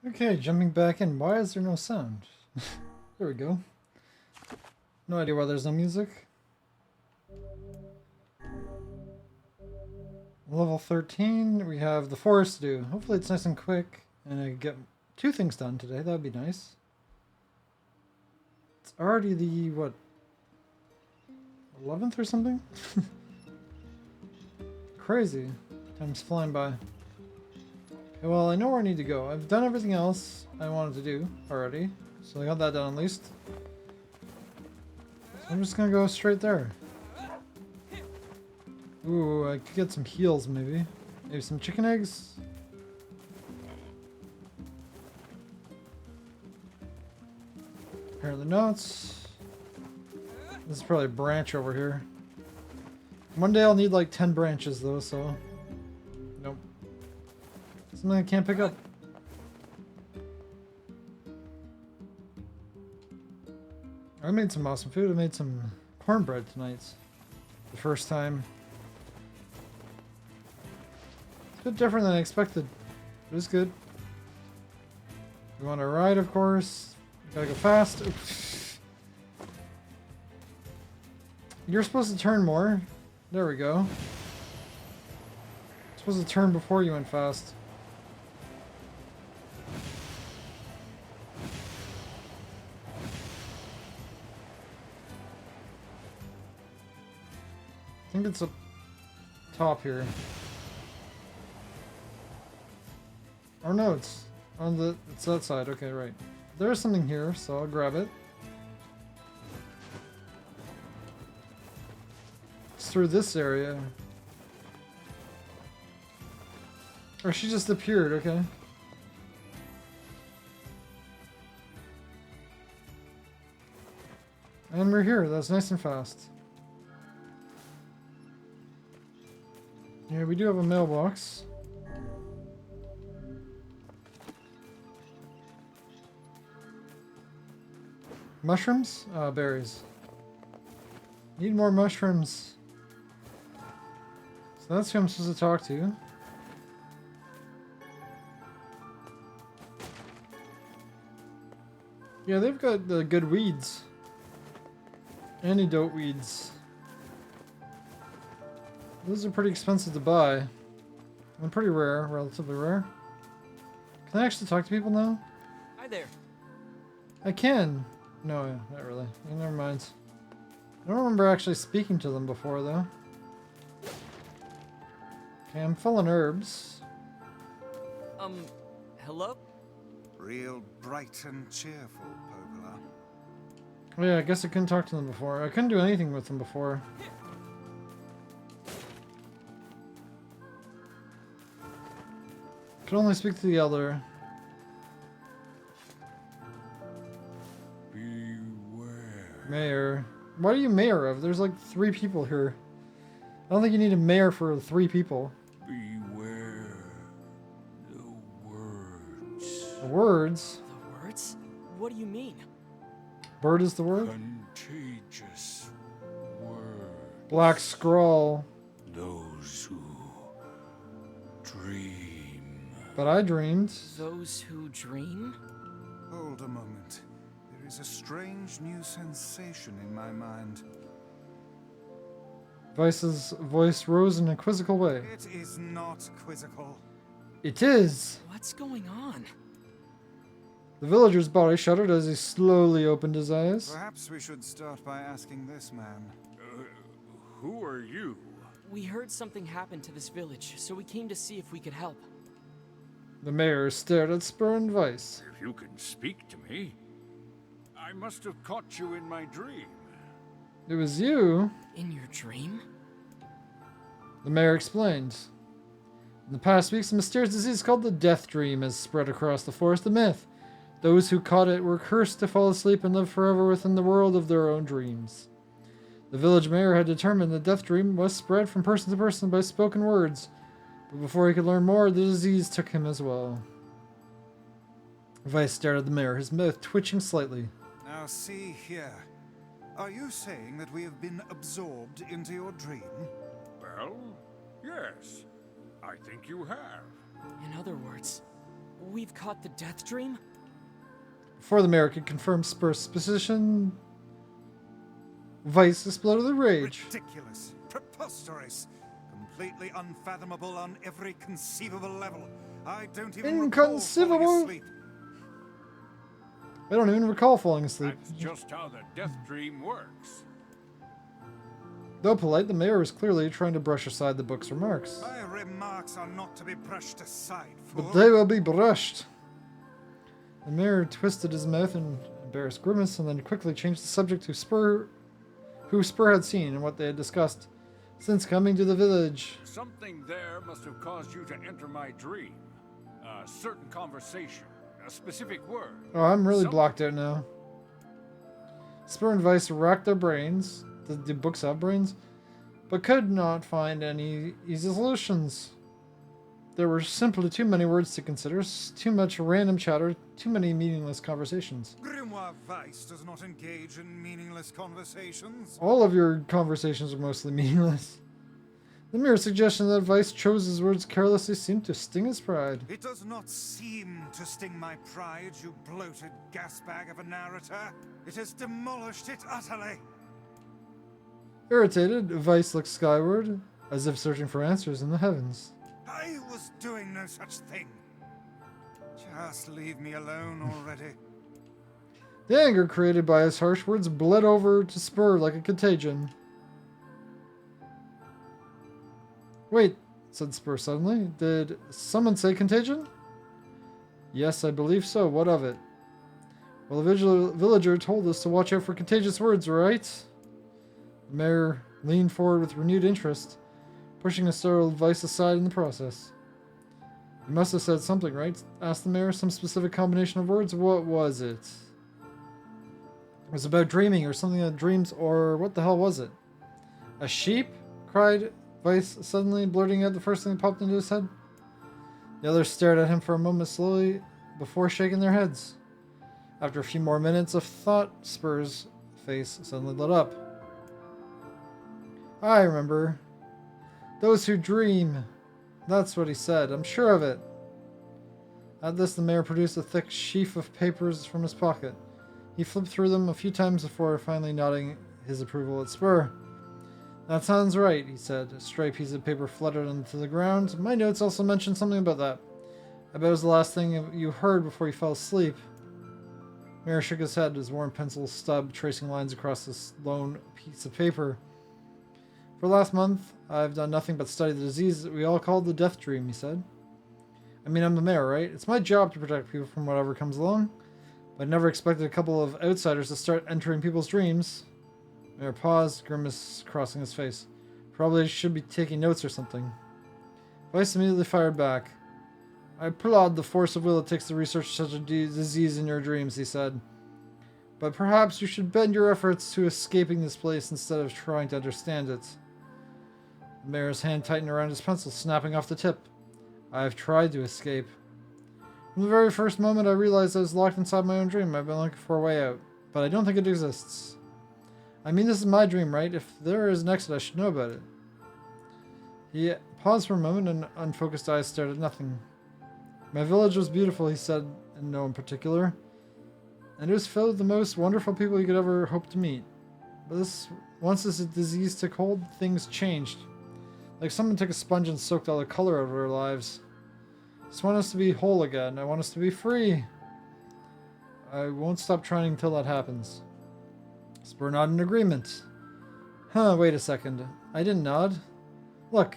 Okay, jumping back in. Why is there no sound? There we go. No idea why there's no music. Level 13, we have the forest to do. Hopefully it's nice and quick, and I can get 2 things done today. That would be nice. It's already the, what, 11th or something? Crazy. Time's flying by. Okay, well, I know where I need to go. I've done everything else I wanted to do already, so I got that done at least. So I'm just gonna go straight there. Ooh, I could get some heals maybe. Maybe some chicken eggs? Apparently not. This is probably a branch over here. One day I'll need like 10 branches though, so... Nope. Something I can't pick up. I made some awesome food. I made some cornbread tonight. The first time. It's a bit different than I expected. It was good. We want to ride, of course. Gotta go fast. Oops. You're supposed to turn more. There we go. You're supposed to turn before you went fast. I think it's up top here. Oh no, it's on the, it's that side. Okay, right. There's something here, so I'll grab it. It's through this area. Or she just appeared, okay. And we're here, that's nice and fast. Yeah, we do have a mailbox. Mushrooms? Berries. Need more mushrooms. So that's who I'm supposed to talk to. Yeah, they've got the good weeds. Antidote weeds. Those are pretty expensive to buy. And pretty rare, relatively rare. Can I actually talk to people now? Hi there. I can. No, not really. Never mind. I don't remember actually speaking to them before, though. Okay, I'm full on herbs. Hello? Real bright and cheerful, Pogola. Oh yeah, I guess I couldn't talk to them before. I couldn't do anything with them before. Could only speak to the elder. Beware. Mayor. What are you mayor of? There's like 3 people here. I don't think you need a mayor for 3 people. Beware the words. The words? The words? What do you mean? Bird is the word? Contagious words. Black scroll. Those who dream. But I dreamed. Those who dream? Hold a moment. There is a strange new sensation in my mind. Vice's voice rose in a quizzical way. It is not quizzical. It is! What's going on? The villager's body shuddered as he slowly opened his eyes. Perhaps we should start by asking this man. Who are you? We heard something happened to this village, so we came to see if we could help. The mayor stared at Spur and Vice. If you can speak to me, I must have caught you in my dream. It was you, In your dream? the mayor explained. In the past weeks, a mysterious disease called the Death Dream has spread across the forest of myth. Those who caught it were cursed to fall asleep and live forever within the world of their own dreams. The village mayor had determined the Death Dream was spread from person to person by spoken words, but before he could learn more, the disease took him as well. Vice stared at the mayor, his mouth twitching slightly. Now see here. Are you saying that we have been absorbed into your dream? Well, yes. I think you have. In other words, we've caught the death dream? Before the mayor could confirm Spur's position, Vice exploded with rage. Ridiculous. Preposterous. Completely unfathomable on every conceivable level. I don't even recall falling Inconceivable? asleep. I don't even recall falling asleep. That's just how the death dream works. Though polite, the mayor was clearly trying to brush aside the book's remarks. My remarks are not to be brushed aside, fool. But they will be brushed. The mayor twisted his mouth in an embarrassed grimace and then quickly changed the subject to who Spur had seen and what they had discussed since coming to the village. Something there must have caused you to enter my dream. A certain conversation, a specific word. Oh, I'm really Something- blocked out now. Spur and Vice racked their brains. Do books have brains? But could not find any easy solutions. There were simply too many words to consider, too much random chatter, too many meaningless conversations. Grimoire Weiss does not engage in meaningless conversations. All of your conversations are mostly meaningless. The mere suggestion that Vice chose his words carelessly seemed to sting his pride. It does not seem to sting my pride, you bloated gasbag of a narrator. It has demolished it utterly. Irritated, Vice looked skyward, as if searching for answers in the heavens. I was doing no such thing. Just leave me alone already. The anger created by his harsh words bled over to Spur like a contagion. Wait, said Spur suddenly. Did someone say contagion? Yes, I believe so. What of it? Well, the villager told us to watch out for contagious words, right? The mayor leaned forward with renewed interest, pushing the startled Vice aside in the process. You must have said something, right? Asked the mayor. Some specific combination of words? What was it? It was about dreaming or something that dreams, or what the hell was it? A sheep? Cried Vice suddenly, blurting out the first thing that popped into his head. The others stared at him for a moment slowly before shaking their heads. After a few more minutes of thought, Spur's face suddenly lit up. I remember. Those who dream. That's what he said. I'm sure of it. At this, the mayor produced a thick sheaf of papers from his pocket. He flipped through them a few times before finally nodding his approval at Spur. That sounds right, he said. A stray piece of paper fluttered onto the ground. My notes also mentioned something about that. I bet it was the last thing you heard before you fell asleep. Mayor shook his head, his worn pencil stub tracing lines across this lone piece of paper. For the last month, I've done nothing but study the disease that we all call the death dream, he said. I mean, I'm the mayor, right? It's my job to protect people from whatever comes along. But I never expected a couple of outsiders to start entering people's dreams. Mayor paused, grimace crossing his face. Probably should be taking notes or something. Vice immediately fired back. I applaud the force of will it takes to research such a disease in your dreams, he said. But perhaps you should bend your efforts to escaping this place instead of trying to understand it. The mayor's hand tightened around his pencil, snapping off the tip. I have tried to escape. From the very first moment I realized I was locked inside my own dream, I've been looking for a way out. But I don't think it exists. I mean, this is my dream, right? If there is an exit, I should know about it. He paused for a moment and unfocused eyes stared at nothing. My village was beautiful, he said, in no particular. And it was filled with the most wonderful people you could ever hope to meet. But once this disease took hold, things changed. Like someone took a sponge and soaked all the color out of our lives. I just want us to be whole again. I want us to be free. I won't stop trying until that happens. Spur nodded in agreement. Huh, wait a second. I didn't nod. Look,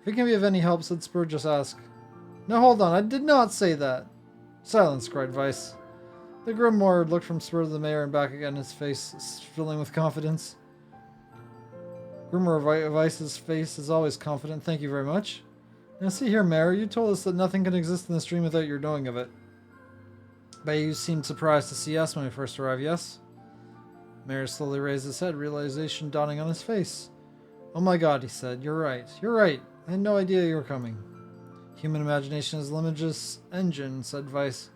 if we can be of any help, said Spur, just ask. No, hold on, I did not say that. Silence, cried Vice. The Grimoire looked from Spur to the mayor and back again, his face filling with confidence. Grimoire Vice's face is always confident, thank you very much. Now see here, Mayor, you told us that nothing can exist in this dream without your knowing of it. But you seemed surprised to see us when we first arrived, yes? Mayor slowly raised his head, realization dawning on his face. Oh my god, he said, you're right. You're right. I had no idea you were coming. Human imagination is a limitless engine, said Vice.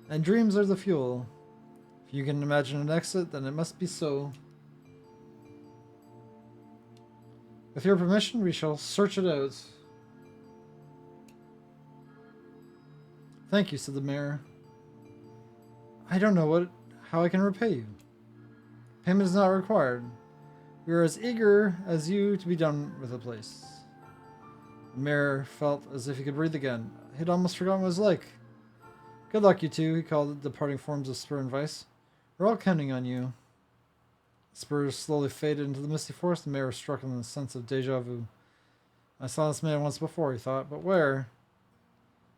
And dreams are the fuel. If you can imagine an exit, then it must be so. With your permission, we shall search it out. Thank you, said the mayor. I don't know how I can repay you. Payment is not required. We are as eager as you to be done with the place. The mayor felt as if he could breathe again. He'd almost forgotten what it was like. Good luck, you two, he called the departing forms of Spur and Vice. We're all counting on you. Spur slowly faded into the misty forest. The mayor was struck with a sense of deja vu. I saw this man once before, he thought, but where?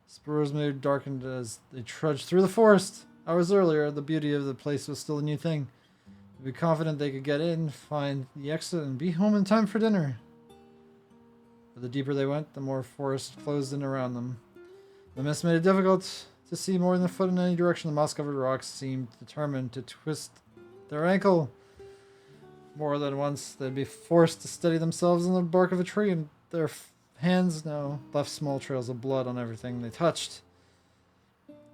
Spur's mood darkened as they trudged through the forest. Hours earlier, the beauty of the place was still a new thing. They'd be confident they could get in, find the exit, and be home in time for dinner. But the deeper they went, the more forest closed in around them. The mist made it difficult to see more than a foot in any direction. The moss-covered rocks seemed determined to twist their ankle. More than once, they'd be forced to steady themselves on the bark of a tree, and their hands now left small trails of blood on everything they touched.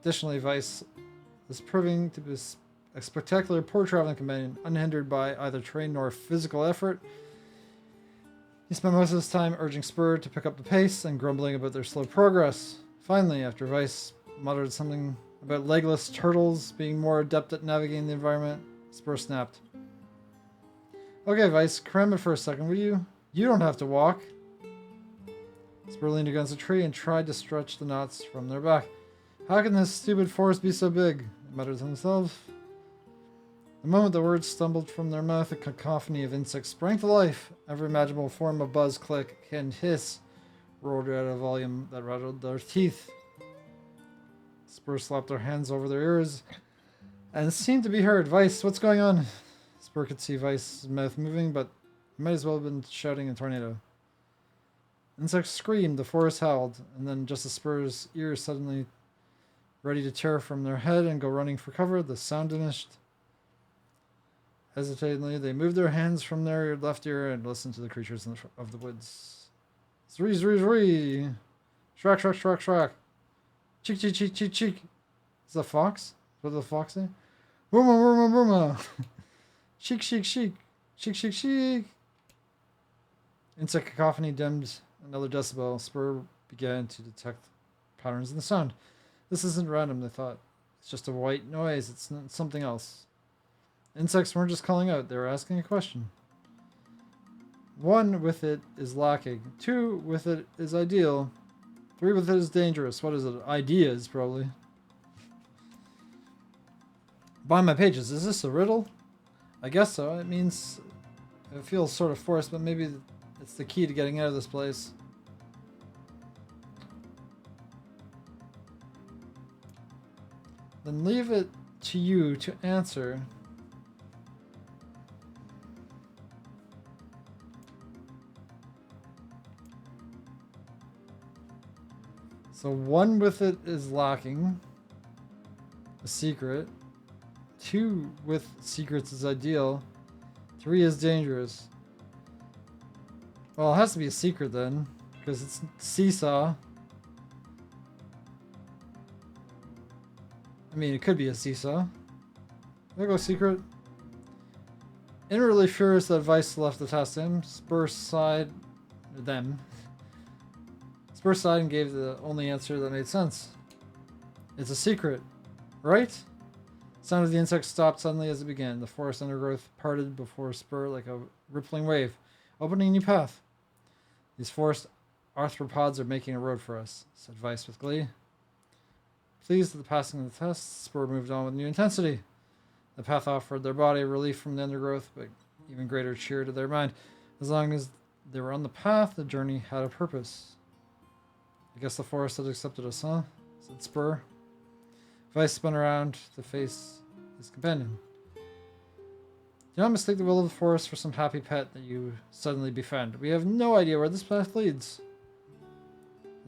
Additionally, Vice was proving to be a spectacular poor traveling companion, unhindered by either train nor physical effort. He spent most of his time urging Spur to pick up the pace and grumbling about their slow progress. Finally, after Vice muttered something about legless turtles being more adept at navigating the environment, Spur snapped. Okay, Vice, cram it for a second, will you? You don't have to walk. Spur leaned against a tree and tried to stretch the knots from their back. How can this stupid forest be so big? He muttered to himself. The moment the words stumbled from their mouth, a cacophony of insects sprang to life. Every imaginable form of buzz, click, and hiss roared out a volume that rattled their teeth. Spur slapped their hands over their ears and seemed to be heard. Vice, what's going on? Spur could see Vice's mouth moving, but he might as well have been shouting a tornado. Insects screamed, the forest howled, and then just as Spur's ears suddenly ready to tear from their head and go running for cover, the sound diminished. Hesitatingly, they moved their hands from their left ear and listened to the creatures of the woods. Zree, zree, zree! Shrak, shrak, shrak, shrak! Cheek, cheek, cheek, cheek, cheek! Is that a fox? What did the fox say? Booma, booma, booma! Chic, chic, chic! Chic, chic, chic! Insect cacophony dimmed another decibel. Spur began to detect patterns in the sound. This isn't random, they thought. It's just a white noise. It's something else. Insects weren't just calling out. They were asking a question. 1 with it is lacking. 2 with it is ideal. 3 with it is dangerous. What is it? Ideas, probably. Bind my pages. Is this a riddle? I guess so. It means it feels sort of forced, but maybe it's the key to getting out of this place. Then leave it to you to answer. So 1 with it is lacking. A secret. 2 with secrets is ideal. 3 is dangerous. Well, it has to be a secret then, because it's seesaw. I mean, it could be a seesaw. There go secret. Inwardly furious that Vice left the task to him, Spur sighed and gave the only answer that made sense. It's a secret, right? The sound of the insect stopped suddenly as it began. The forest undergrowth parted before Spur like a rippling wave, opening a new path. These forest arthropods are making a road for us, said Vice with glee. Pleased at the passing of the test, Spur moved on with new intensity. The path offered their body relief from the undergrowth, but even greater cheer to their mind. As long as they were on the path, the journey had a purpose. I guess the forest had accepted us, huh? Said Spur. Vice spun around to face his companion. Do not mistake the will of the forest for some happy pet that you suddenly befriend. We have no idea where this path leads.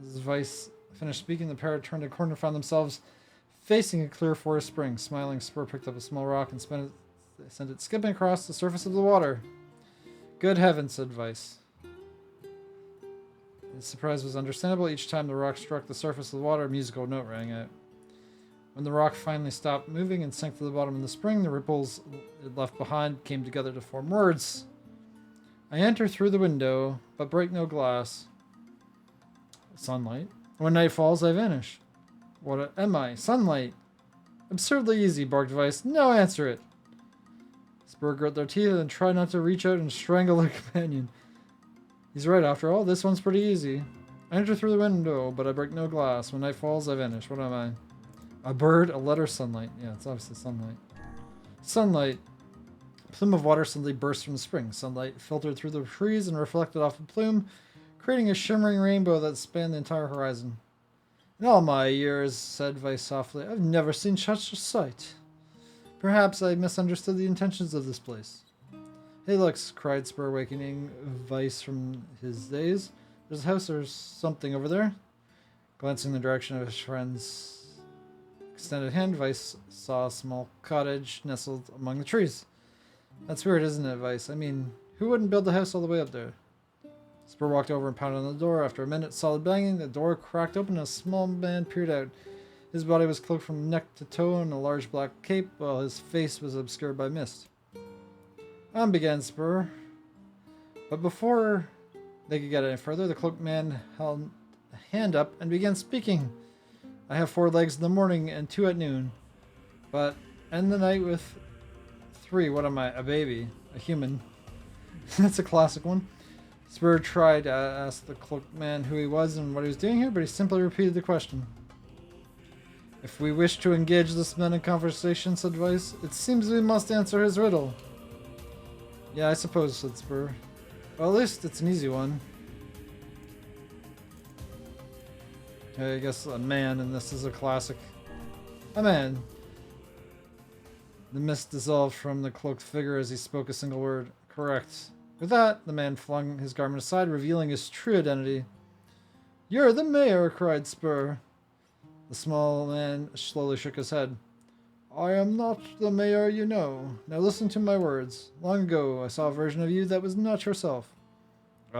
As Vice finished speaking, the pair turned a corner and found themselves facing a clear forest spring. Smiling, Spur picked up a small rock and sent it skipping across the surface of the water. Good heavens, said Vice. His surprise was understandable. Each time the rock struck the surface of the water, a musical note rang out. When the rock finally stopped moving and sank to the bottom of the spring, the ripples it left behind came together to form words. I enter through the window, but break no glass. Sunlight. When night falls, I vanish. What am I? Sunlight. Absurdly easy, barked Vice. No, answer it. Spur grit their teeth and try not to reach out and strangle their companion. He's right, after all. This one's pretty easy. I enter through the window, but I break no glass. When night falls, I vanish. What am I? A bird, a letter, sunlight. Yeah, it's obviously sunlight. Sunlight. A plume of water suddenly burst from the spring. Sunlight filtered through the trees and reflected off the plume, creating a shimmering rainbow that spanned the entire horizon. In all my years, said Vice softly, I've never seen such a sight. Perhaps I misunderstood the intentions of this place. Hey, looks, cried Spur, awakening Vice from his daze. There's a house or something over there. Glancing in the direction of his friend's extended hand, Vice saw a small cottage nestled among the trees. That's weird, isn't it, Vice? I mean, who wouldn't build a house all the way up there? Spur walked over and pounded on the door. After a minute's solid banging, the door cracked open and a small man peered out. His body was cloaked from neck to toe in a large black cape, while his face was obscured by mist. On began Spur. But before they could get any further, the cloaked man held a hand up and began speaking. I have 4 legs in the morning and 2 at noon. But end the night with 3. What am I? A baby. A human. That's a classic one. Spur tried to ask the cloaked man who he was and what he was doing here, but he simply repeated the question. If we wish to engage this man in conversation, said Vice, it seems we must answer his riddle. Yeah, I suppose, said Spur. Well, at least it's an easy one. Okay, I guess a man, and this is a classic. A man. The mist dissolved from the cloaked figure as he spoke a single word. Correct. With that, the man flung his garment aside, revealing his true identity. You're the mayor, cried Spur. The small man slowly shook his head. I am not the mayor you know. Now listen to my words. Long ago, I saw a version of you that was not yourself.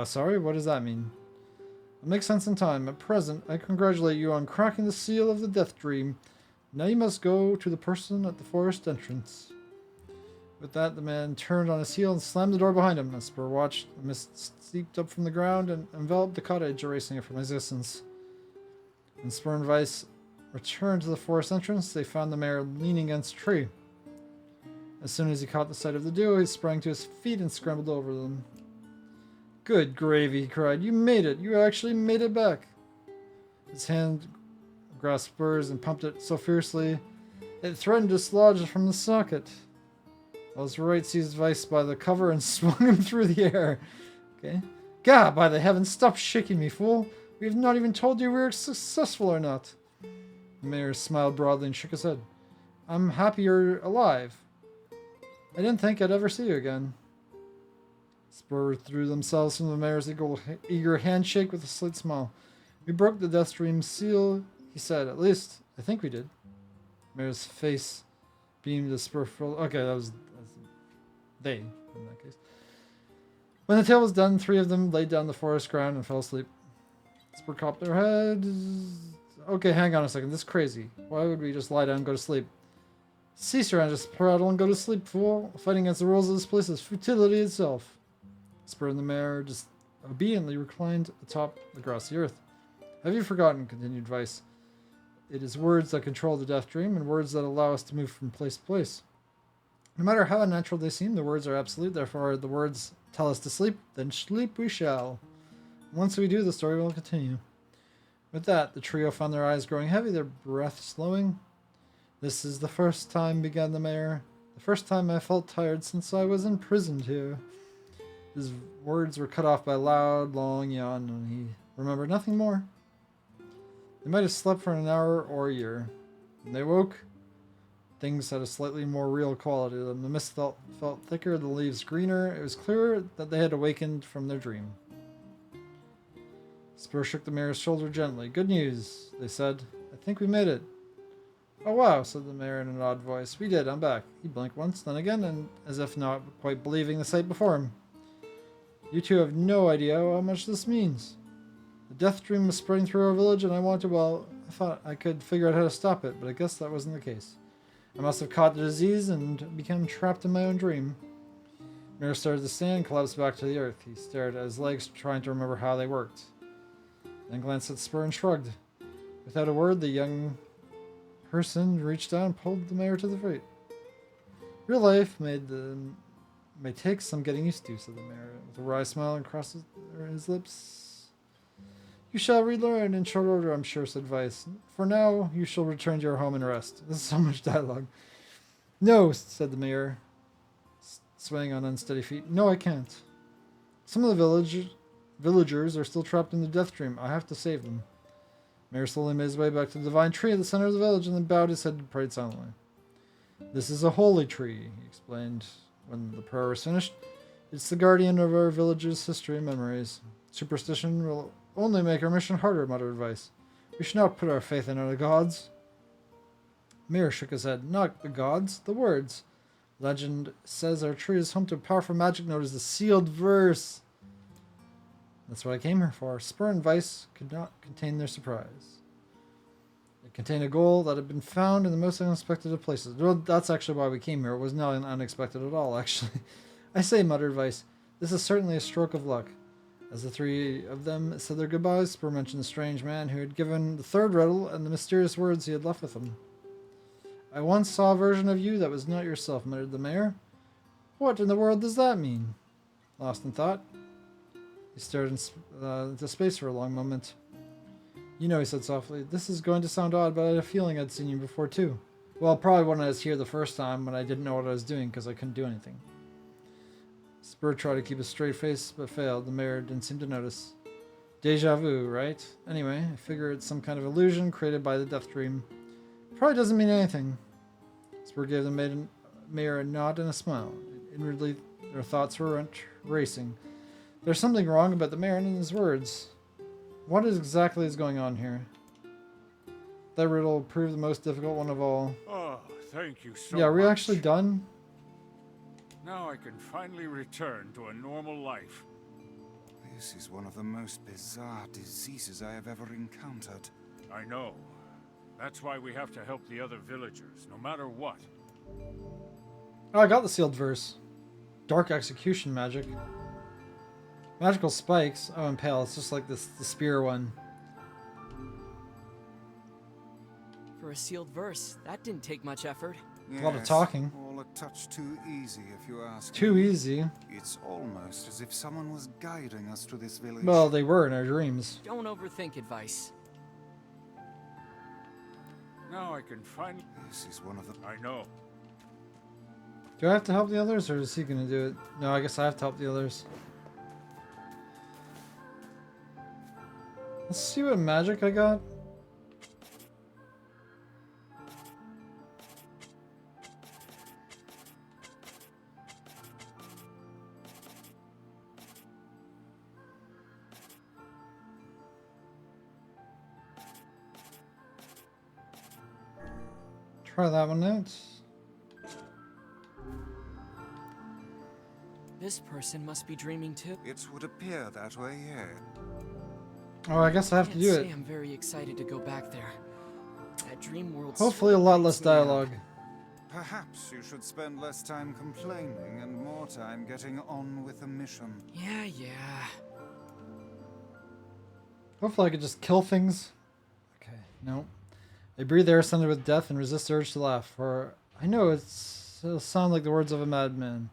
Sorry, what does that mean? It makes sense in time. At present, I congratulate you on cracking the seal of the death dream. Now you must go to the person at the forest entrance. With that, the man turned on his heel and slammed the door behind him. As Spur watched, the mist seeped up from the ground and enveloped the cottage, erasing it from existence. When Spur and Vice returned to the forest entrance, they found the mayor leaning against a tree. As soon as he caught the sight of the duo, he sprang to his feet and scrambled over them. Good gravy, he cried. You made it. You actually made it back. His hand grasped Spur's and pumped it so fiercely it threatened to dislodge it from the socket. While his right seized Vice by the cover and swung him through the air. Okay. God, by the heavens, stop shaking me, fool. We have not even told you we were successful or not. The mayor smiled broadly and shook his head. I'm happy you're alive. I didn't think I'd ever see you again. Spur threw themselves from the mayor's eager handshake with a slight smile. We broke the death dream seal, he said. At least, I think we did. The mayor's face beamed as Spur filled. Okay, that was they, in that case. When the tale was done, 3 of them laid down the forest ground and fell asleep. Spur cocked their heads. Okay, hang on a second. This is crazy. Why would we just lie down and go to sleep? Cease your just prattle and go to sleep, fool. Fighting against the rules of this place is futility itself. Spur and the mayor just obediently reclined atop the grassy earth. Have you forgotten, continued Vice. It is words that control the death dream and words that allow us to move from place to place. No matter how unnatural they seem, the words are absolute. Therefore, the words tell us to sleep, then sleep we shall. Once we do, the story will continue. With that, the trio found their eyes growing heavy, their breath slowing. This is the first time, began the mayor. The first time I felt tired since I was imprisoned here. His words were cut off by a loud, long yawn, and he remembered nothing more. They might have slept for an hour or a year. When they woke, things had a slightly more real quality to them. The mist felt thicker, the leaves greener. It was clear that they had awakened from their dream. Spur shook the mayor's shoulder gently. Good news, they said. I think we made it. Oh wow, said the mayor in an odd voice. We did, I'm back. He blinked once, then again, and as if not quite believing the sight before him. You two have no idea how much this means. The death dream was spreading through our village, and I thought I could figure out how to stop it, but I guess that wasn't the case. I must have caught the disease and become trapped in my own dream. Mayor started to stand and collapsed back to the earth. He stared at his legs, trying to remember how they worked. Then glanced at Spur and shrugged. Without a word, the young person reached out and pulled the mayor to the feet. Real life may take some getting used to, said the mayor, with a wry smile and crossed his lips. You shall relearn in short order, I'm sure, said Vice. For now, you shall return to your home and rest. This is so much dialogue. No, said the mayor, swaying on unsteady feet. No, I can't. Some of the villagers are still trapped in the death dream. I have to save them. Mayor slowly made his way back to the divine tree at the center of the village and then bowed his head and prayed silently. This is a holy tree, he explained when the prayer was finished. It's the guardian of our village's history and memories. Superstition will only make our mission harder, muttered Vice. We should not put our faith in other gods. Mayor shook his head. Not the gods, the words. Legend says our tree is home to a powerful magic known as the sealed verse. That's what I came here for. Spur and Vice could not contain their surprise. It contained a goal that had been found in the most unexpected of places. Well, that's actually why we came here. It was not unexpected at all, actually. I say, muttered Vice, this is certainly a stroke of luck. As the three of them said their goodbyes, Spur mentioned the strange man who had given the third riddle and the mysterious words he had left with them. I once saw a version of you that was not yourself, muttered the mayor. What in the world does that mean? Lost in thought, he stared into space for a long moment. You know, he said softly, this is going to sound odd, but I had a feeling I'd seen you before too. Well, probably when I was here the first time when I didn't know what I was doing because I couldn't do anything. Spur tried to keep a straight face, but failed. The mayor didn't seem to notice. Deja vu, right? Anyway, I figure it's some kind of illusion created by the death dream. Probably doesn't mean anything. Spur gave the mayor a nod and a smile. Inwardly, their thoughts were racing. There's something wrong about the mayor and his words. What exactly is going on here? That riddle will prove the most difficult one of all. Oh, thank you so much. Yeah, are we actually done? Now I can finally return to a normal life. This is one of the most bizarre diseases I have ever encountered. I know. That's why we have to help the other villagers, no matter what. Oh, I got the sealed verse. Dark execution magic. Magical spikes. Oh, impale. It's just like the spear one. For a sealed verse, that didn't take much effort. Yes, A lot of talking. All a touch too easy, if you ask Too me. easy. It's almost as if someone was guiding us to this village. Well, they were in our dreams. Don't overthink advice. Now I can finally... This is one of the... I know. Do I have to help the others, or is he going to do it? No, I guess I have to help the others. Let's see what magic I got. Try that one out. This person must be dreaming too. It would appear that way, yeah. Oh, I guess I have to do it. I'm very excited to go back there. That dream world. Hopefully a lot less dialogue. Perhaps you should spend less time complaining and more time getting on with the mission. Yeah. Hopefully I could just kill things. Okay, no. They breathe air scented with death and resist the urge to laugh, for I know it'll sound like the words of a madman.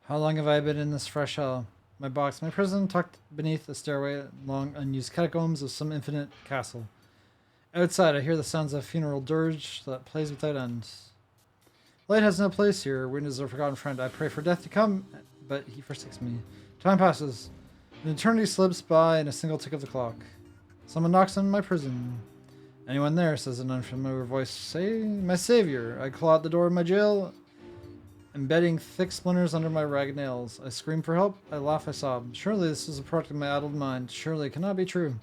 How long have I been in this fresh hell? My box, my prison, tucked beneath a stairway along unused catacombs of some infinite castle. Outside, I hear the sounds of a funeral dirge that plays without end. Light has no place here. Wind is a forgotten friend. I pray for death to come, but he forsakes me. Time passes. An eternity slips by in a single tick of the clock. Someone knocks on my prison. Anyone there, says an unfamiliar voice. Say, my savior. I claw at the door of my jail, embedding thick splinters under my ragged nails. I scream for help. I laugh. I sob. Surely this is a product of my addled mind. Surely it cannot be true.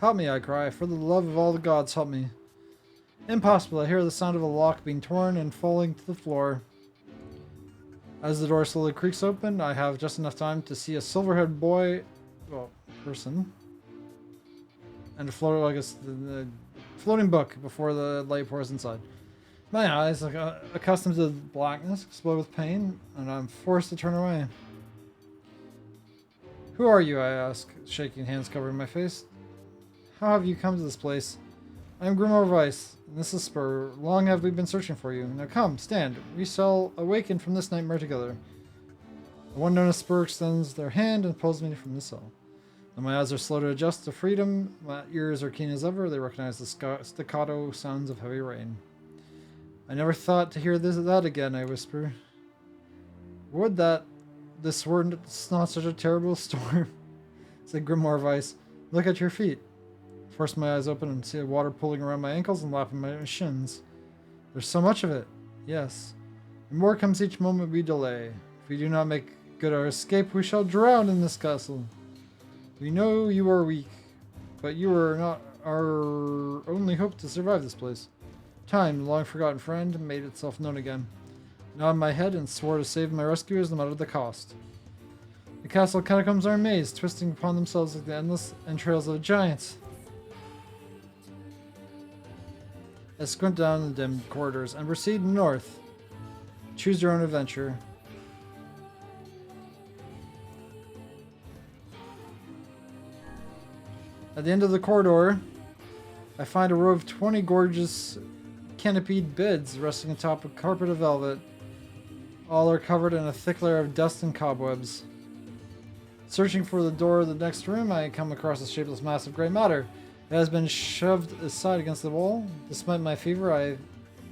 Help me, I cry. For the love of all the gods, help me. Impossible. I hear the sound of a lock being torn and falling to the floor. As the door slowly creaks open, I have just enough time to see a silver-haired boy, well, person, and a the floating book before the light pours inside. My eyes, accustomed to the blackness, explode with pain, and I'm forced to turn away. Who are you, I ask, shaking hands covering my face. How have you come to this place? I'm Grimoire Weiss, and this is Spur. Long have we been searching for you. Now come, stand. We shall awaken from this nightmare together. The one known as Spur extends their hand and pulls me from the cell. And my eyes are slow to adjust to freedom. My ears are keen as ever. They recognize the staccato sounds of heavy rain. I never thought to hear that again, I whisper. Would that this were not such a terrible storm, said Grimoire Weiss. Look at your feet. Force my eyes open and see the water pulling around my ankles and lapping my shins. There's so much of it. Yes. And more comes each moment we delay. If we do not make good our escape, we shall drown in this castle. We know you are weak, but you are not our only hope to survive this place. Time, the long-forgotten friend, made itself known again. Nodded my head and swore to save my rescuers no matter the cost. The castle catacombs are a maze, twisting upon themselves like the endless entrails of giants. I squint down the dim corridors and proceed north. Choose your own adventure. At the end of the corridor, I find a row of 20 gorgeous canopied beds resting atop a carpet of velvet. All are covered in a thick layer of dust and cobwebs. Searching for the door of the next room, I come across a shapeless mass of gray matter. It has been shoved aside against the wall. Despite my fever, I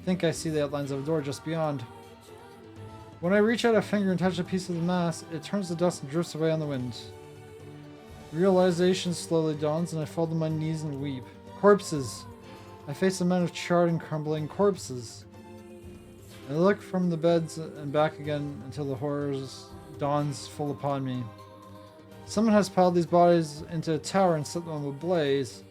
think I see the outlines of a door just beyond. When I reach out a finger and touch a piece of the mass, it turns to dust and drifts away on the wind. Realization slowly dawns and I fall to my knees and weep. Corpses! I face a man of charred and crumbling corpses. I look from the beds and back again until the horrors dawns full upon me. Someone has piled these bodies into a tower and set them ablaze.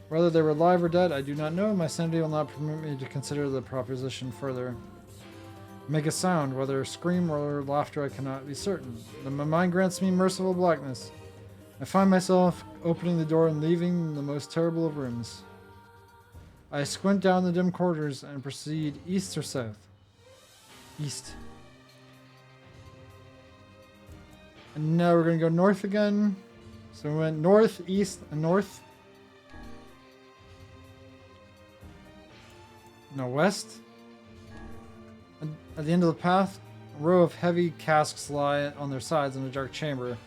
Whether they were alive or dead, I do not know. My sanity will not permit me to consider the proposition further. Make a sound, whether scream or laughter, I cannot be certain. Then my mind grants me merciful blackness. I find myself opening the door and leaving the most terrible of rooms. I squint down the dim corridors and proceed east or south. East. And now we're going to go north again. So we went north, east, and north. No, west. And at the end of the path, a row of heavy casks lie on their sides in a dark chamber.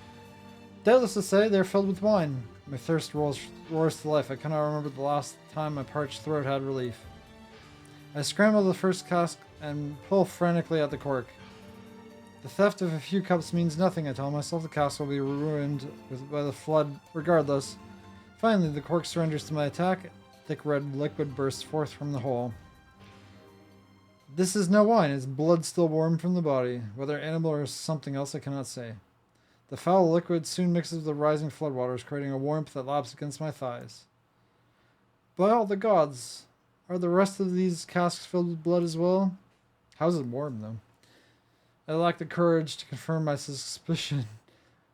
Doubtless to say, they're filled with wine. My thirst roars to life. I cannot remember the last time my parched throat had relief. I scramble to the first cask and pull frantically at the cork. The theft of a few cups means nothing, I tell myself. The cask will be ruined by the flood regardless. Finally, the cork surrenders to my attack. Thick red liquid bursts forth from the hole. This is no wine, it's blood still warm from the body. Whether animal or something else, I cannot say. The foul liquid soon mixes with the rising floodwaters, creating a warmth that laps against my thighs. By all the gods, are the rest of these casks filled with blood as well? How's it warm, though? I lack the courage to confirm my suspicion.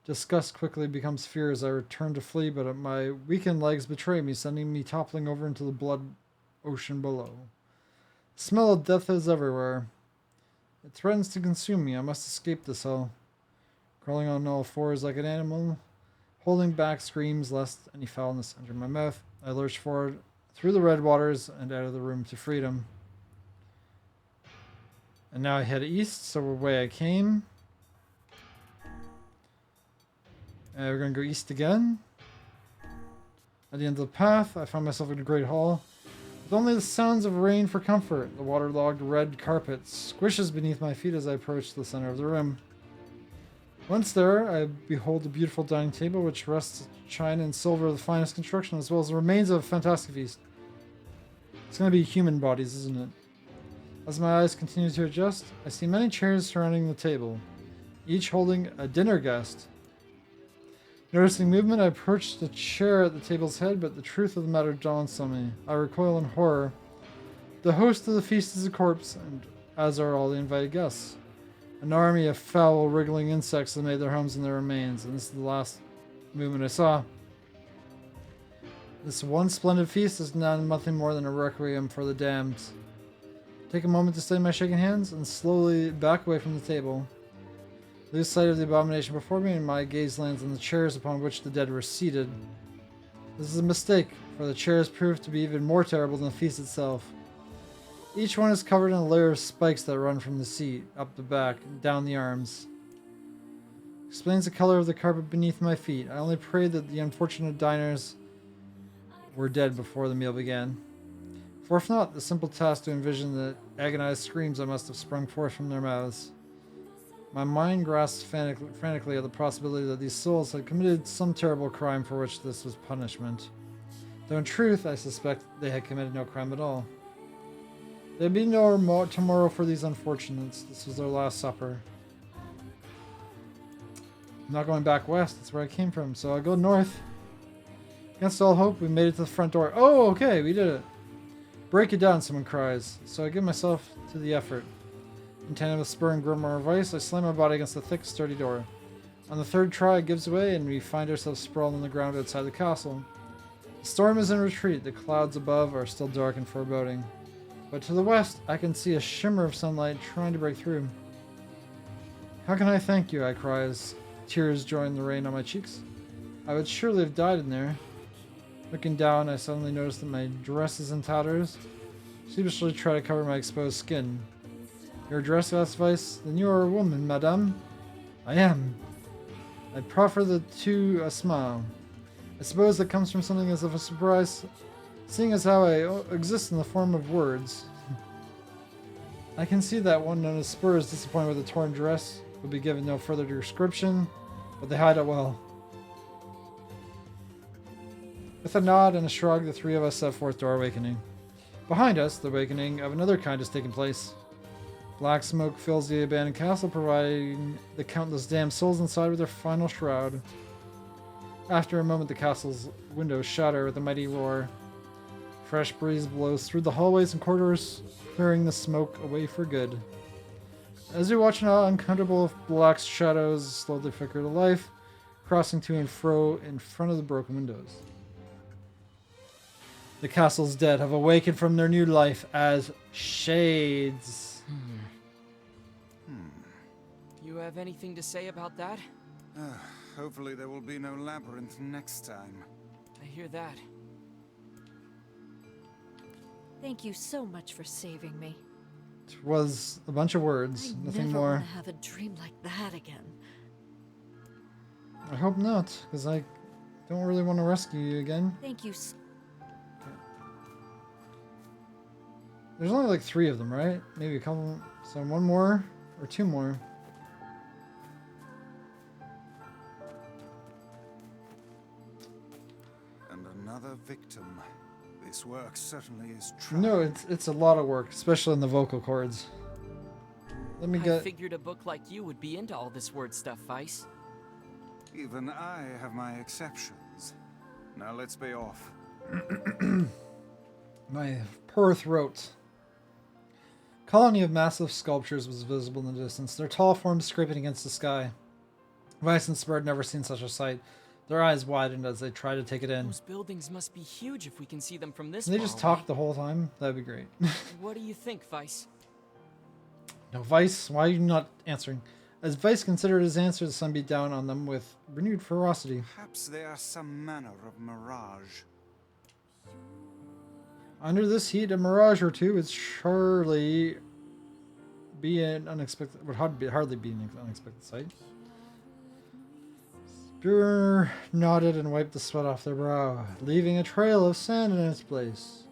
Disgust quickly becomes fear as I return to flee, but my weakened legs betray me, sending me toppling over into the blood ocean below. The smell of death is everywhere. It threatens to consume me. I must escape this hell. Crawling on all fours like an animal, holding back screams lest any foulness enter my mouth, I lurch forward through the red waters and out of the room to freedom. And now I head east, so away I came. We're going to go east again. At the end of the path, I find myself in a great hall, with only the sounds of rain for comfort. The waterlogged red carpet squishes beneath my feet as I approach the center of the room. Once there, I behold a beautiful dining table which rests china and silver of the finest construction, as well as the remains of a fantastic feast. It's going to be human bodies, isn't it? As my eyes continue to adjust, I see many chairs surrounding the table, each holding a dinner guest. Noticing movement, I approach the chair at the table's head, but the truth of the matter dawns on me. I recoil in horror. The host of the feast is a corpse, and as are all the invited guests. An army of foul, wriggling insects have made their homes in their remains, and this is the last movement I saw. This one splendid feast is now nothing more than a requiem for the damned. Take a moment to steady my shaking hands, and slowly back away from the table. Lose sight of the abomination before me, and my gaze lands on the chairs upon which the dead were seated. This is a mistake, for the chairs proved to be even more terrible than the feast itself. Each one is covered in a layer of spikes that run from the seat, up the back, and down the arms. Explains the color of the carpet beneath my feet. I only prayed that the unfortunate diners were dead before the meal began. For if not, the simple task to envision the agonized screams that must have sprung forth from their mouths. My mind grasped frantically at the possibility that these souls had committed some terrible crime for which this was punishment. Though in truth, I suspect they had committed no crime at all. There'd be no tomorrow for these unfortunates. This was their last supper. I'm not going back west. That's where I came from, so I'll go north. Against all hope, we made it to the front door. Oh, okay, we did it. Break it down, someone cries. So I give myself to the effort. In tandem with spur and grimoire of ice, I slam my body against the thick, sturdy door. On the third try, it gives way, and we find ourselves sprawled on the ground outside the castle. The storm is in retreat. The clouds above are still dark and foreboding. But to the west, I can see a shimmer of sunlight trying to break through. How can I thank you? I cry as tears join the rain on my cheeks. I would surely have died in there. Looking down, I suddenly notice that my dress is in tatters. Sheepishly try to cover my exposed skin. Your dress, asked Vice? Then you are a woman, madame. I am. I proffer the two a smile. I suppose that comes from something as of a surprise, seeing as how I exist in the form of words. I can see that one known as Spur is disappointed with the torn dress, will be given no further description, but they hide it well. With a nod and a shrug, the three of us set forth to our awakening. Behind us, the awakening of another kind has taken place. Black smoke fills the abandoned castle, providing the countless damned souls inside with their final shroud. After a moment, the castle's windows shatter with a mighty roar. Fresh breeze blows through the hallways and corridors, clearing the smoke away for good. As we watch now, uncomfortable black shadows slowly flicker to life, crossing to and fro in front of the broken windows. The castle's dead have awakened from their new life as shades. You have anything to say about that? Hopefully there will be no labyrinth next time. I hear that. Thank you so much for saving me. It was a bunch of words, I nothing never more. want to have a dream like that again. I hope not, because I don't really want to rescue you again. Thank you. There's only like 3 of them, right? Maybe a couple. So one more or 2 more. And another victim. This work certainly is trying. No, it's a lot of work, especially in the vocal cords. Let me I get. figured a book like you would be into all this word stuff, Vice. Even I have my exceptions. Now let's be off. My poor throat. Colony of massive sculptures was visible in the distance, their tall forms scraping against the sky. Vice and Spur had never seen such a sight. Their eyes widened as they tried to take it in. Those buildings must be huge if we can see them from this Can they far just away. talk the whole time? That'd be great. What do you think, Vice? No, Vice, why are you not answering? As Vice considered his answer, the sun beat down on them with renewed ferocity. Perhaps they are some manner of mirage. Under this heat, a mirage or two would surely be an unexpected. Would hardly be an unexpected sight. Spur nodded and wiped the sweat off their brow, leaving a trail of sand in its place.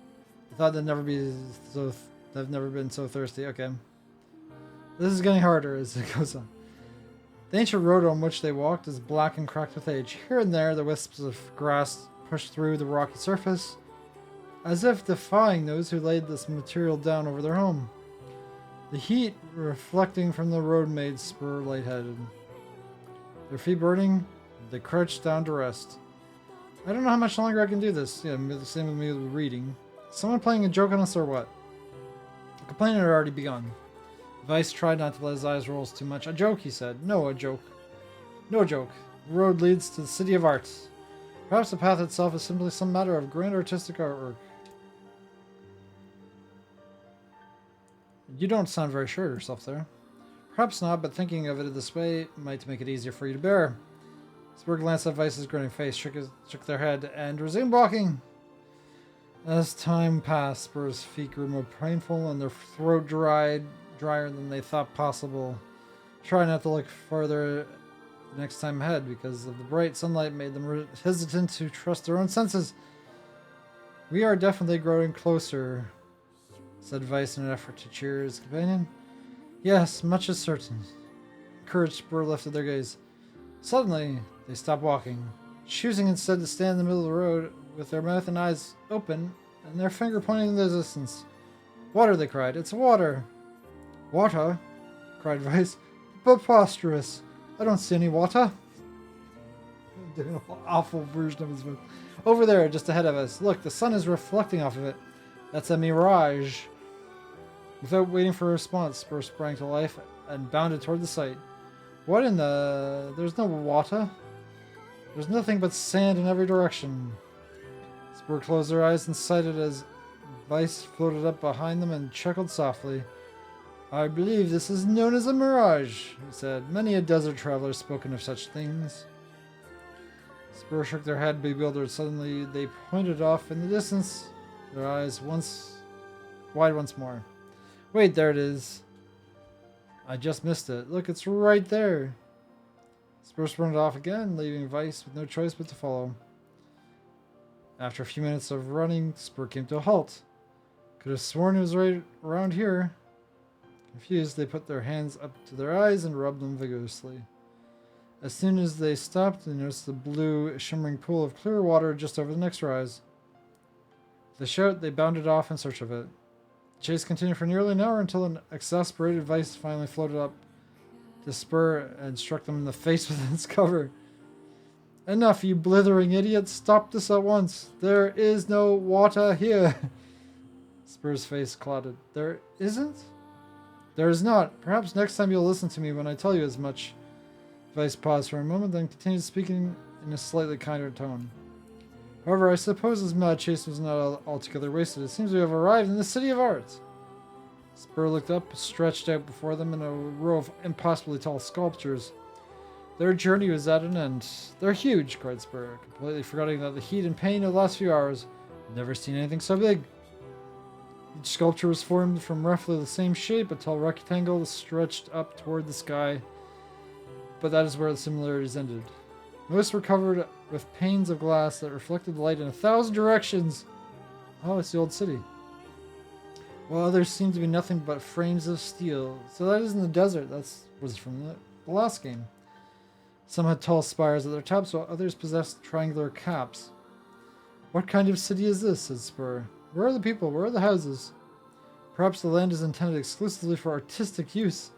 I thought they'd never been so thirsty. Okay, this is getting harder as it goes on. The ancient road on which they walked is black and cracked with age. Here and there, the wisps of grass pushed through the rocky surface, as if defying those who laid this material down over their home. The heat reflecting from the road made Spur lightheaded. Their feet burning, they crouched down to rest. I don't know how much longer I can do this. Yeah, the same with me with reading. Someone playing a joke on us or what? The complaint had already begun. Vice tried not to let his eyes roll too much. A joke, he said. No, a joke. No joke. The road leads to the city of art. Perhaps the path itself is simply some matter of grand artistic artwork. You don't sound very sure of yourself there. Perhaps not, but thinking of it this way might make it easier for you to bear. Spur glanced at Vice's grinning face, shook their head, and resumed walking. As time passed, Spur's feet grew more painful and their throat drier than they thought possible. Try not to look farther next time ahead because of the bright sunlight made them hesitant to trust their own senses. We are definitely growing closer, said Vice in an effort to cheer his companion. Yes, much is certain. Encouraged, Spur lifted their gaze. Suddenly, they stopped walking, choosing instead to stand in the middle of the road with their mouth and eyes open and their finger pointing in the distance. Water, they cried. It's water. Water? Cried Vice. Preposterous. I don't see any water. Doing an awful version of his voice. Over there, just ahead of us. Look, the sun is reflecting off of it. That's a mirage. Without waiting for a response, Spur sprang to life and bounded toward the site. What in the... There's no water. There's nothing but sand in every direction. Spur closed their eyes and sighted as Vice floated up behind them and chuckled softly. I believe this is known as a mirage, he said. Many a desert traveler has spoken of such things. Spur shook their head, bewildered. Suddenly they pointed off in the distance, their eyes wide once more. Wait, there it is. I just missed it. Look, it's right there. Spur sprinted off again, leaving Vice with no choice but to follow. After a few minutes of running, Spur came to a halt. Could have sworn it was right around here. Confused, they put their hands up to their eyes and rubbed them vigorously. As soon as they stopped, they noticed the blue, shimmering pool of clear water just over the next rise. With a shout, they bounded off in search of it. The chase continued for nearly an hour until an exasperated Vice finally floated up to Spur and struck them in the face with its cover. Enough, you blithering idiot! Stop this at once! There is no water here! Spur's face clouded. There isn't? There is not. Perhaps next time you'll listen to me when I tell you as much. Vice paused for a moment, then continued speaking in a slightly kinder tone. However, I suppose this mad chase was not altogether wasted. It seems we have arrived in the City of Art. Spur looked up, stretched out before them in a row of impossibly tall sculptures. Their journey was at an end. They're huge, cried Spur, completely forgetting that the heat and pain of the last few hours. I've never seen anything so big. Each sculpture was formed from roughly the same shape, a tall rectangle stretched up toward the sky, but that is where the similarities ended. Most were covered with panes of glass that reflected the light in 1,000 directions. Oh, it's the old city. While others seemed to be nothing but frames of steel. So that is in the desert. That was from the last game. Some had tall spires at their tops, while others possessed triangular caps. What kind of city is this? Said Spur. Where are the people? Where are the houses? Perhaps the land is intended exclusively for artistic use.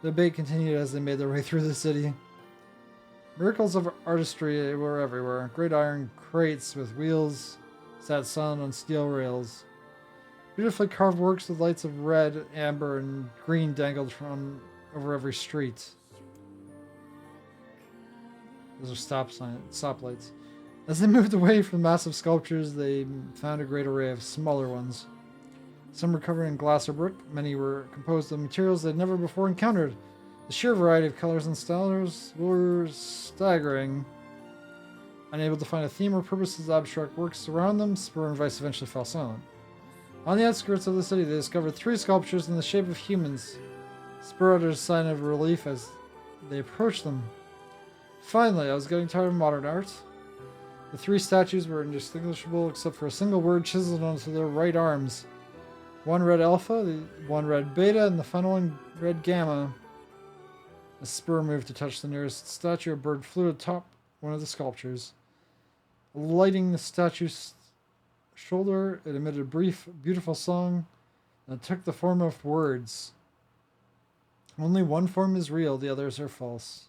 The debate continued as they made their way through the city. Miracles of artistry were everywhere. Great iron crates with wheels sat silent on steel rails. Beautifully carved works with lights of red, amber, and green dangled from over every street. Those are stoplights. As they moved away from the massive sculptures, they found a great array of smaller ones. Some were covered in glass or brick. Many were composed of materials they'd never before encountered. The sheer variety of colors and styles were staggering. Unable to find a theme or purpose of the abstract works around them, Spur and Vice eventually fell silent. On the outskirts of the city, they discovered 3 sculptures in the shape of humans. Spur uttered a sign of relief as they approached them. Finally, I was getting tired of modern art. The 3 statues were indistinguishable except for a single word chiseled onto their right arms. One read Alpha, one read Beta, and the final one read Gamma. As Spur moved to touch the nearest statue, a bird flew atop one of the sculptures. Lighting the statue's shoulder, it emitted a brief, beautiful song that took the form of words. Only one form is real, the others are false.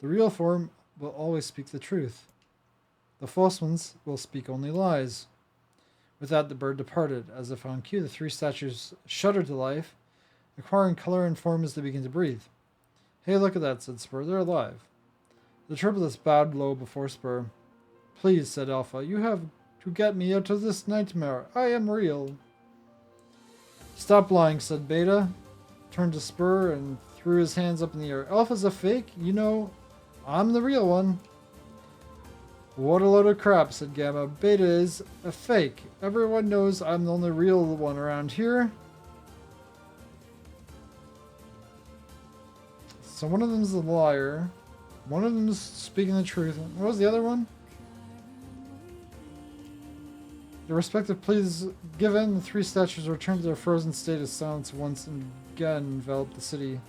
The real form will always speak the truth. The false ones will speak only lies. With that, the bird departed. As if on cue, the 3 statues shuddered to life, acquiring color and form as they began to breathe. Hey, look at that, said Spur. They're alive. The triplets bowed low before Spur. Please, said Alpha, you have to get me out of this nightmare. I am real. Stop lying, said Beta, turned to Spur and threw his hands up in the air. Alpha's a fake, you know. I'm the real one. What a load of crap, said Gamma. Beta is a fake. Everyone knows I'm the only real one around here. So one of them's a liar. One of them's speaking the truth. What was the other one? The respective pleas given, the three statues returned to their frozen state as silence once again enveloped the city.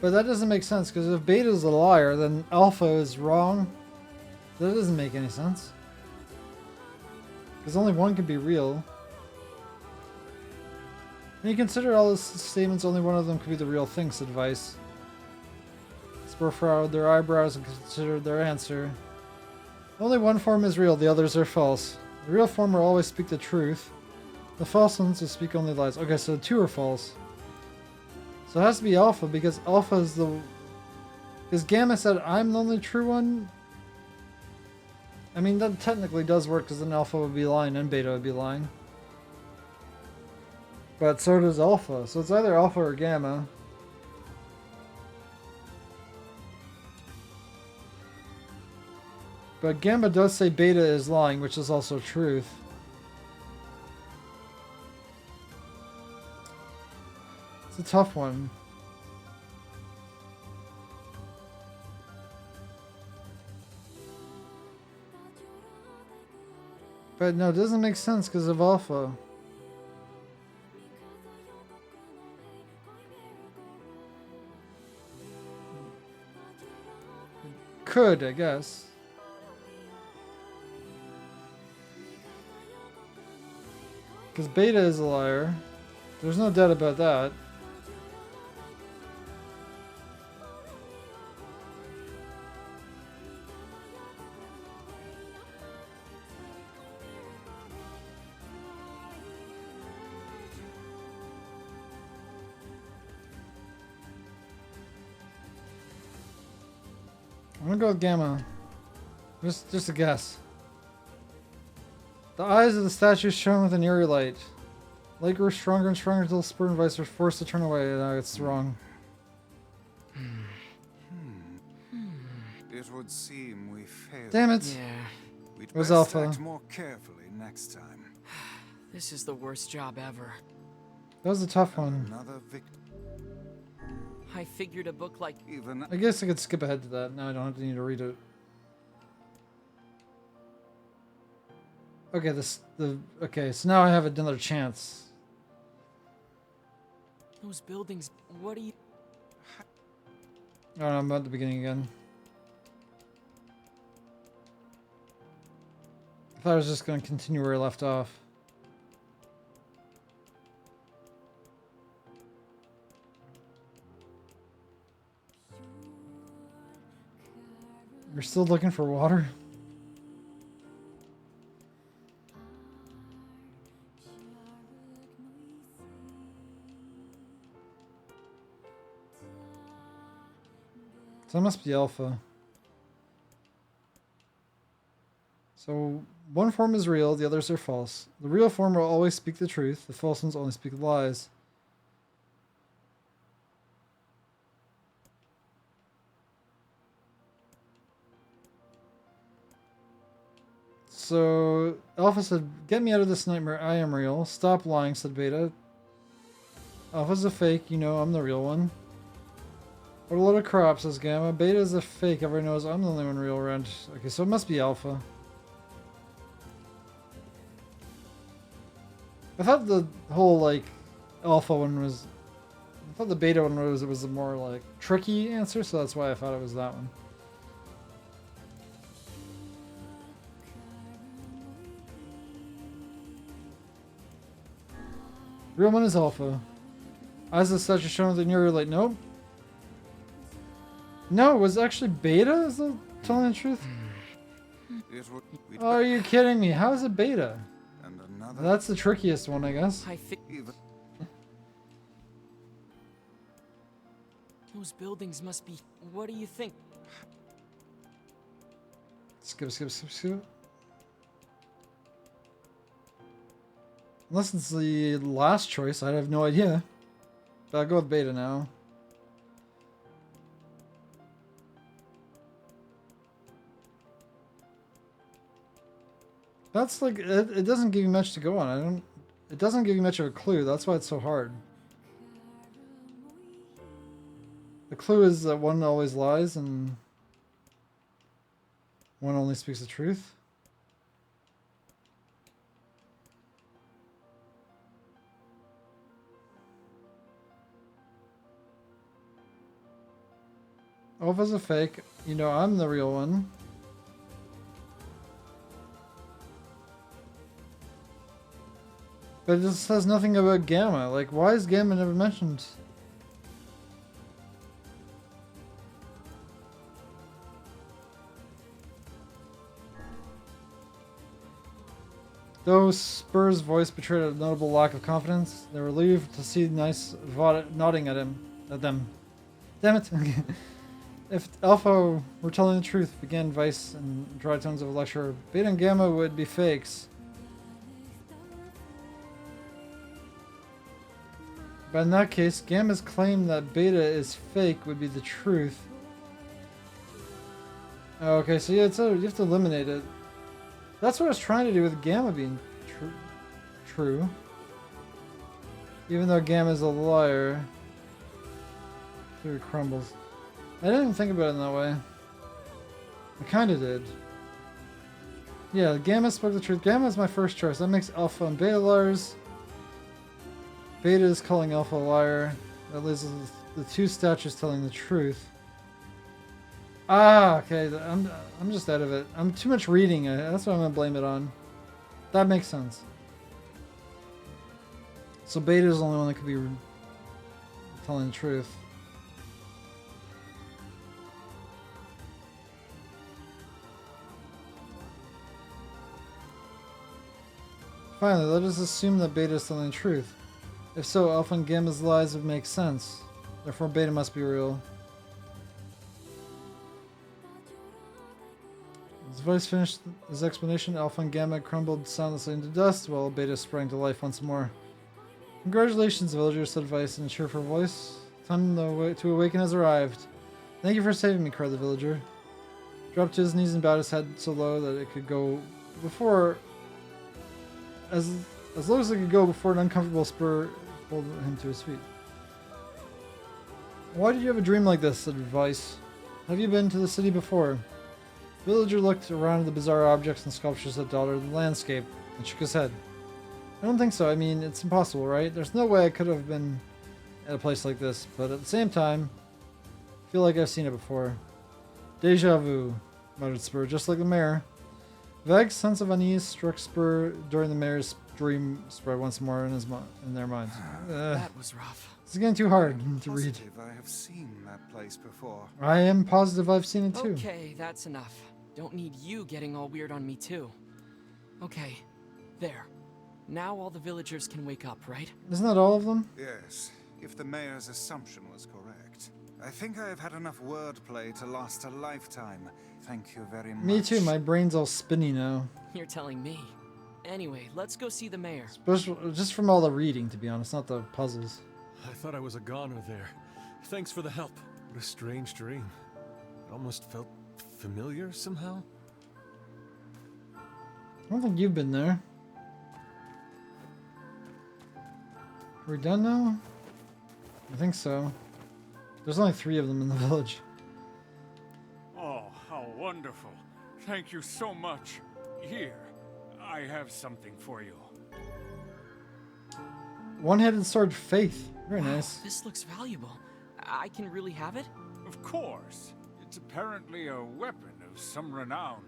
But that doesn't make sense, because if Beta is a liar, then Alpha is wrong. That doesn't make any sense. Because only one can be real. When you consider all these statements, only one of them could be the real thing, said Vice. Spur furrowed their eyebrows and considered their answer. Only one form is real, the others are false. The real form will always speak the truth. The false ones will speak only lies. Okay, so the two are false. So it has to be Alpha, because Alpha is the... Because Gamma said, I'm the only true one. I mean, that technically does work, because then Alpha would be lying and Beta would be lying. But so does Alpha. So it's either Alpha or Gamma. But Gamma does say Beta is lying, which is also truth. It's a tough one. But no, it doesn't make sense because of Alpha. Could, I guess. Because Beta is a liar. There's no doubt about that. I'm gonna go with Gamma. Just a guess. The eyes of the statue shone with an eerie light. Light grew stronger and stronger until Spur and Vice were forced to turn away. No, it's wrong. It would seem we failed. Damn it. Yeah, We'd It was best Alpha. act more carefully next time. this is the worst job ever. That was a tough one. Another victim. I figured a book like Even I guess I could skip ahead to that. Now I don't have to need to read it. Okay, okay, so now I have another chance. those buildings. What do you? Oh, no, I'm at the beginning again. I thought I was just going to continue where I left off. You're still looking for water? So that must be Alpha. So one form is real, the others are false. The real form will always speak the truth, the false ones only speak lies. So Alpha said, "Get me out of this nightmare, I am real." "Stop lying," said Beta. "Alpha's a fake, you know I'm the real one." "What a load of crap," says Gamma. "Beta's a fake, everyone knows I'm the only one real around." Okay, so it must be Alpha. I thought the whole, like, Alpha one was... I thought the Beta one was a more, like, tricky answer, so that's why I thought it was that one. Real one is Alpha. Eyes of the statue shown with the NieRly light. Nope. No, it was actually Beta? Is that telling the truth? Oh, are you kidding me? How is it Beta? And another That's the trickiest one, I guess. even Those buildings must be. What do you think? Skip. Unless it's the last choice, I have no idea. But I'll go with beta now. That's like, it doesn't give you much to go on. It doesn't give you much of a clue. That's why it's so hard. The clue is that one always lies and one only speaks the truth. Alpha's a fake. You know I'm the real one. But it just says nothing about Gamma. Like, why is Gamma never mentioned? Though Spur's voice betrayed a notable lack of confidence, they were relieved to see Nice nodding at them. Damn it! If Alpha were telling the truth, began Vice in dry tones of a lecturer, Beta and Gamma would be fakes. But in that case, Gamma's claim that Beta is fake would be the truth. Oh, okay, so yeah, you have to eliminate it. That's what I was trying to do with Gamma being true. Even though Gamma's a liar. Theory crumbles. I didn't even think about it in that way. I kinda did. Yeah, Gamma spoke the truth. Gamma is my first choice. That makes Alpha and Beta liars. Beta is calling Alpha a liar. That leaves the two statues telling the truth. Ah, okay. I'm just out of it. I'm too much reading. That's what I'm gonna blame it on. That makes sense. So Beta is the only one that could be telling the truth. Finally, let us assume that Beta is telling the truth. If so, Alpha and Gamma's lies would make sense. Therefore, Beta must be real. As Vice finished his explanation, Alpha and Gamma crumbled soundlessly into dust, while Beta sprang to life once more. Congratulations, villagers, said Vice in a cheerful voice. Time to awaken has arrived. Thank you for saving me, cried the villager. Dropped to his knees and bowed his head so low that it could go before... As low as it could go before an uncomfortable spur pulled him to his feet. Why did you have a dream like this? Said Vice. Have you been to the city before? The villager looked around at the bizarre objects and sculptures that dotted the landscape and shook his head. I don't think so. I mean, it's impossible, right? There's no way I could have been at a place like this, but at the same time, I feel like I've seen it before. Deja vu, muttered Spur, just like the mayor. Vague sense of unease struck Spur during the mayor's dream spread once more in their minds. That was rough. It's getting too hard to read. Positive I have seen that place before. I am positive I've seen it too. Okay, that's enough. Don't need you getting all weird on me too. Okay, there. Now all the villagers can wake up, right? Isn't that all of them? Yes, if the mayor's assumption was correct. I think I have had enough wordplay to last a lifetime. Thank you very much. Me too, my brain's all spinny now. You're telling me. Anyway, let's go see the mayor. Just from all the reading, to be honest, not the puzzles. I thought I was a goner there. Thanks for the help. What a strange dream. It almost felt familiar somehow. I don't think you've been there. Are we done now? I think so. There's only 3 of them in the village. Oh, how wonderful. Thank you so much. Here, I have something for you. One-handed sword Faith. Very nice. This looks valuable. I can really have it? Of course. It's apparently a weapon of some renown,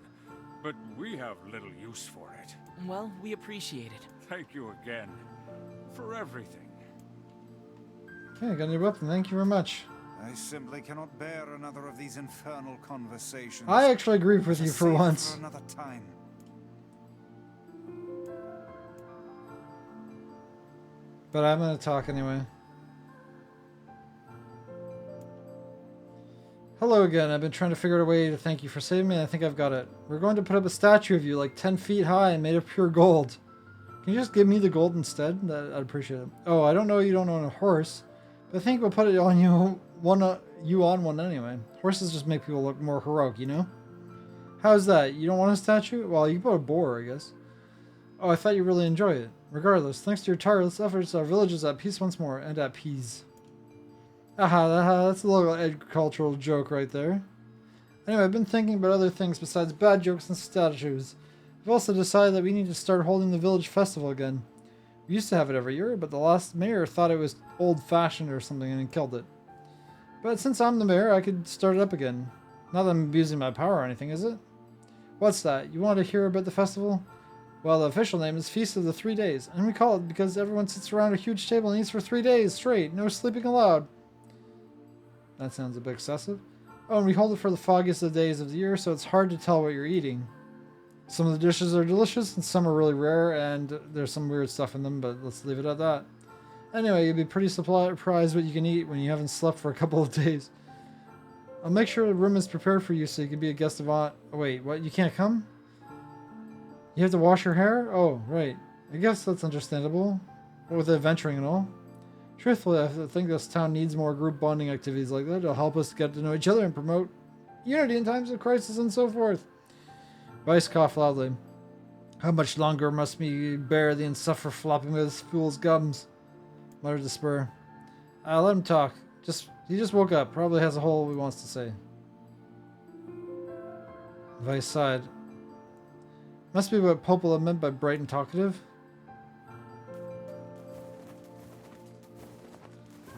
but we have little use for it. Well, we appreciate it. Thank you again for everything. Okay, I got a new weapon. Thank you very much. I simply cannot bear another of these infernal conversations. I actually agree with you for Save once. For another time. But I'm gonna talk anyway. Hello again. I've been trying to figure out a way to thank you for saving me, and I think I've got it. We're going to put up a statue of you like 10 feet high and made of pure gold. Can you just give me the gold instead? I'd appreciate it. Oh, I don't know you don't own a horse, but I think we'll put it on you on one anyway. Horses just make people look more heroic, you know? How's that? You don't want a statue? Well, you can put a boar, I guess. Oh, I thought you really enjoy it. Regardless, thanks to your tireless efforts, our village is at peace once more, and at peace. Aha, that's a little agricultural joke right there. Anyway, I've been thinking about other things besides bad jokes and statues. I've also decided that we need to start holding the village festival again. We used to have it every year, but the last mayor thought it was old-fashioned or something and killed it. But since I'm the mayor, I could start it up again. Not that I'm abusing my power or anything, is it? What's that? You want to hear about the festival? Well, the official name is Feast of the 3 Days, and we call it because everyone sits around a huge table and eats for 3 days straight, no sleeping allowed. That sounds a bit excessive. Oh, and we hold it for the foggiest of days of the year, so it's hard to tell what you're eating. Some of the dishes are delicious, and some are really rare, and there's some weird stuff in them, but let's leave it at that. Anyway, you'll be pretty surprised what you can eat when you haven't slept for a couple of days. I'll make sure the room is prepared for you so you can be a guest of honor. Oh, wait, what? You can't come? You have to wash your hair? Oh, right. I guess that's understandable. With adventuring and all. Truthfully, I think this town needs more group bonding activities like that to help us get to know each other and promote unity in times of crisis and so forth. Vice coughed loudly. How much longer must we bear the insufferable flopping with this fool's gums? Muttered the spur. Let him talk. He just woke up. Probably has a whole he wants to say. Vice sighed. Must be what Popola meant by bright and talkative.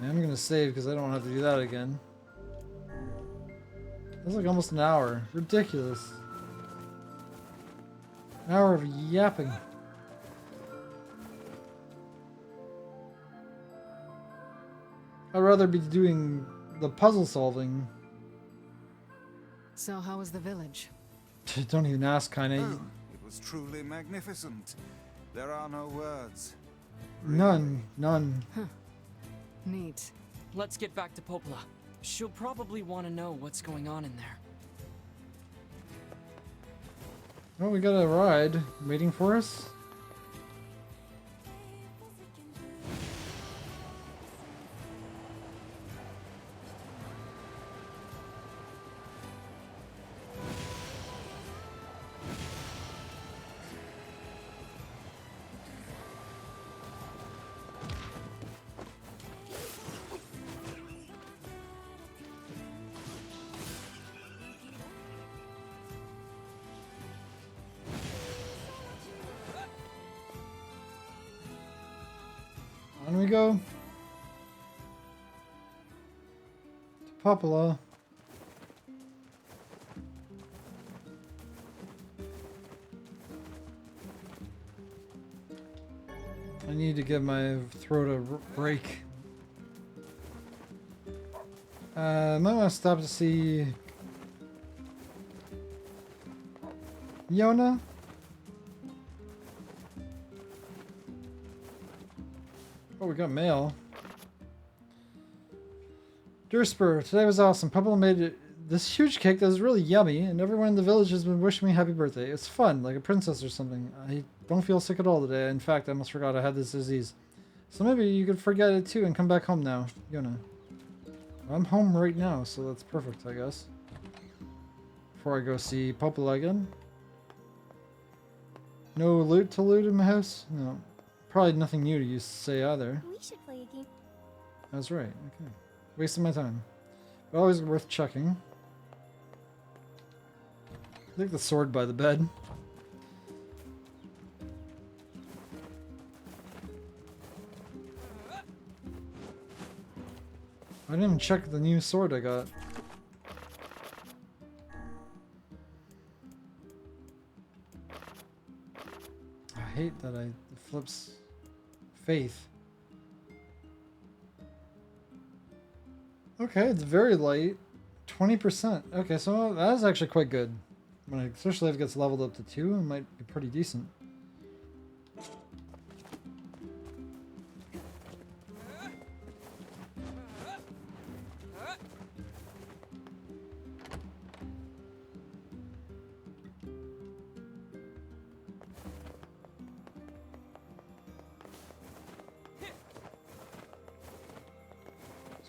Yeah, I'm gonna save because I don't have to do that again. That's like almost an hour. Ridiculous. An hour of yapping. I'd rather be doing the puzzle solving. So how was the village? Don't even ask, kinda. Oh, it was truly magnificent. There are no words. None. Neat. Let's get back to Popola. She'll probably want to know what's going on in there. Well, we got a ride waiting for us. On we go. To Popola. I need to give my throat a break. I might want to stop to see Yona. Oh, we got mail. Dear Spur, today was awesome. Papa made this huge cake that was really yummy, and everyone in the village has been wishing me happy birthday. It's fun, like a princess or something. I don't feel sick at all today. In fact, I almost forgot I had this disease. So maybe you could forget it too and come back home now, Yona. I'm home right now, so that's perfect, I guess. Before I go see Popola again. No loot to loot in my house? No. Probably nothing new to say either. We should play a game. That's right, okay. Wasting my time. But always worth checking. I think the sword by the bed. I didn't even check the new sword I got. I hate that it flips faith. Okay, it's very light. 20%. Okay, so that is actually quite good. Especially if it gets leveled up to 2, it might be pretty decent.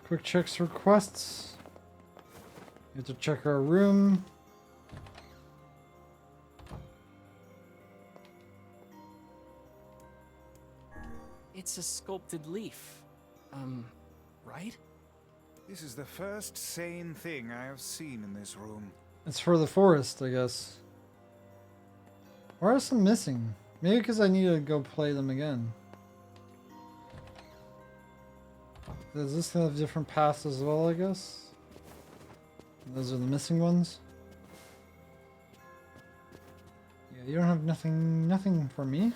Quick checks for quests. We have to check our room. It's a sculpted leaf. Right? This is the first sane thing I have seen in this room. It's for the forest, I guess. Why are some missing? Maybe because I need to go play them again. Does this have different paths as well, I guess? Those are the missing ones. Yeah, you don't have nothing for me?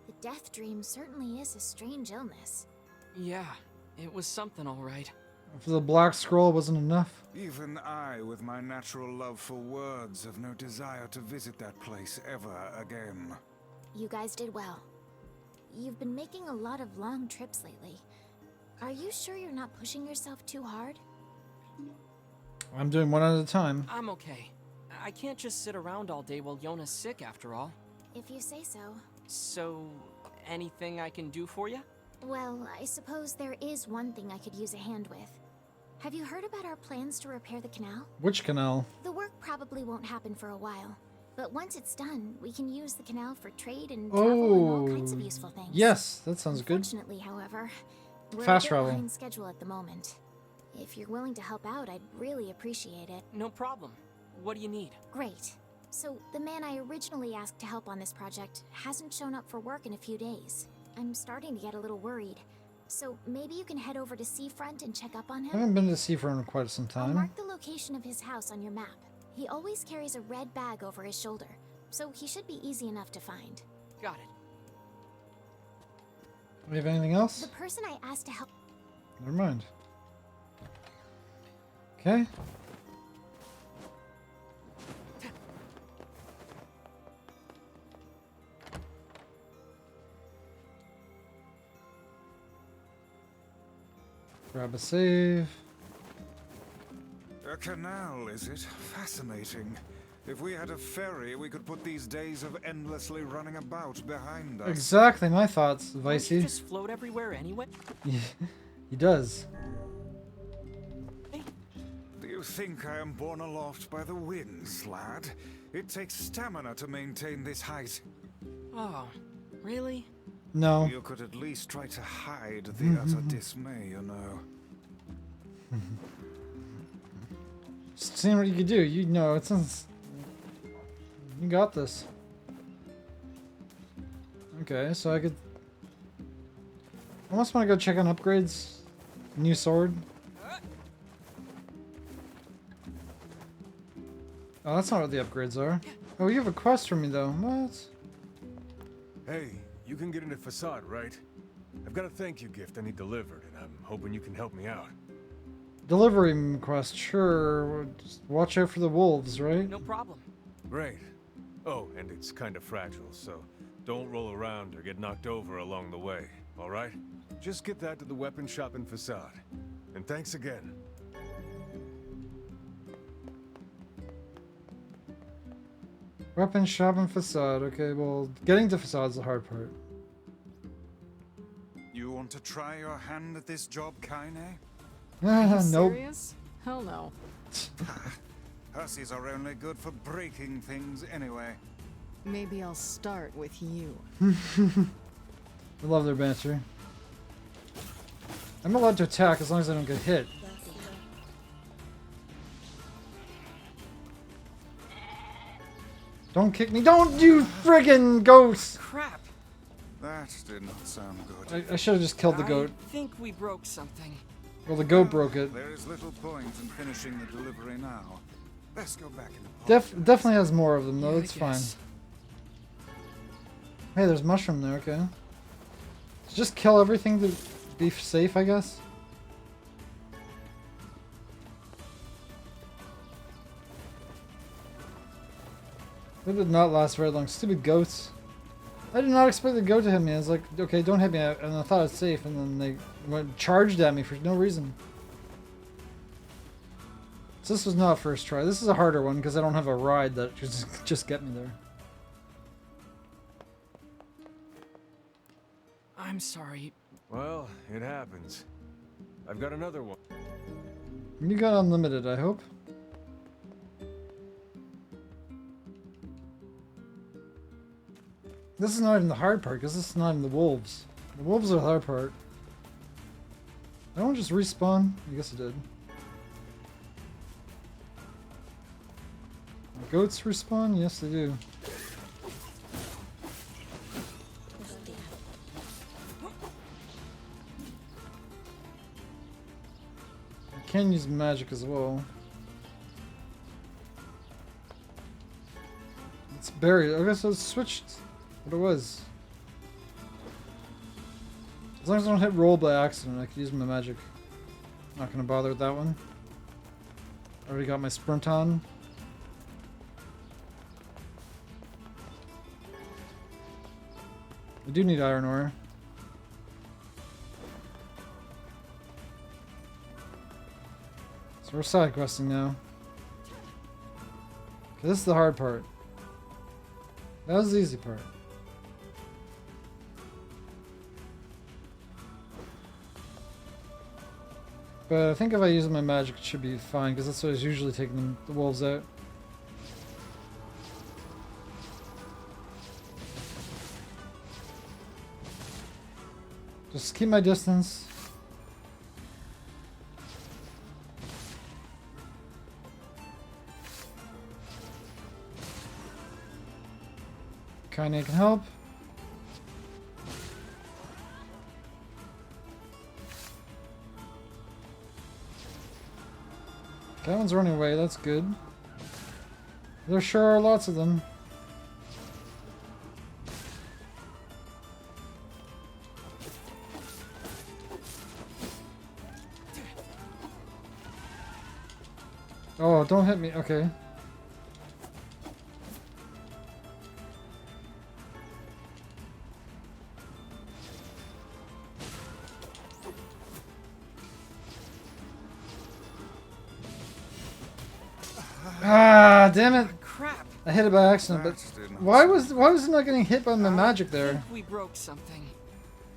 The death dream certainly is a strange illness. Yeah, it was something all right. If the black scroll wasn't enough. Even I, with my natural love for words, have no desire to visit that place ever again. You guys did well. You've been making a lot of long trips lately. Are you sure you're not pushing yourself too hard? I'm doing one at a time. I'm okay. I can't just sit around all day while Yona's sick, after all. If you say so. So, anything I can do for you? Well, I suppose there is one thing I could use a hand with. Have you heard about our plans to repair the canal? Which canal? The work probably won't happen for a while. But once it's done, we can use the canal for trade and travel and all kinds of useful things. Yes, that sounds good. Unfortunately, however, we're Fast a bit travel. behind schedule at the moment. If you're willing to help out, I'd really appreciate it. No problem. What do you need? Great. So, the man I originally asked to help on this project hasn't shown up for work in a few days. I'm starting to get a little worried. So, maybe you can head over to Seafront and check up on I him? haven't been to Seafront in quite some I'll time. mark the location of his house on your map. He always carries a red bag over his shoulder, so he should be easy enough to find. Got it. Do we have anything else? The person I asked to help... Never mind. Okay. Grab a save. A canal, is it? Fascinating. If we had a ferry, we could put these days of endlessly running about behind us. Exactly my thoughts, Don't you Vicey. just float everywhere anyway? He does. Do you think I am borne aloft by the winds, lad? It takes stamina to maintain this height. Oh, really? No. You could at least try to hide the utter dismay, you know. Just seeing what you can do. You know, it's you got this. Okay, so I could almost want to go check on upgrades. New sword. Oh, that's not what the upgrades are. Oh, you have a quest for me though. What? Hey, you can get into Façade, right? I've got a thank you gift I need delivered, and I'm hoping you can help me out. Delivery quest, sure. Just watch out for the wolves, right? No problem. Great. Oh, and it's kind of fragile, so don't roll around or get knocked over along the way, alright? Just get that to the weapon shop in Façade. And thanks again. Weapon shop and Façade. Okay, well, getting to Façade's the hard part. You want to try your hand at this job, Kaine? Ah, nope. Serious? Hell no. Hussies are only good for breaking things anyway. Maybe I'll start with you. I love their banter. I'm allowed to attack as long as I don't get hit. Don't kick me. Don't, you friggin' ghost! Crap. That did not sound good. I should have just killed the goat. I think we broke something. Well, the goat broke it. There is little point in finishing the delivery now. Let's go back in the Definitely has more of them though. Yeah, I It's fine. guess. Hey, there's mushroom there. Okay. So just kill everything to be safe, I guess. That did not last very long. Stupid goats. I did not expect the goat to hit me. I was like, okay, don't hit me. And I thought it's safe. And then they went charged at me for no reason. So this was not first try. This is a harder one because I don't have a ride that just get me there. I'm sorry. Well, it happens. I've got another one. You got unlimited, I hope. This is not even the hard part because this is not even the wolves. The wolves are the hard part. I don't just respawn. I guess it did. Goats respawn? Yes, they do. I can use magic as well. It's buried. Okay, so it's switched what it was. As long as I don't hit roll by accident, I can use my magic. Not gonna bother with that one. Already got my sprint on. I do need iron ore. So we're side questing now. Okay, this is the hard part. That was the easy part. But I think if I use my magic, it should be fine, because that's what I was usually taking the wolves out. Just keep my distance. Kinda can help. That one's running away, that's good. There sure are lots of them. Oh, don't hit me. Okay. Ah, damn it! Crap. I hit it by accident, but why was it not getting hit by my magic I there? think we broke something.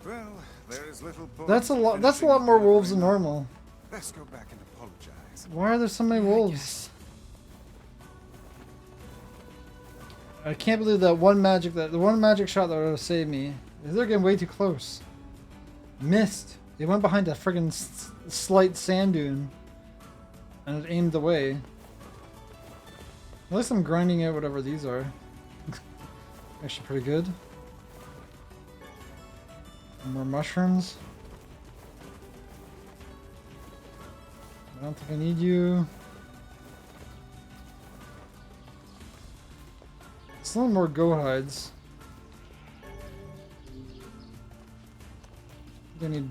Well, there is little point That's a in lot. That's a finishing lot more the wolves than agreement. normal. Let's go back and apologize. Why are there so many I wolves? guess. I can't believe that the one magic shot that would have saved me. They're getting way too close. Missed. They went behind a friggin' slight sand dune, and it aimed away. At least I'm grinding out whatever these are. Actually pretty good. More mushrooms. I don't think I need you. Still more goat hides. I need.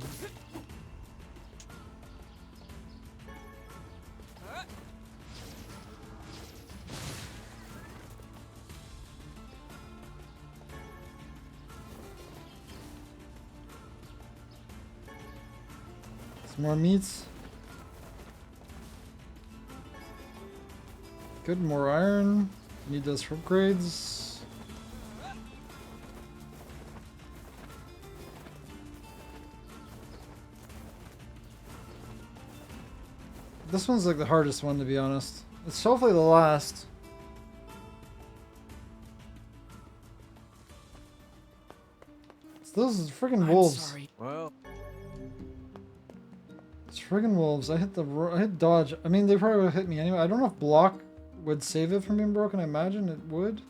Some more meats. Good, more iron. Need those for upgrades. This one's like the hardest one, to be honest. It's hopefully the last. It's those friggin' wolves. I'm sorry. Well, It's friggin' wolves. I hit dodge. I mean, they probably would have hit me anyway. I don't know if block would save it from being broken. I imagine it would.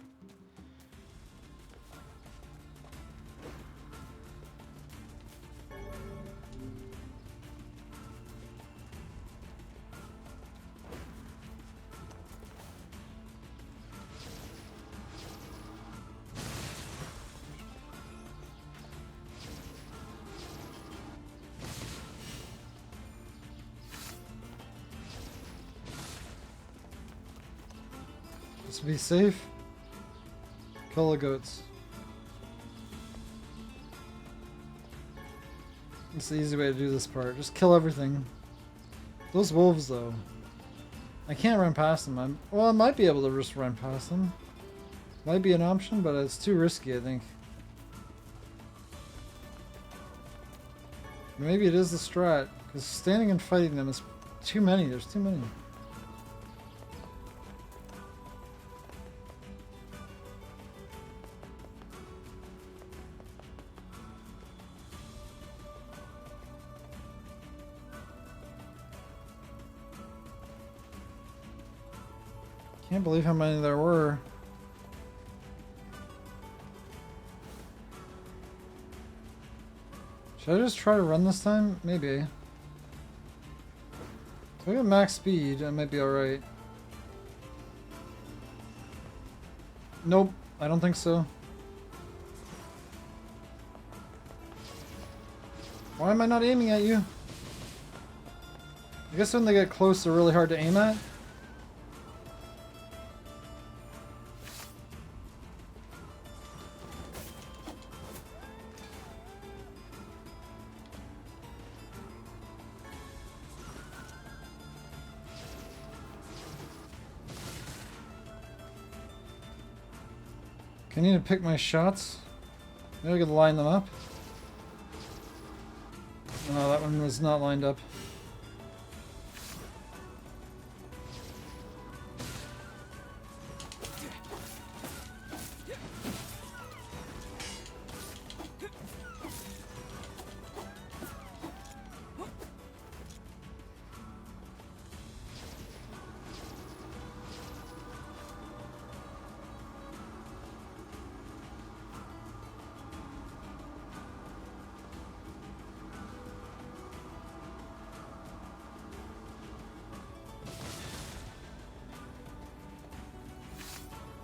Just be safe. Kill the goats. It's the easy way to do this part. Just kill everything. Those wolves, though. I can't run past them. Well, I might be able to just run past them. Might be an option, but it's too risky, I think. Maybe it is the strat, because standing and fighting them is too many. There's too many. Can't believe how many there were. Should I just try to run this time? Maybe. If I get max speed, I might be alright. Nope, I don't think so. Why am I not aiming at you? I guess when they get close, they're really hard to aim at. I need to pick my shots. Maybe I could line them up. No, that one was not lined up.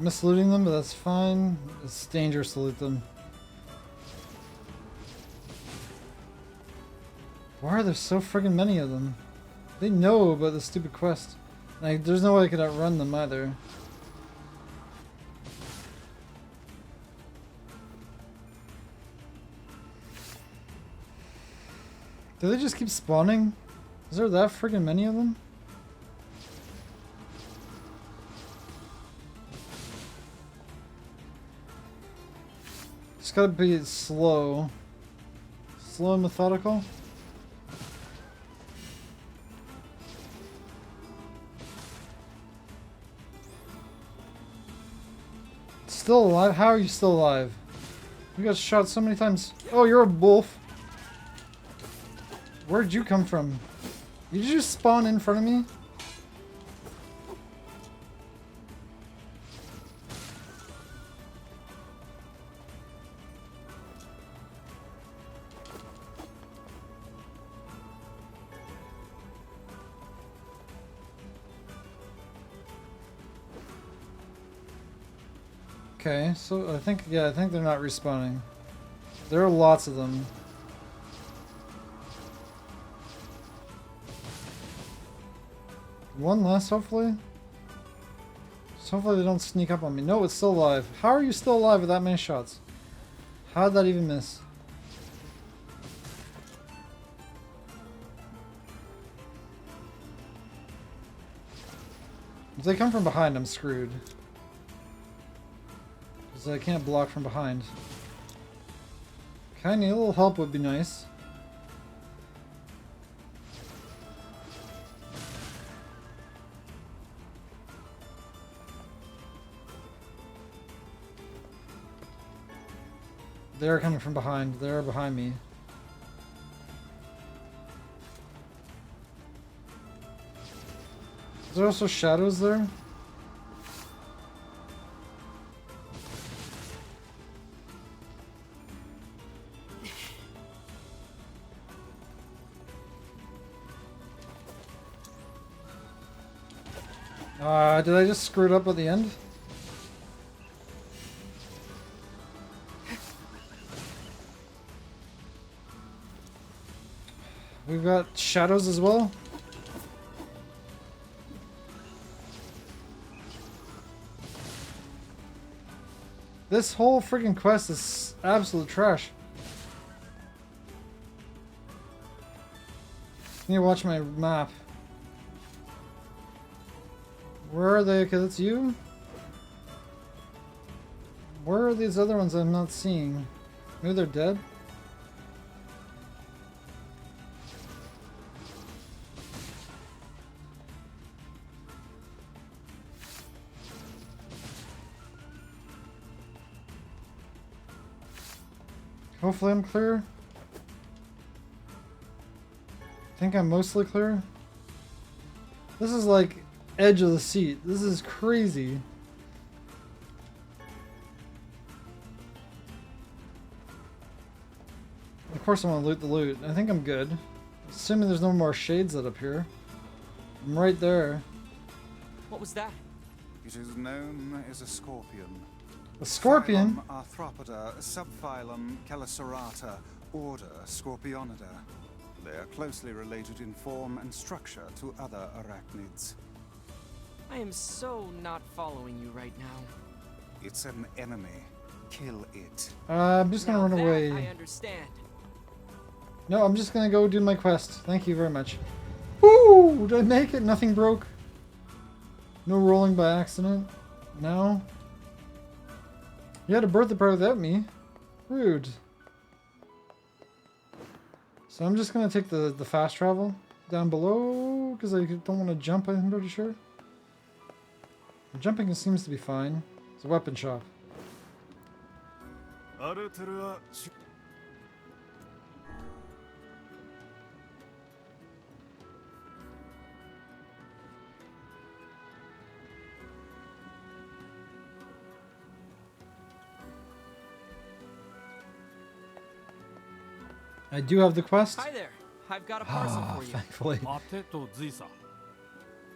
Mislooting them, but that's fine. It's dangerous to loot them. Why are there so friggin' many of them? They know about the stupid quest. Like, there's no way I could outrun them either. Do they just keep spawning? Is there that friggin' many of them? It's gotta be slow. Slow and methodical. Still alive? How are you still alive? You got shot so many times. Oh, you're a wolf. Where'd you come from? Did you just spawn in front of me? Okay, so I think they're not respawning. There are lots of them. One less, hopefully? So hopefully they don't sneak up on me. No, it's still alive. How are you still alive with that many shots? How did that even miss? If they come from behind, I'm screwed. I can't block from behind. Kinda, a little help would be nice. They're coming from behind. They're behind me. Is there also shadows there? Did I just screw it up at the end? We've got shadows as well. This whole freaking quest is absolute trash. I need to watch my map. Where are they? Okay, that's you. Where are these other ones I'm not seeing? Maybe they're dead? Hopefully I'm clear. I think I'm mostly clear. This is like edge of the seat. This is crazy. Of course I want to loot the loot. I think I'm good. Assuming there's no more shades lit up here. I'm right there. What was that? It is known as a scorpion. A scorpion? Phylum Arthropoda, subphylum Chelicerata, order Scorpionida. They are closely related in form and structure to other arachnids. I am so not following you right now. It's an enemy. Kill it. I'm just gonna Now run that away. I understand. No, I'm just gonna go do my quest. Thank you very much. Woo! Did I make it? Nothing broke? No rolling by accident? No? You had a birthday party without me. Rude. So I'm just gonna take the fast travel down below because I don't want to jump, I'm pretty sure. Jumping seems to be fine. It's a weapon shop. I do have the quest. Hi there. I've got a parcel for you. Thankfully. 当てと時差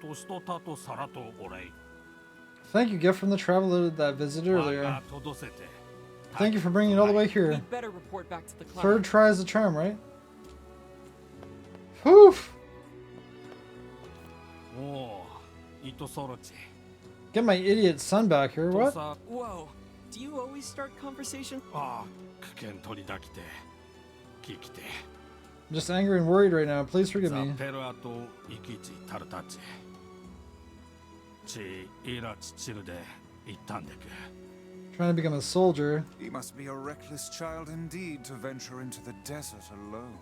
年と田と皿とお礼 Thank you, gift from the traveler that visited 我 earlier. が届せて Thank you for bringing it all the way here. We'd better report back to the client. Third try is a charm, right? Whew! おお糸そろち Get my idiot son back here. と What? さ Whoa. Do you always start conversation? ああ危険取りだきて聞きて I'm just angry and worried right now. Please forgive ザ me. ペルアと生きちタルタチちイラチチルで行ったんでく Trying to become a soldier. He must be a reckless child indeed to venture into the desert alone.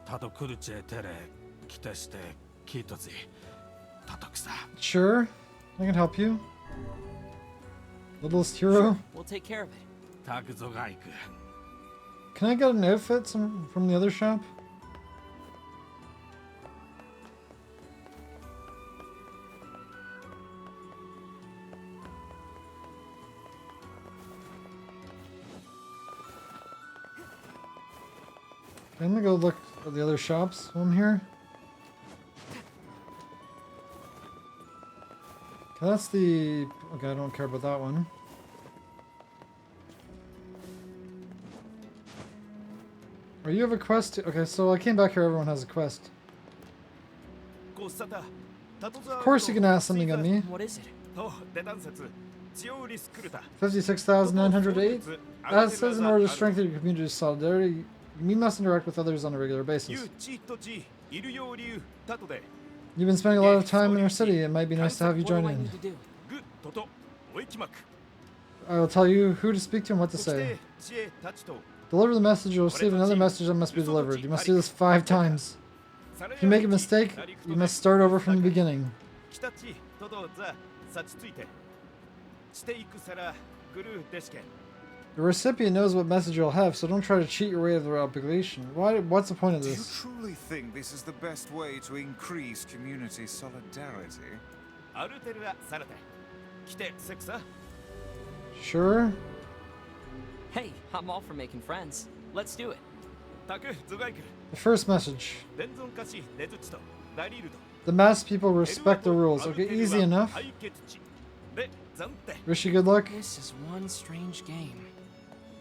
タとクルチェテレ来てして聞いとつタとくさ Sure, I can help you. Littlest hero. We'll take care of it. タクゾが行く Can I get an outfit from the other shop? I'm gonna go look at the other shops while I'm here. Okay, that's the... Okay, I don't care about that one. Or you have a quest? Okay, so I came back here, everyone has a quest. Of course you can ask something of me. What is it? 56,908? That says in order to strengthen your community solidarity, you must interact with others on a regular basis. You've been spending a lot of time in our city. It might be nice to have you What do join I in. need to do? I will tell you who to speak to and what to say. Deliver the message, you'll receive another message that must be delivered. You must do this 5 times. If you make a mistake, you must start over from the beginning. The recipient knows what message you'll have, so don't try to cheat your way out of the obligation. What's the point of Do you this? truly think this is the best way to increase community solidarity? Sure? Hey, I'm all for making friends. Let's do it. The first message. The mass people respect the rules. Okay, easy enough. Wish you good luck. This is one strange game.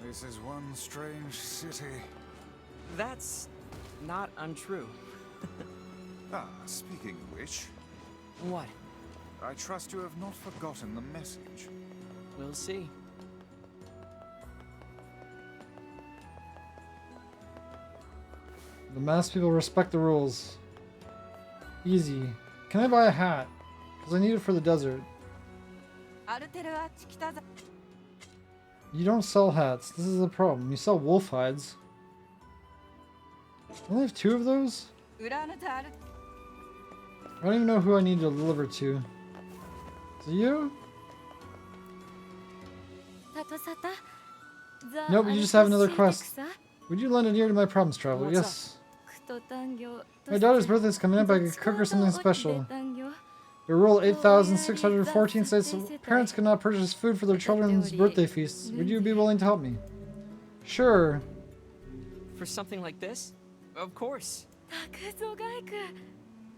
This is one strange city. That's not untrue. Ah, speaking of which, What? I trust you have not forgotten the message. We'll see. The mass people respect the rules. Easy. Can I buy a hat? Because I need it for the desert. You don't sell hats. This is the problem. You sell wolf hides. I only have 2 of those? I don't even know who I need to deliver to. Is it you? Nope, you just have another quest. Would you lend an ear to my problems, traveler? What's Yes. My daughter's birthday is coming up. I could cook her something special. We roll 8,614 states. Parents cannot purchase food for their children's birthday feasts. Would you be willing to help me? Sure. For something like this? Of course.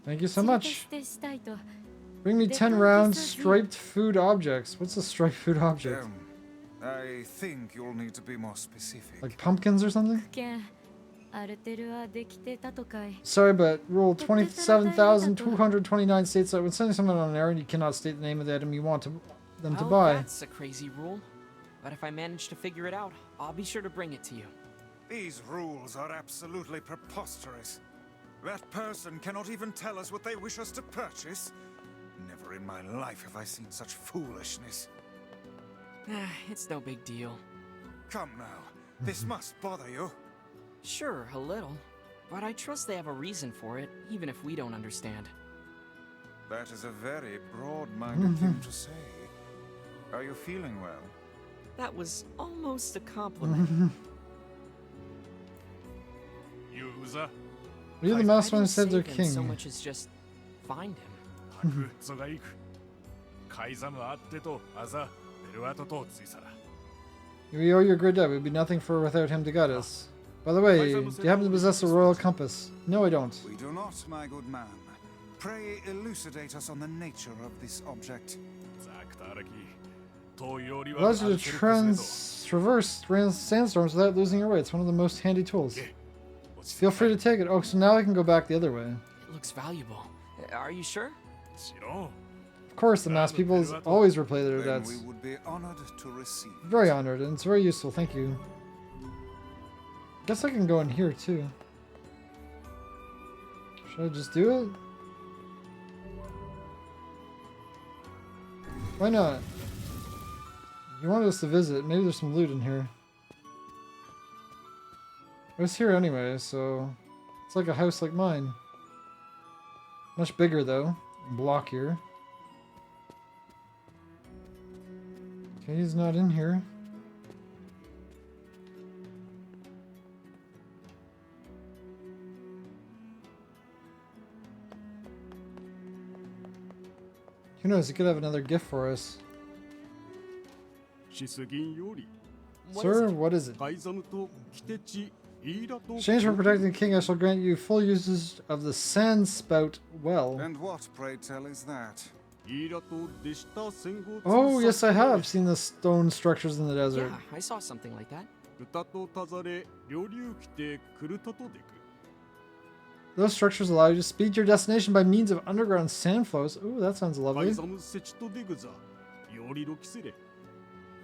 Thank you so much. Bring me 10 round striped food objects. What's a striped food object? I think you'll need to be more specific. Like pumpkins or something? Sorry, but rule 27,229 states that when sending someone on an errand, you cannot state the name of the item you want them to buy. That's a crazy rule. But if I manage to figure it out, I'll be sure to bring it to you. These rules are absolutely preposterous. That person cannot even tell us what they wish us to purchase. Never in my life have I seen such foolishness. It's no big deal. Come now, this must bother you. Sure, a little. But I trust they have a reason for it, even if we don't understand. That is a very broad-minded thing to say. Are you feeling well? That was almost a compliment. User. You're the mouse I one who didn't saved their save him king. so much as just find him. 白そが行く。カイザムあってとあざベルアトとついさら。 We owe you a great debt. We'd be nothing for without him to guide us. By the way, do you happen to possess a royal compass? No, I don't. We do not, my good man. Pray elucidate us on the nature of this object. ザクタラキ。とよりは Allows you to traverse sandstorms without losing your way. It's one of the most handy tools. Feel free to take it. Oh, so now I can go back the other way. It looks valuable. Are you sure? しろ。 Of course, the mass people always repay their Then debts. we would be honored to receive. Very honored, and it's very useful. Thank you. Guess I can go in here too. Should I just do it? Why not? You wanted us to visit. Maybe there's some loot in here. I was here anyway, so it's like a house like mine. Much bigger though. Block here. Okay, he's not in here. Who knows, he could have another gift for us. シスギンより Sir, what is it? カイザムとキテチイーラと Exchange for protecting the king, I shall grant you full usage of the sand spout well. And what, pray tell, is that? イーラとでした戦後 Oh, yes, I have seen the stone structures in the desert. Yeah, I saw something like that. 歌とたざれ両流来てクルタとでく Those structures allow you to speed to your destination by means of underground sand flows. Ooh, that sounds カイ lovely. ザムセチとデグザよりロキセレ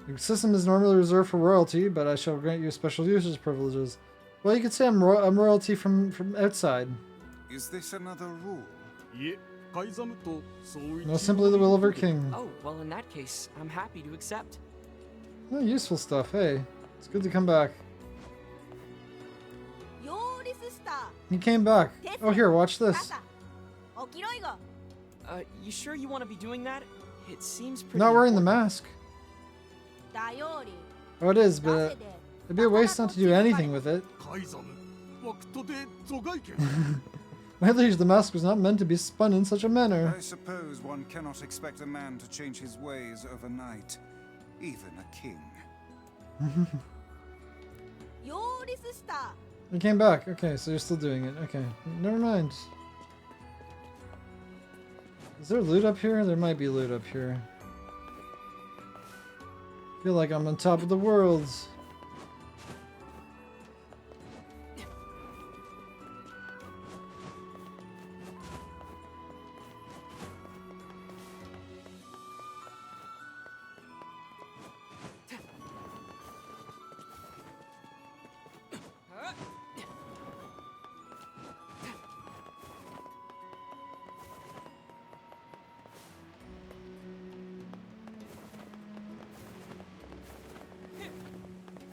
The system is normally reserved for royalty, but I shall grant you special usage privileges. Well, you could say I'm royalty from outside. Is this another rule? いえカイザムとそうい No, simply the will of her king. Oh, well, in that case, I'm happy to accept. Oh, useful stuff. Hey, it's good to come back. He came back. Oh, here, watch this. You sure you want to be doing that? It seems pretty Not wearing the important. mask. Oh, it is, but it'd be a waste not to do anything with it. カイザムワクトでゾガイケ My liege, the mask was not meant to be spun in such a manner. I suppose one cannot expect a man to change his ways overnight. Even a king. He came back. Okay, so you're still doing it. Okay, never mind. Is there loot up here? There might be loot up here. I feel like I'm on top of the world.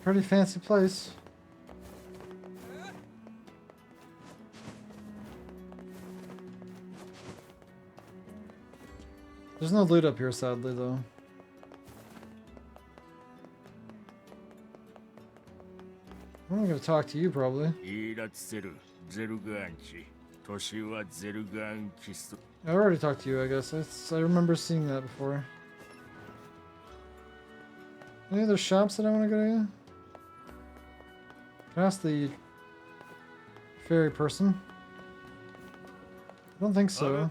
Pretty fancy place. There's no loot up here, sadly, though. I'm gonna talk to you, probably. I already talked to you, I guess. I remember seeing that before. Any other shops that I want to go to? Can I ask the fairy person? I don't think so.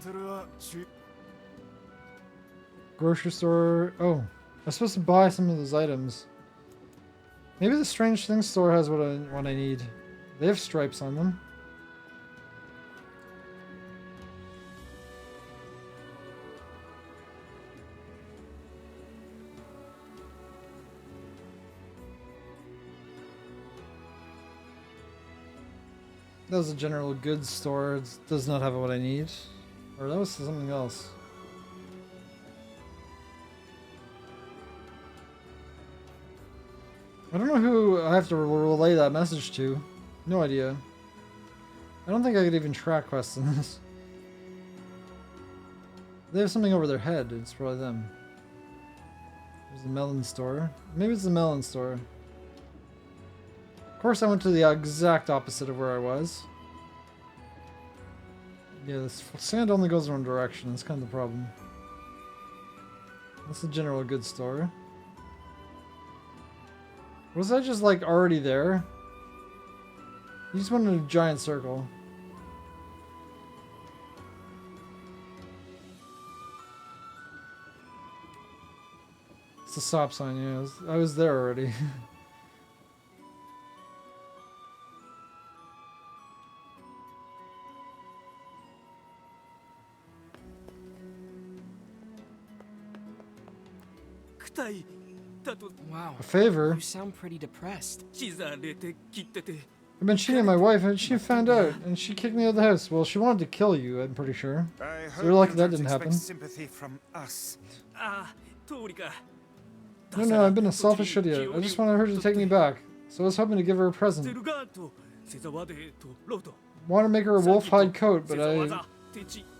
Grocery store. Oh, I'm supposed to buy some of those items. Maybe the Strange Things store has what I need. They have stripes on them. That was a general goods store. It does not have what I need. Or that was something else. I don't know who I have to relay that message to. No idea. I don't think I could even track quests in this. They have something over their head. It's probably them. There's the melon store. Maybe it's the melon store. Of course, I went to the exact opposite of where I was. Yeah, this sand only goes in one direction. That's kind of the problem. That's the general goods store. Was I just like already there? You just went in a giant circle. It's a stop sign, yeah. I was there already. Wow. A favor? You sound pretty depressed. I've been cheating my wife and she found out and she kicked me out of the house. Well, she wanted to kill you, I'm pretty sure. So you're lucky that didn't happen. Sympathy from us. No, I've been a selfish idiot. I just wanted her to take me back. So I was hoping to give her a present. Want to make her a wolf hide coat, but I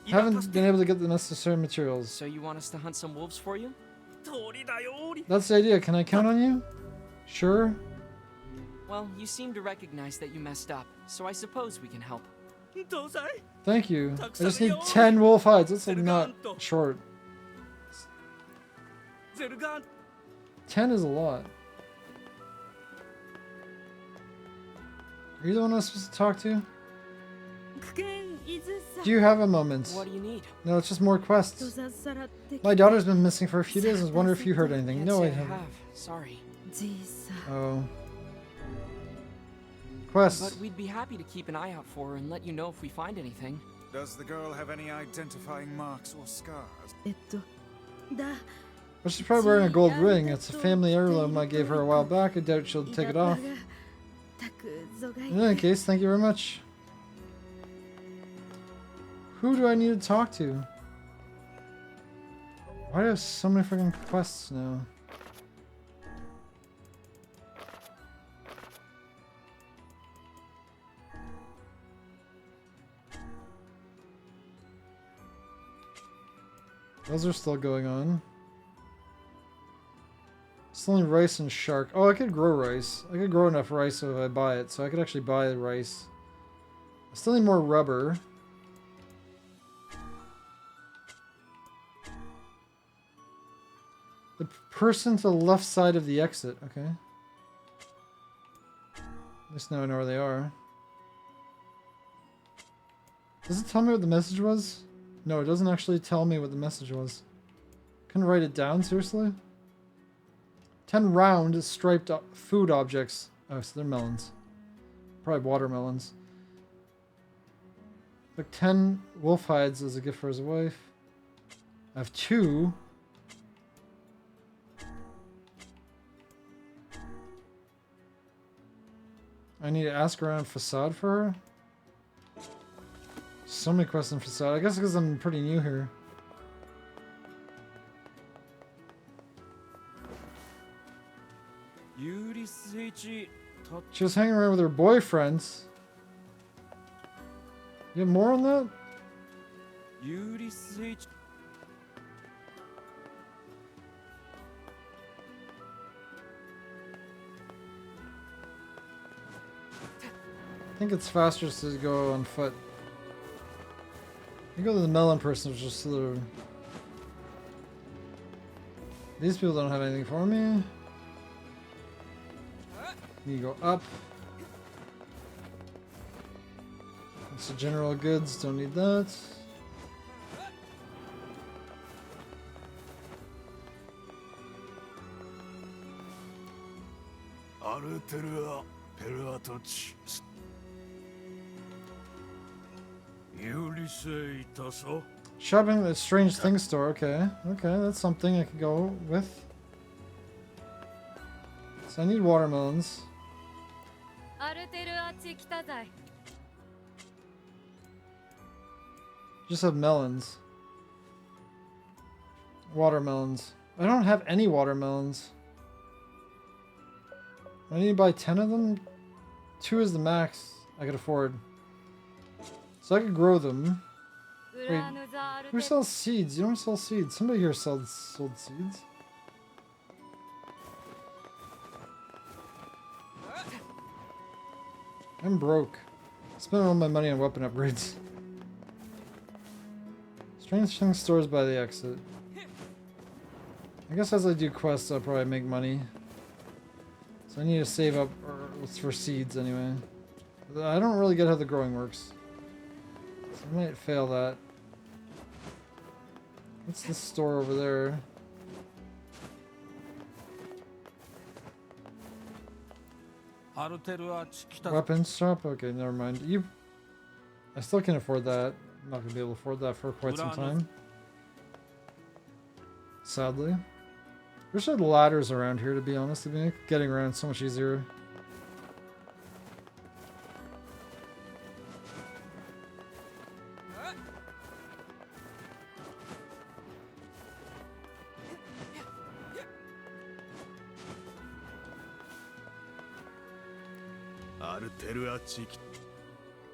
haven't been able to get the necessary materials. So you want us to hunt some wolves for you? That's the idea. Can I count on you? Sure. Well, you seem to recognize that you messed up, so I suppose we can help. Thank you. I just need 10 wolf hides. That's like not short. 10 is a lot. Are you the one I was supposed to talk to? Do you have a moment? What do you need? No, it's just more quests. My daughter's been missing for a few days. I was wondering if you heard anything. No, I haven't. Sorry. Oh. Quest. But we'd be happy to keep an eye out for her and let you know if we find anything. Does the girl have any identifying marks or scars? Well, she's probably wearing a gold ring. It's a family heirloom I gave her a while back. I doubt she'll take it off. In any case, thank you very much. Who do I need to talk to? Why do I have so many freaking quests now? Those are still going on. Still need rice and shark. Oh, I could grow rice. I could grow enough rice if I buy it, so I could actually buy the rice. I still need more rubber. The person to the left side of the exit. Okay. At least now I know where they are. Does it tell me what the message was? No, it doesn't actually tell me what the message was. Couldn't write it down, seriously? 10 round striped food objects. Oh, so they're melons. Probably watermelons. Like 10 wolf hides as a gift for his wife. I have 2. I need to ask around Façade for her. So many quests in Façade. I guess because I'm pretty new here. She was hanging around with her boyfriends. You have more on that? I think it's faster to go on foot. You go to the melon person, which is just sort of... These people don't have anything for me. You go up. It's the general goods, don't need that. Shopping at a strange things store, okay. Okay, that's something I could go with. So I need watermelons. Just have melons. Watermelons. I don't have any watermelons. I need to buy 10 of them? 2 is the max I could afford. So I could grow them. Wait, who sells seeds? You don't sell seeds. Somebody here sold seeds. I'm broke. Spent all my money on weapon upgrades. Strange things stores by the exit. I guess as I do quests, I'll probably make money. So I need to save up for seeds anyway. I don't really get how the growing works. So I might fail that. What's this store over there? Weapons shop? Okay, never mind. I still can't afford that. I'm not gonna be able to afford that for quite some time. Sadly. Wish I had ladders around here, to be honest. It'd make getting around so much easier.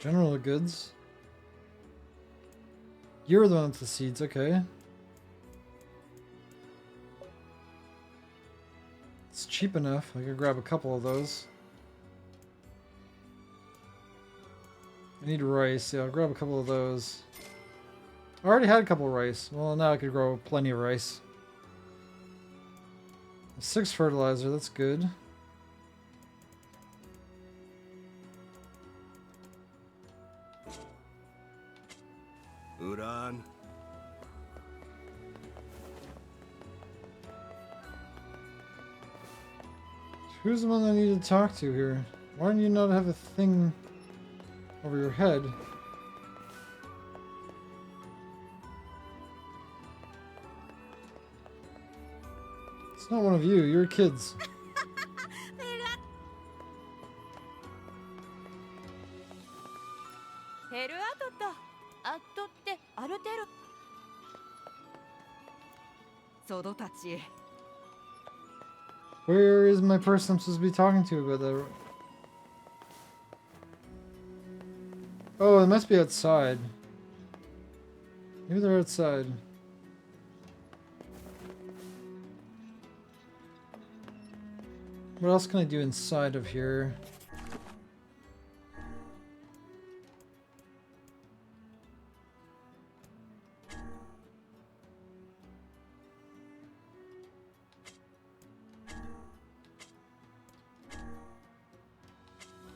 General goods. You're the one with the seeds, okay. It's cheap enough. I could grab a couple of those. I need rice. Yeah, I'll grab a couple of those. I already had a couple of rice. Well, now I could grow plenty of rice. 6 fertilizer, that's good. Uran. Who's the one I need to talk to here? Why don't you not have a thing over your head? It's not one of you, you're kids. Where is my person I'm supposed to be talking to about that? Oh, it must be outside. Maybe they're outside. What else can I do inside of here?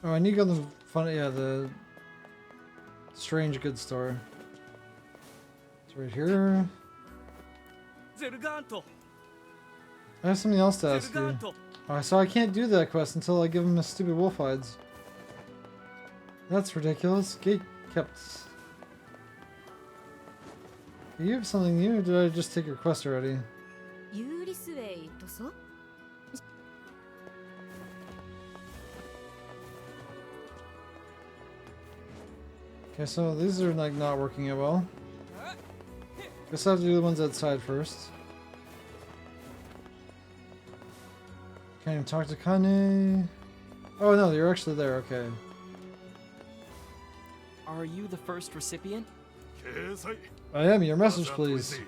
Oh, I need to go to the the strange goods store. It's right here. I have something else to ask you. Oh, so I can't do that quest until I give him the stupid wolf hides. That's ridiculous. Gate kept. You have something new, or did I just take your quest already? Okay, so these are like not working out well. Guess I have to do the ones outside first. Can't even talk to Kane. Oh no, you're actually there, okay. Are you the first recipient? I am. Your message, please.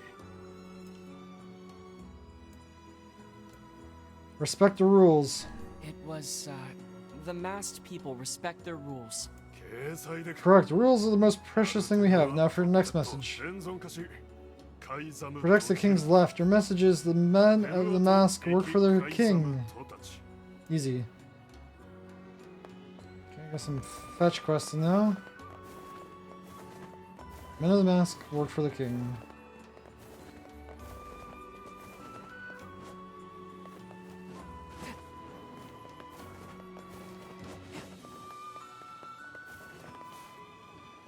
Respect the rules. It was, the masked people respect their rules. Correct. Rules are the most precious thing we have. Now for the next message. Protects the king's left. Your message is the men of the mask work for their king. Easy. Okay, I got some fetch quests now. Men of the mask work for the king.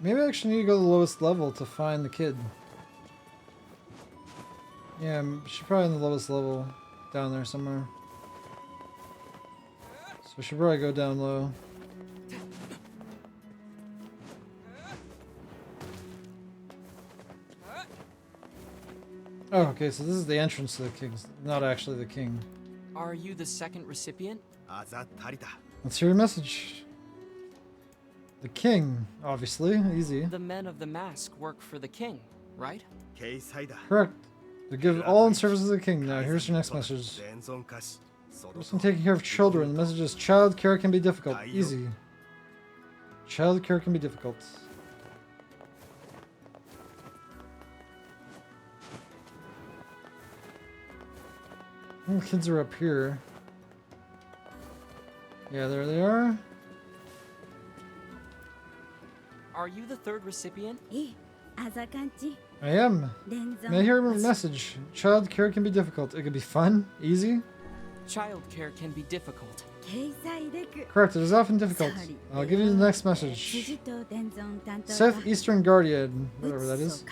Maybe I actually need to go to the lowest level to find the kid. Yeah, she's probably in the lowest level down there somewhere. So I should probably go down low. Oh, okay, so this is the entrance to the king's, not actually the king. Are you the second recipient? Let's hear your message. The king, obviously, easy. The men of the mask work for the king, right? Correct. They give all in service of the king. Now, here's your next message. Person taking care of children. The message is child care can be difficult. Easy. Child care can be difficult. The kids are up here. Yeah, there they are. Are you the third recipient? I am. May I hear a message? Child care can be difficult. It can be fun, easy. Child care can be difficult. Correct, it is often difficult. I'll give you the next message. Southeastern Guardian, whatever that is.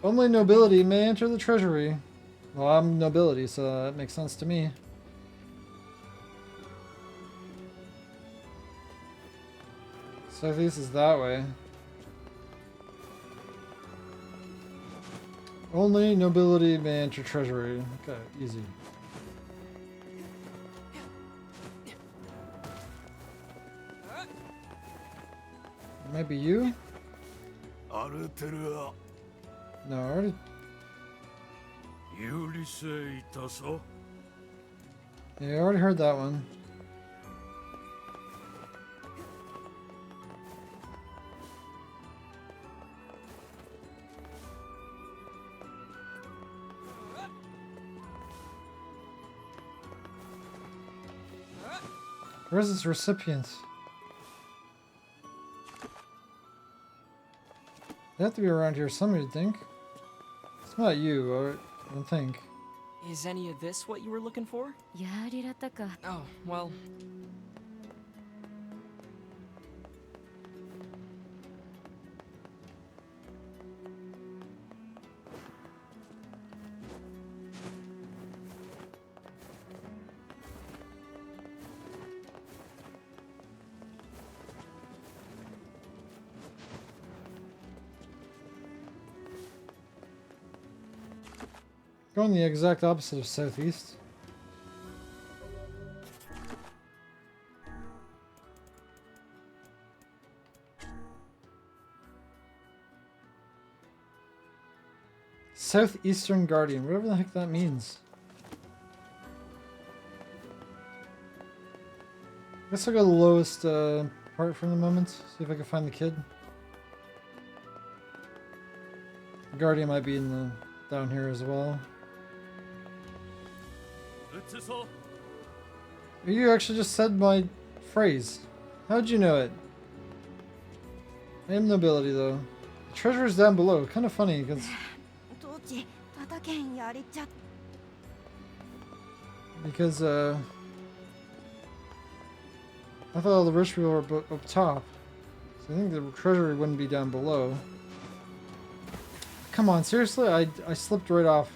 Only nobility may enter the treasury. Well, I'm nobility, so that makes sense to me. Southeast is that way. Only nobility may enter treasury. Okay, easy. It might be you? No, I already... Yeah, I already heard that one. Where's this recipient? They have to be around here somewhere, you'd think. It's not you, I don't think. Is any of this what you were looking for? Oh, well... Going the exact opposite of southeast. Southeastern Guardian, whatever the heck that means. I guess I'll go the lowest part for the moment. See if I can find the kid. The Guardian might be in the down here as well. You actually just said my phrase. How'd you know it? I am nobility though. The treasure is down below. Kind of funny because I thought all the rich people were up top. So I think the treasury wouldn't be down below. Come on, seriously? I slipped right off.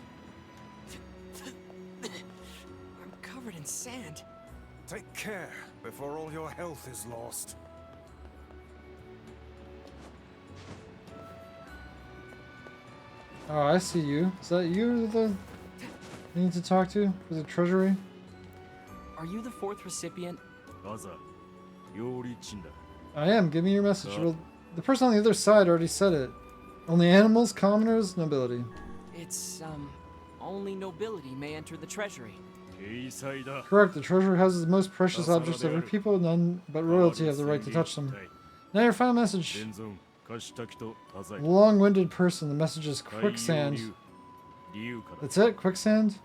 I'm covered in sand. Take care before all your health is lost. Oh, I see you. Is that you that you need to talk to for the treasury? Are you the fourth recipient? I am. Give me your message. Well, the person on the other side already said it. Only animals, commoners, nobility. It's, only nobility may enter the treasury. Correct. The treasure houses the most precious objects of her people. None but royalty have the right to touch them. Now your final message. Long-winded person. The message is quicksand. That's it? Quicksand?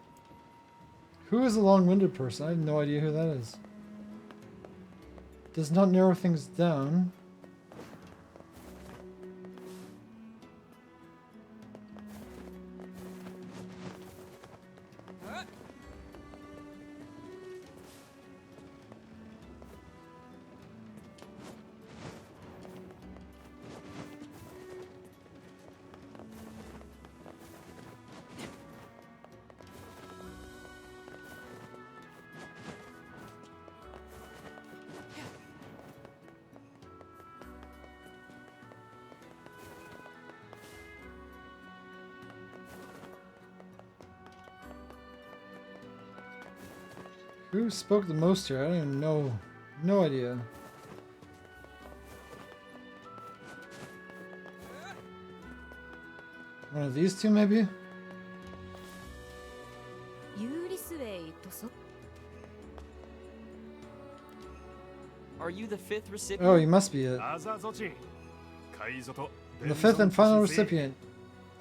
Who is a long-winded person? I have no idea who that is. Does not narrow things down. Who spoke the most here? I don't even know. No idea. One of these two, maybe? Are you the fifth recipient? Oh, he must be it. The fifth and final recipient.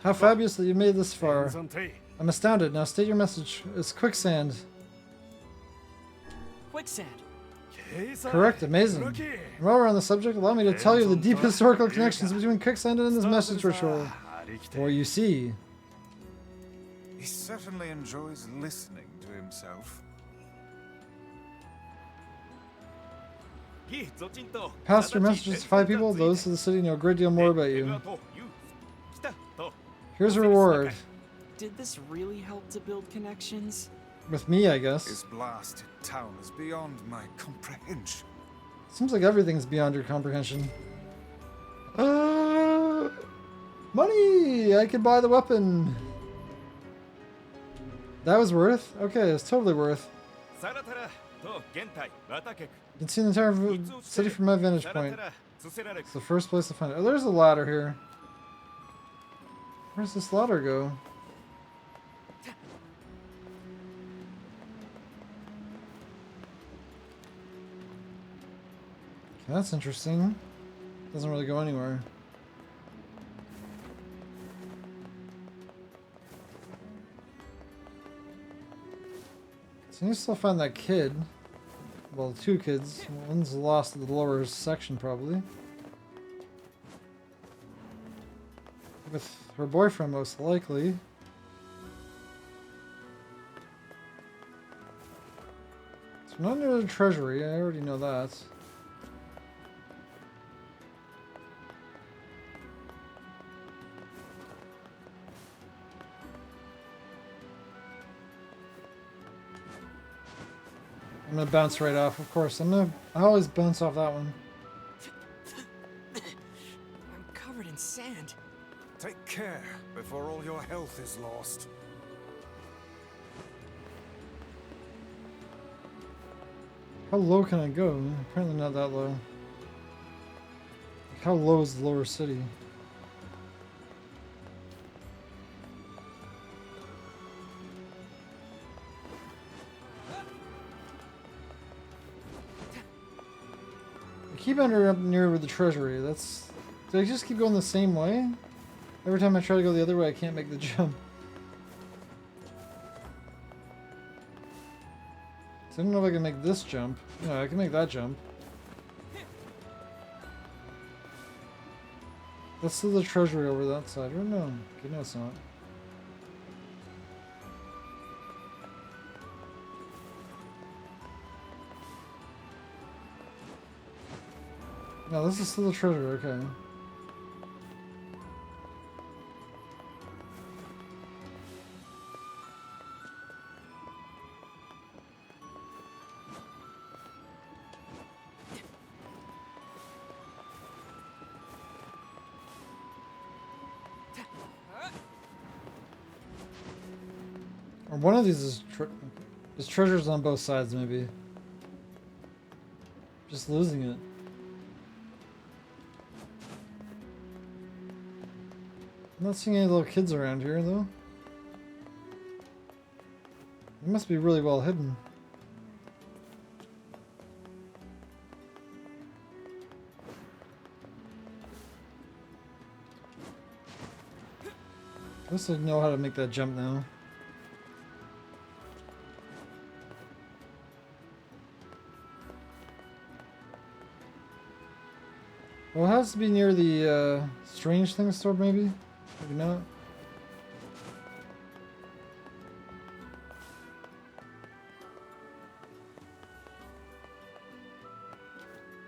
How fabulous that you made this far. I'm astounded. Now state your message. It's quicksand. Quicksand. Correct, amazing. And while we're on the subject, allow me to tell you the deep historical connections between quicksand and this message ritual. Or you see. He certainly enjoys listening to himself. Pass your messages to 5 people. Those of the city know a great deal more about you. Here's a reward. Did this really help to build connections? With me, I guess. This blasted town is beyond my comprehension. Seems like everything's beyond your comprehension. Money! I can buy the weapon. That was worth? Okay, it's totally worth. You can see the entire city from my vantage point. It's the first place to find it. Oh, there's a ladder here. Where's this ladder go? Okay, that's interesting. Doesn't really go anywhere. So you still find that kid. Well, 2 kids. One's lost at the lower section, probably. With her boyfriend, most likely. So not near the treasury, I already know that. I'm gonna bounce right off, of course. I always bounce off that one. I'm covered in sand. Take care before all your health is lost. How low can I go? Apparently not that low. How low is the lower city? I keep ending up near the treasury. That's... Do I just keep going the same way? Every time I try to go the other way, I can't make the jump. So I don't know if I can make this jump. No, I can make that jump. That's still the treasury over that side. Or no? Okay, no it's not. No, this is still the treasury, okay. Or one of these is treasures on both sides, maybe. Just losing it. I'm not seeing any little kids around here, though. It must be really well hidden. At least I know how to make that jump now. Well, it has to be near the strange thing store, maybe? Maybe not.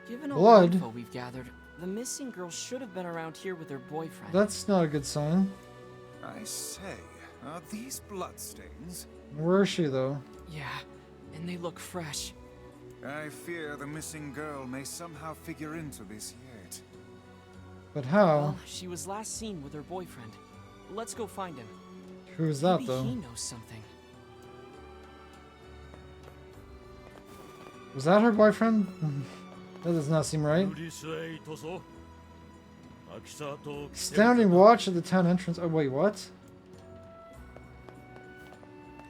Given all Blood? the info we've gathered, the missing girl should have been around here with her boyfriend. That's not a good sign. I say, are these bloodstains? Where is she, though? Yeah, and they look fresh. I fear the missing girl may somehow figure into this yet. But how? Well, she was last seen with her boyfriend. Let's go find him. Who is that, Maybe though? he knows something. Was that her boyfriend? That does not seem right. Astounding watch at the town entrance. Oh, wait, what?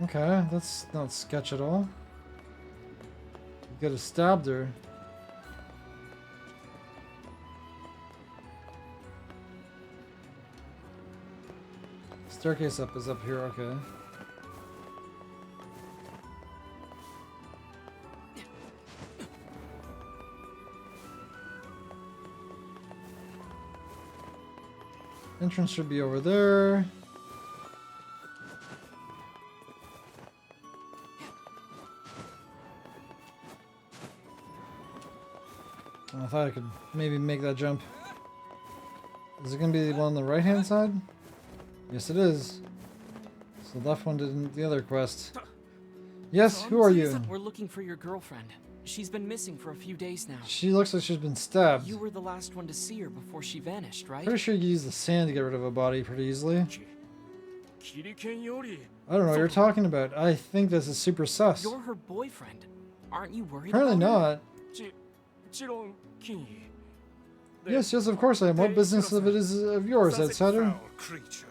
Okay, that's not sketch at all. You could have stabbed her. Staircase up is up here, okay. Entrance should be over there. I thought I could maybe make that jump. Is it going to be the one on the right hand side? Yes it is. So the left one did the other quest. Yes, who are you? We're looking for your girlfriend. She's been missing for a few days now. She looks like she's been stabbed. You were the last one to see her before she vanished, right? Pretty sure you use the sand to get rid of a body pretty easily. I don't know what you're talking about. I think this is super sus. You're her boyfriend. Aren't you worried Apparently about not. Yes, yes, of course I am. What business of it is of yours, outsider? Foul creature.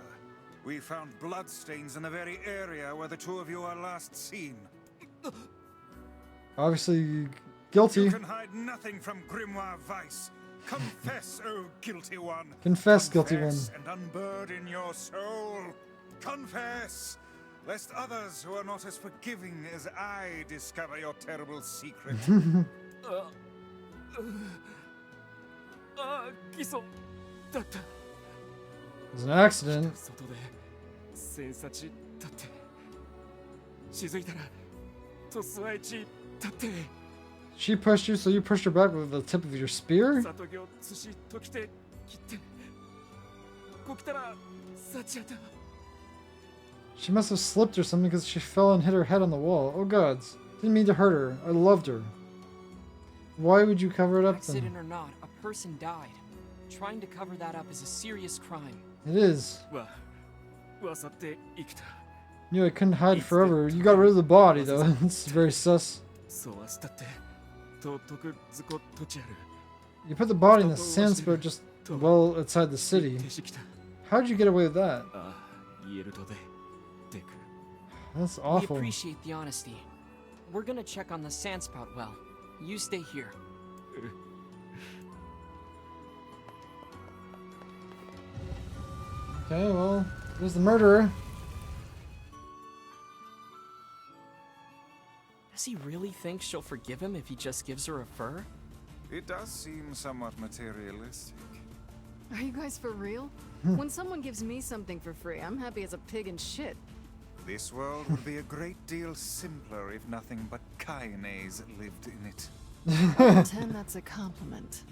We found bloodstains in the very area where the two of you are last seen. Obviously guilty. You can hide nothing from Grimoire Vice. Confess, O guilty one. Confess, guilty one. And unburden your soul. Confess, lest others who are not as forgiving as I discover your terrible secret. It was an accident. She pushed you, so you pushed her back with the tip of your spear? She must have slipped or something because she fell and hit her head on the wall. Oh gods. Didn't mean to hurt her. I loved her. Why would you cover it up Accident then? or not, a person died. Trying to cover that up is a serious crime. It is. Knew I couldn't hide forever. You got rid of the body though. It's very sus. You put the body in the sand spout just well outside the city. How'd you get away with that? That's awful. We appreciate the honesty. We're gonna check on the sandspout well. You stay here. Okay, well, there's the murderer. Does he really think she'll forgive him if he just gives her a fur? It does seem somewhat materialistic. Are you guys for real? When someone gives me something for free, I'm happy as a pig in shit. This world would be a great deal simpler if nothing but Kaine's lived in it. Pretend that's a compliment.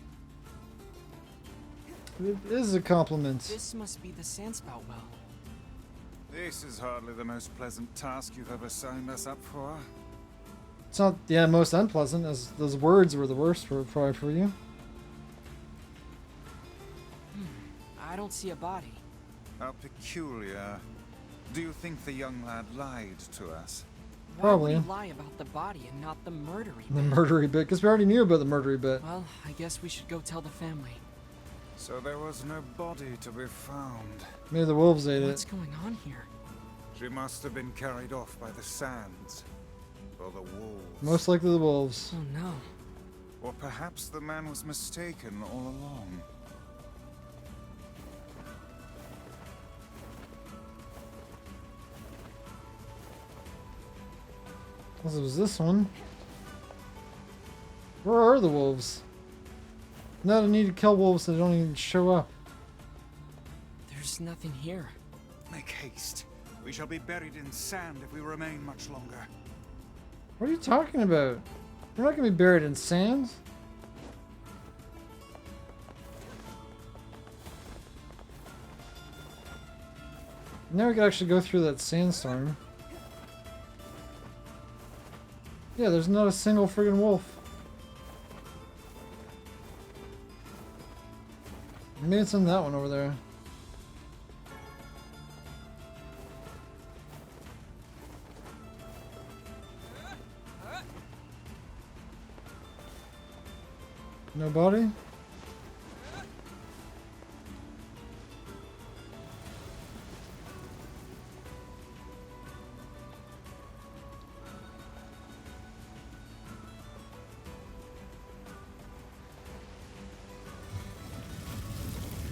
It is a compliment. This must be the sandspout well. This is hardly the most pleasant task you've ever signed us up for. It's not, yeah, most unpleasant, as those words were the worst for you. I don't see a body. How peculiar. Do you think the young lad lied to us? Probably. Why would he lie about the body and not the murdery The bit? murdery bit, because we already knew about the murdery bit. Well, I guess we should go tell the family. So there was no body to be found. Maybe the wolves ate What's it. going on here? She must have been carried off by the sands. Or the wolves. Most likely the wolves. Oh no. Or perhaps the man was mistaken all along. This was this one. Where are the wolves? Not a need to kill wolves that don't even show up. There's nothing here. Make haste. We shall be buried in sand if we remain much longer. What are you talking about? We're not gonna be buried in sand. Now we can actually go through that sandstorm. Yeah, there's not a single friggin' wolf. Maybe it's in that one over there. No body?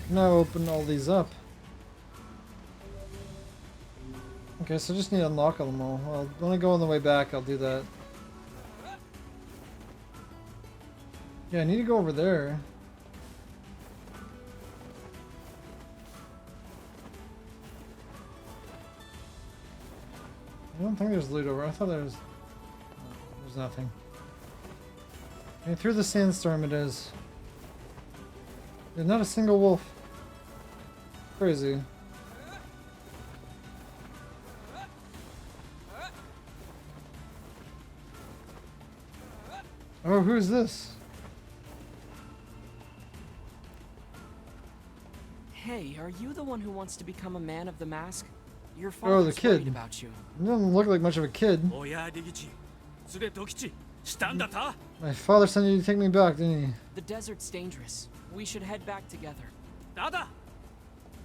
Now open all these up. Okay, so I just need to unlock them all. Well, when I go on the way back, I'll do that. Yeah, I need to go over there. I don't think there's loot over. I thought there's nothing. Okay, through the sandstorm it is. There's not a single wolf. Crazy. Oh, who's this? Hey, are you the one who wants to become a man of the mask? Your Oh, the father's worried kid. about you. He doesn't look like much of a kid. おや出口連れときちしたんだた My father sent you to take me back, didn't he? The desert's dangerous. We should head back together. だだ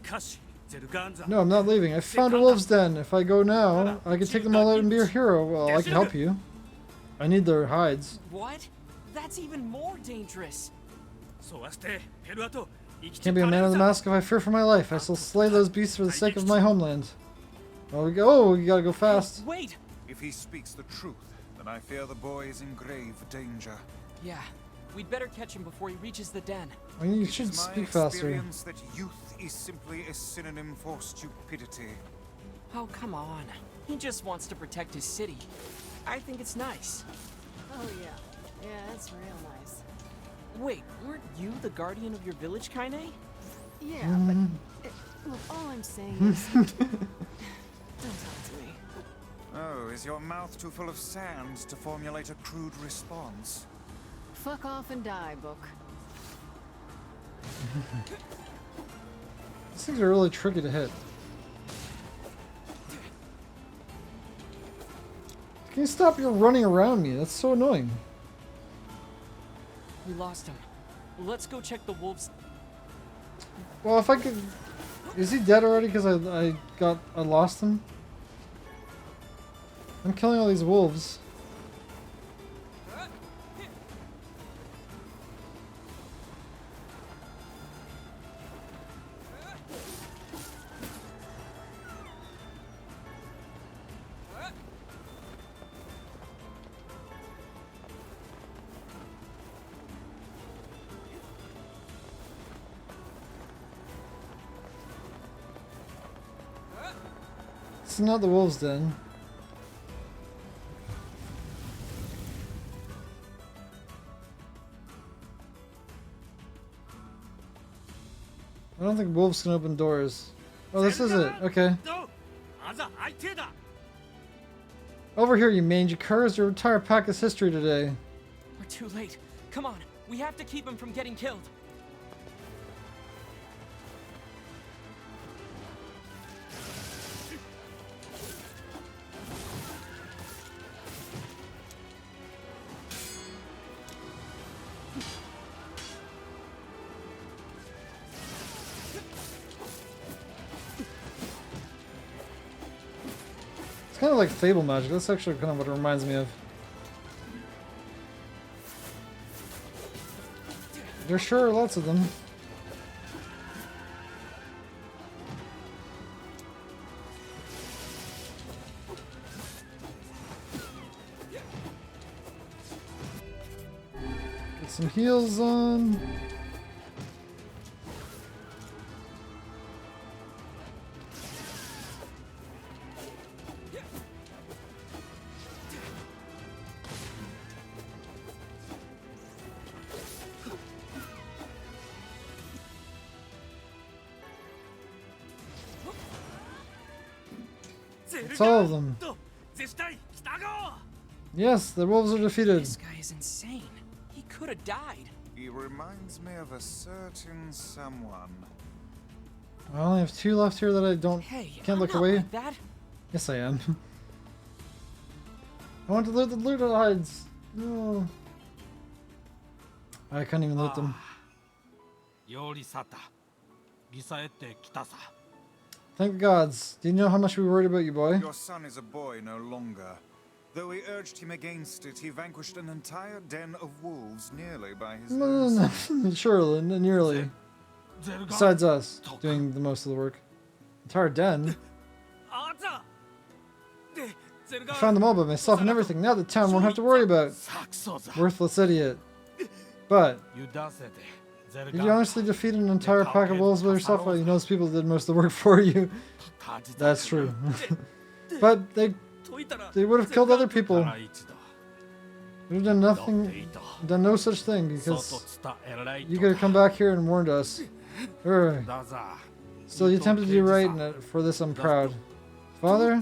かしゼルガンザ No, I'm not leaving. I found a wolf's den. If I go now, I can take them all out and be your hero. Well, I can help you. I need their hides. What? That's even more dangerous. そうはしてペルアと生きて Can't be a man of the mask if I fear for my life. I shall slay those beasts for the sake of my homeland. Oh, we go. Oh, we gotta go fast. Wait! If he speaks the truth, then I fear the boy is in grave danger. Yeah, we'd better catch him before he reaches the den. I mean, you It should is my speak faster. experience that youth is simply a synonym for stupidity. Oh, come on. He just wants to protect his city. I think it's nice. Oh yeah. Yeah, it's real nice. Wait, weren't you the guardian of your village, Kaine? Yeah, but look, all I'm saying is don't talk to me. Oh, is your mouth too full of sand to formulate a crude response? Fuck off and die, book. These things are really tricky to hit. Can you stop your running around me? That's so annoying. We lost him. Let's go check the wolves. Well, if I could... Is he dead already because I lost him? I'm killing all these wolves. It's not the wolves den. I don't think wolves can open doors. Oh, this is it. Okay. あざ相手だ Over here, you mangy curs. Your entire pack is history today. We're too late. Come on, we have to keep him from getting killed. It's kind of like Fable magic. That's actually kind of what it reminds me of. There sure are lots of them. Get some heals on. It's all of them. Yes, the wolves are defeated. This guy is insane. He could have died. He reminds me of a certain someone. I only have 2 left here that I can't I'm look not away. like that. Yes, I am. I want to loot the looted hides. No. I couldn't even loot them. より去ったリサへって来たさ Thank the gods. Do you know how much we worried about you, boy? Your son is a boy no longer. Though we urged him against it, he vanquished an entire den of wolves nearly by his own side. Surely, NieRly. Besides us, doing the most of the work. Entire den. I found them all by myself and everything. Now the town won't have to worry about. Worthless idiot. But, did you honestly defeat an entire pack of wolves by yourself? Well, you know those people did most of the work for you. That's true. But they would have killed other people. We've done nothing, done no such thing because you could have come back here and warned us. Still, you attempted to do right, and for this I'm proud. Father,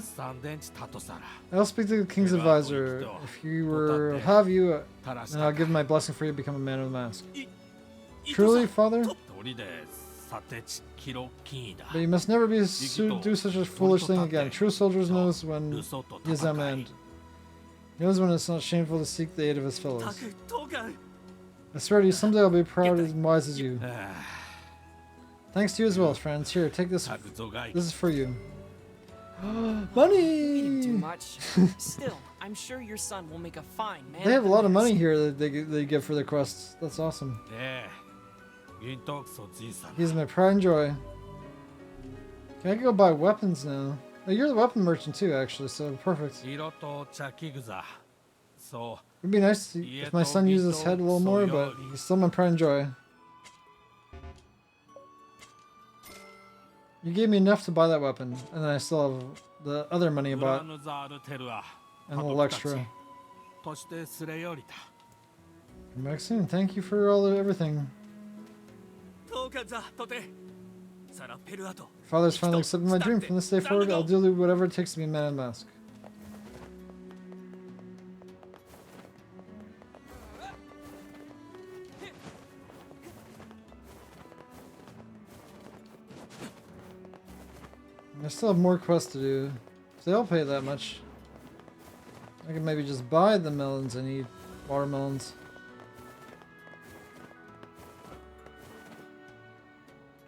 I'll speak to the king's advisor. If he were have you, and I'll give my blessing for you to become a man of the mask. Truly, Father? But you must never do such a foolish thing again. True soldiers knows when he is at end. He knows when it's not shameful to seek the aid of his fellows. I swear to you, someday I'll be proud and wise as you. Thanks to you as well, friends. Here, take this. This is for you. Money! Too much. Still, I'm sure your son will make a fine man. They have a lot of money here that they give for their quests. That's awesome. He's my pride and joy. Can I go buy weapons now? Oh, you're the weapon merchant too, actually, so perfect. It'd be nice if my son used his head a little more, but he's still my pride and joy. You gave me enough to buy that weapon, and then I still have the other money I bought. And a little extra. Come back soon. Thank you for everything. Father's finally accepted my dream. From this day forward, I'll do whatever it takes to be a man in a mask. I still have more quests to do. If they all pay that much, I can maybe just buy the melons I need. Watermelons.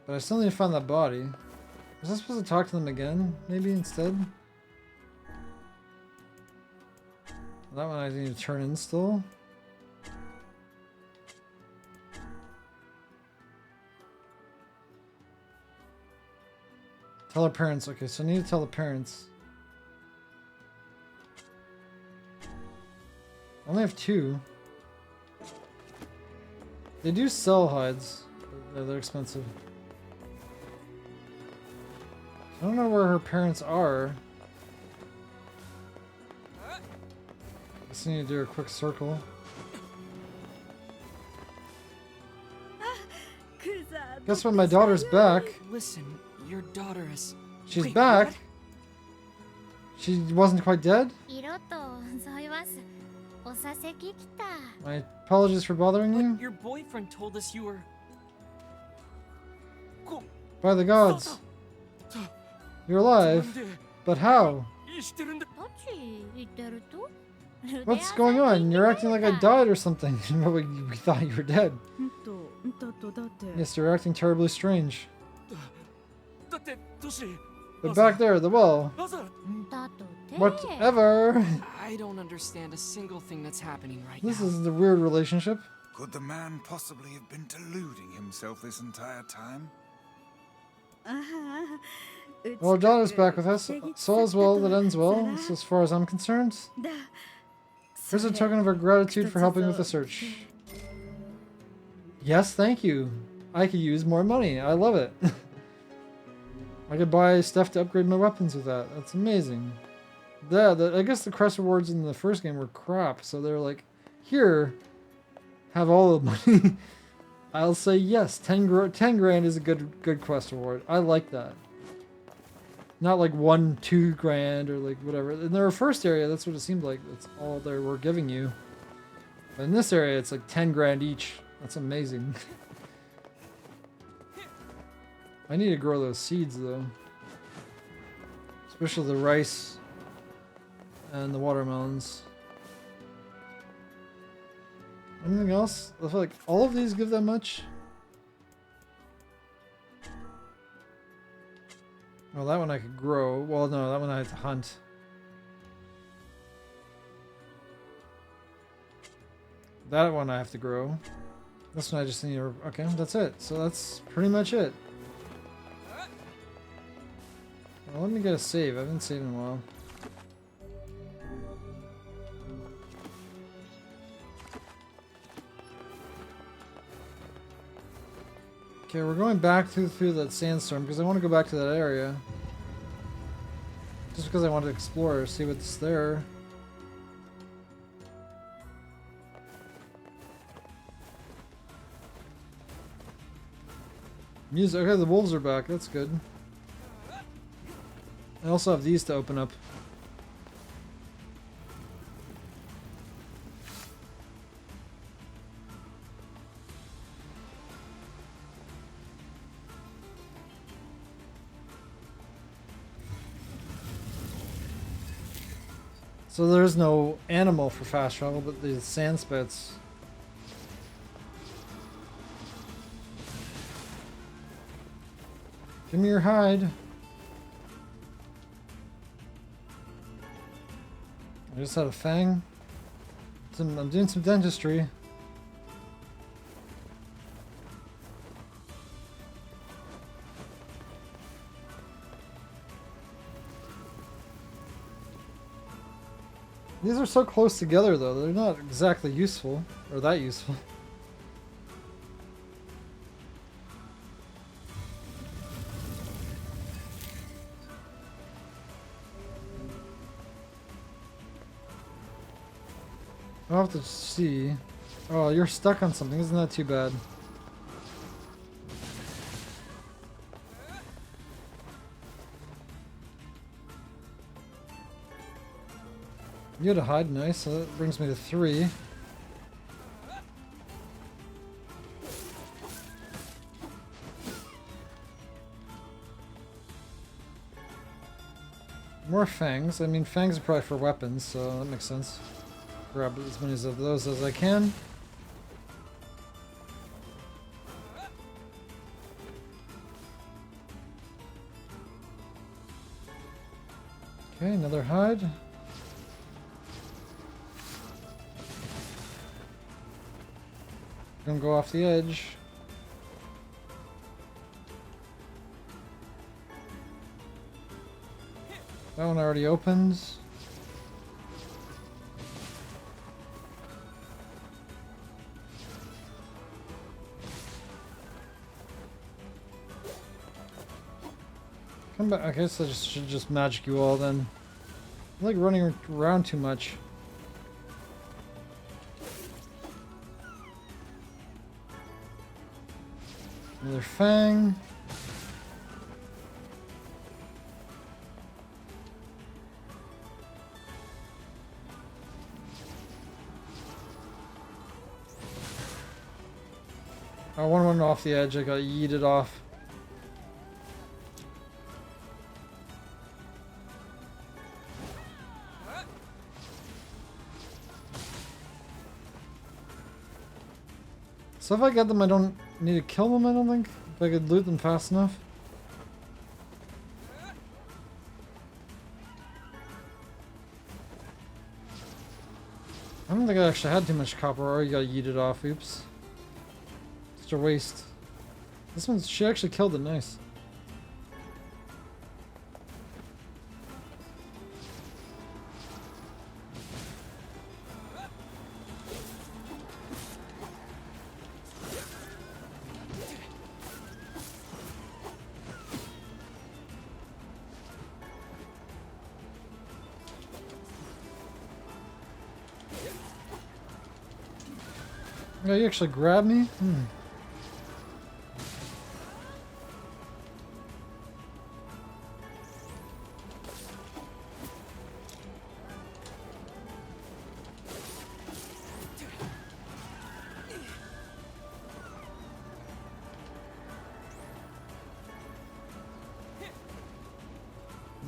But I still need to find that body. Was I supposed to talk to them again? Maybe instead? That one I need to turn in still. Tell her parents. Okay, so I need to tell the parents. I only have 2. They do sell hides. But they're expensive. I don't know where her parents are. I just need to do a quick circle. Guess what? My daughter's back. Listen, your daughter is... She's Wait, back. what? She wasn't quite dead. 色と添います。おさせききた。 My apologies for bothering But you. your boyfriend told us you were... By the gods. You're alive. But how? どっち行ってると？ What's going on? You're acting like I died or something. We thought you were dead. Yes, you're acting terribly strange. But back there, the well. Whatever. I don't understand a single thing that's happening right This now. is the weird relationship. Could the man possibly have been deluding himself this entire time? Well, Donna's back with us. So as well, that ends well, so as far as I'm concerned. Here's a token of our gratitude for helping with the search. Yes, thank you. I could use more money. I love it. I could buy stuff to upgrade my weapons with that. That's amazing. I guess the quest rewards in the first game were crap, so they're like, here, have all the money. I'll say yes. 10 grand is a good quest reward. I like that. Not like 2 grand or like whatever. In their first area, that's what it seemed like. That's all they were giving you. But in this area, it's like 10 grand each. That's amazing. I need to grow those seeds though. Especially the rice and the watermelons. Anything else? I feel like all of these give that much. Well, that one I could grow. Well, no, that one I have to hunt. That one I have to grow. This one I just need to... Okay, that's it. So that's pretty much it. Well, let me get a save. I haven't saved in a while. Okay, we're going back through that sandstorm because I want to go back to that area. Just because I want to explore, see what's there. Music. Okay, the wolves are back. That's good. I also have these to open up. So there's no animal for fast travel, but the sand spits. Give me your hide. I just had a fang. I'm doing some dentistry. These are so close together though, they're not exactly useful, or that useful. I'll have to see. Oh, you're stuck on something, isn't that too bad? You had to hide, nice, so that brings me to 3. More fangs. I mean, fangs are probably for weapons, so that makes sense. Grab as many of those as I can. Okay, another hide. Gonna go off the edge. That one already opens. Come back. I guess I should just magic you all then. I like running around too much. Another fang. I want one off the edge. I got yeeted off. So if I get them, I don't need to kill them, I don't think. If I could loot them fast enough. I don't think I actually had too much copper ore. You gotta yeet it off. Oops. Such a waste. This one's, she actually killed it nice. Oh, you actually grabbed me?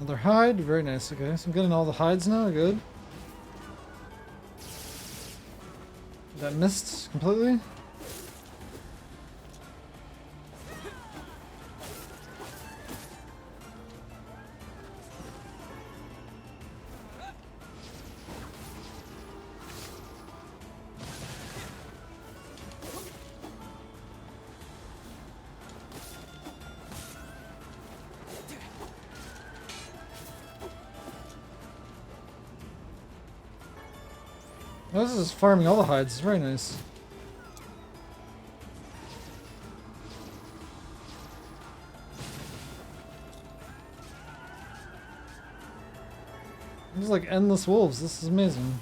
Another hide, very nice. Okay, so I'm getting all the hides now, good. That missed completely. Oh, this is farming all the hides. It's very nice. There's like endless wolves. This is amazing.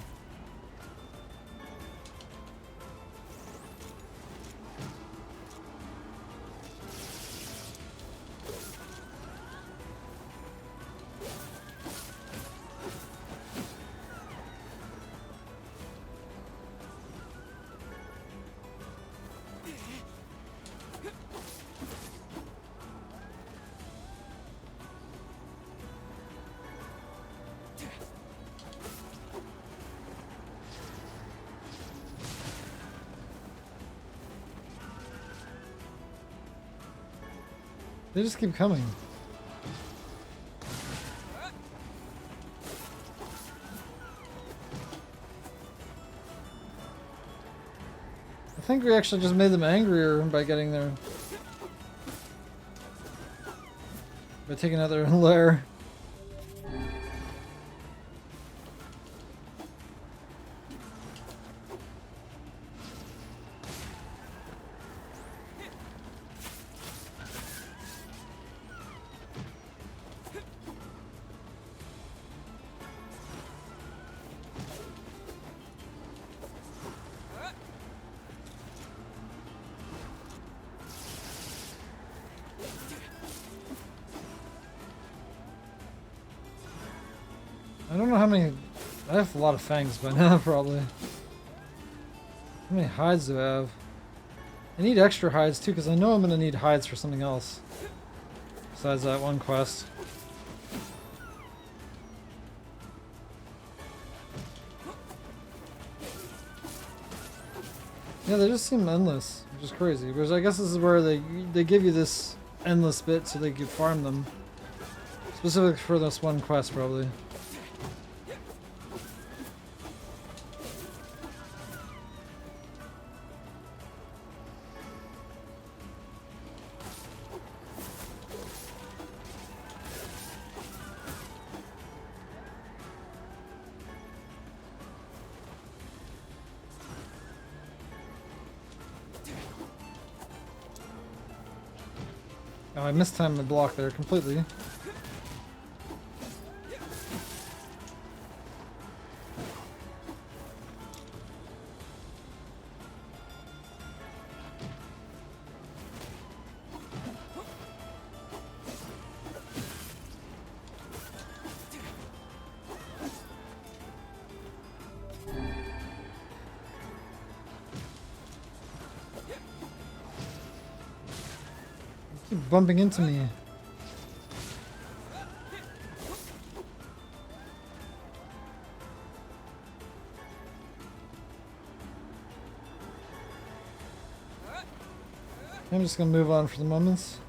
They just keep coming. I think we actually just made them angrier by getting there. By taking out their lair. I don't know how many... I have a lot of fangs by now, probably. How many hides do I have? I need extra hides, too, because I know I'm going to need hides for something else. Besides that one quest. Yeah, they just seem endless, which is crazy. Whereas I guess this is where they give you this endless bit so they can farm them. Specifically for this one quest, probably. Oh, I mistimed the block there completely. Keep bumping into me. I'm just gonna move on for the moments.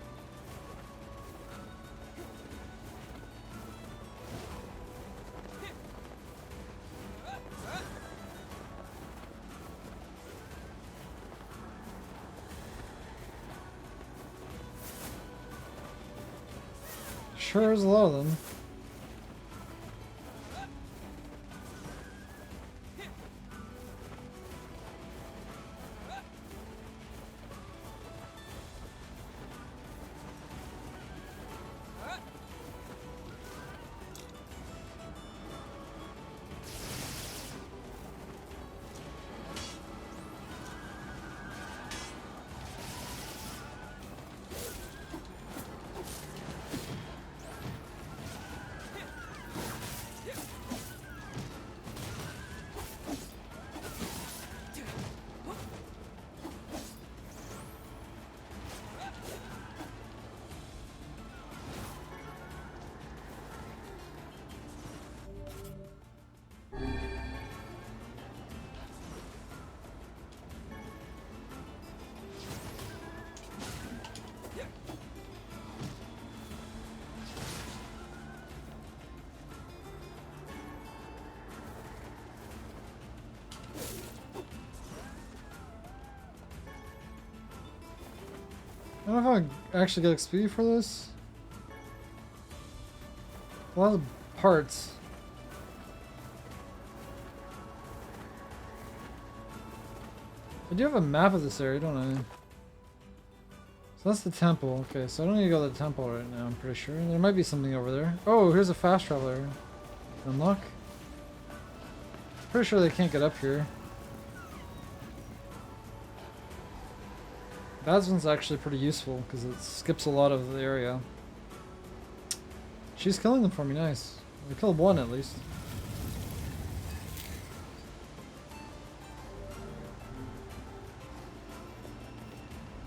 Sure is a lot of them. I don't know if I actually get XP for this. A lot of parts. I do have a map of this area, don't I? So that's the temple. Okay, so I don't need to go to the temple right now, I'm pretty sure. There might be something over there. Oh, here's a fast traveler. Unlock. Pretty sure they can't get up here. That one's actually pretty useful because it skips a lot of the area. She's killing them for me, nice. We killed one at least.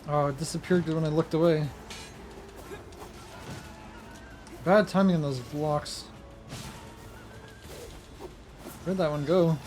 Oh, it disappeared when I looked away. Bad timing on those blocks. Where'd that one go?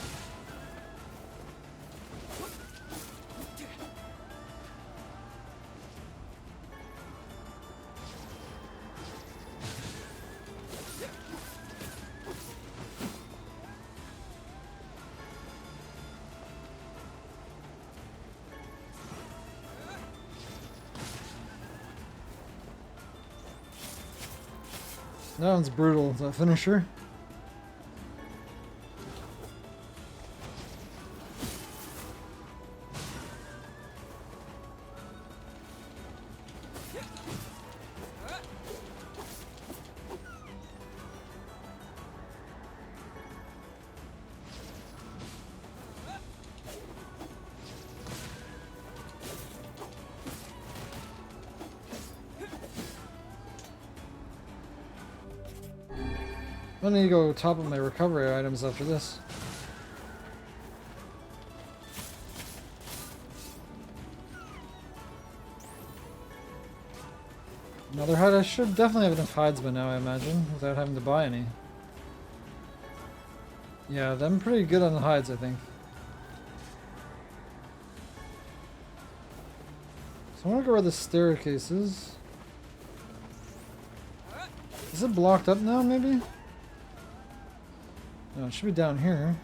That one's brutal. Is that finisher? I need to go top of my recovery items after this. Another hide. I should definitely have enough hides by now, I imagine, without having to buy any. Yeah, I'm pretty good on the hides, I think. So I want to go where the staircase is. Is it blocked up now, maybe? No, it should be down here.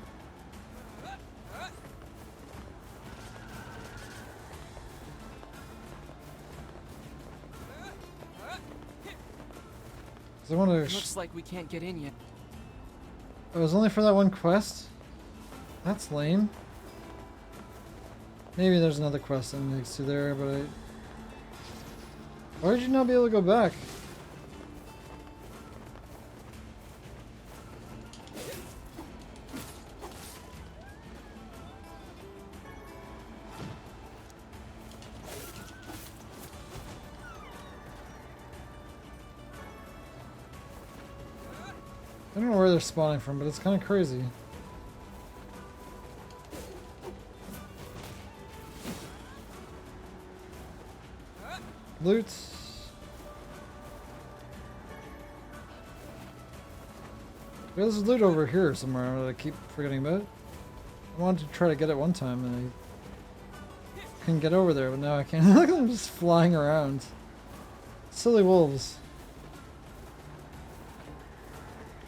I want to. Looks like we can't get in yet. Oh, it was only for that one quest? That's lame. Maybe there's another quest that needs to there, but I... Why did you not be able to go back? I don't know where they're spawning from, but it's kind of crazy. Loot. There's loot over here somewhere that I keep forgetting about. I wanted to try to get it one time and I couldn't get over there, but now I can't. Look at them just flying around. Silly wolves.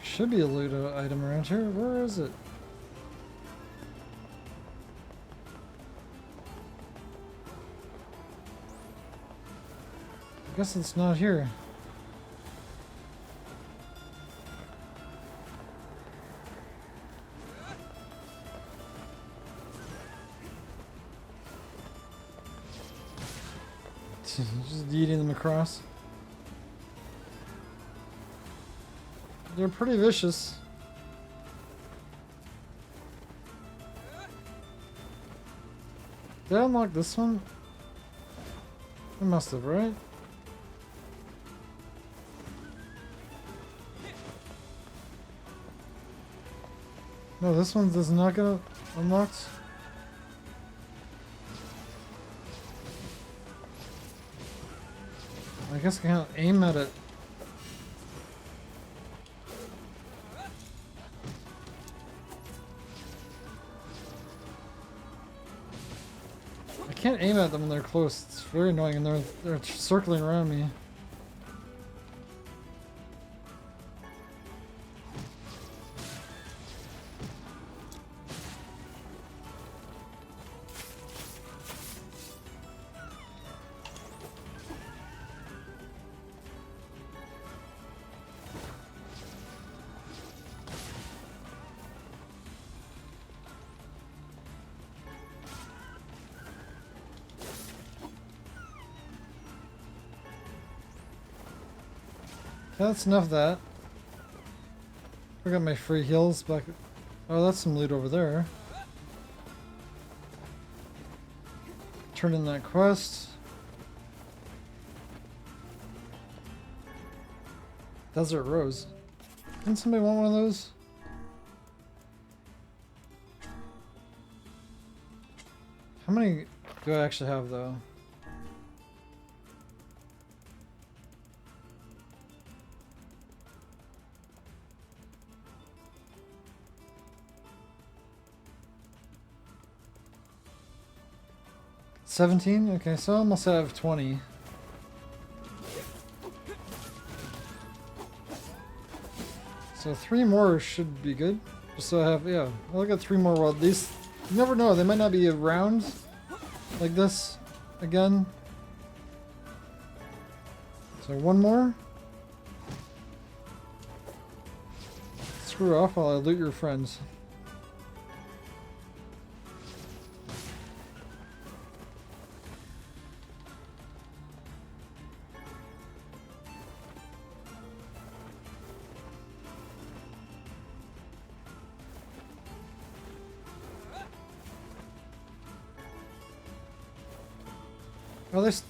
Should be a loot item around here. Where is it? I guess it's not here. Just yeeting them across. They're pretty vicious. Did I unlock this one? I must have, right? No, this one does not get unlocked. I guess I can't aim at it. I can't aim at them when they're close. It's very annoying, and they're circling around me. That's enough of that. I got my free heals back. Oh, that's some loot over there. Turn in that quest. Desert Rose. Didn't somebody want one of those? How many do I actually have though? $17? Okay, so I almost have 20. So 3 more should be good. Just so I have, yeah, I'll get 3 more. Well, these, you never know, they might not be around like this again. So 1 more. Screw off while I loot your friends.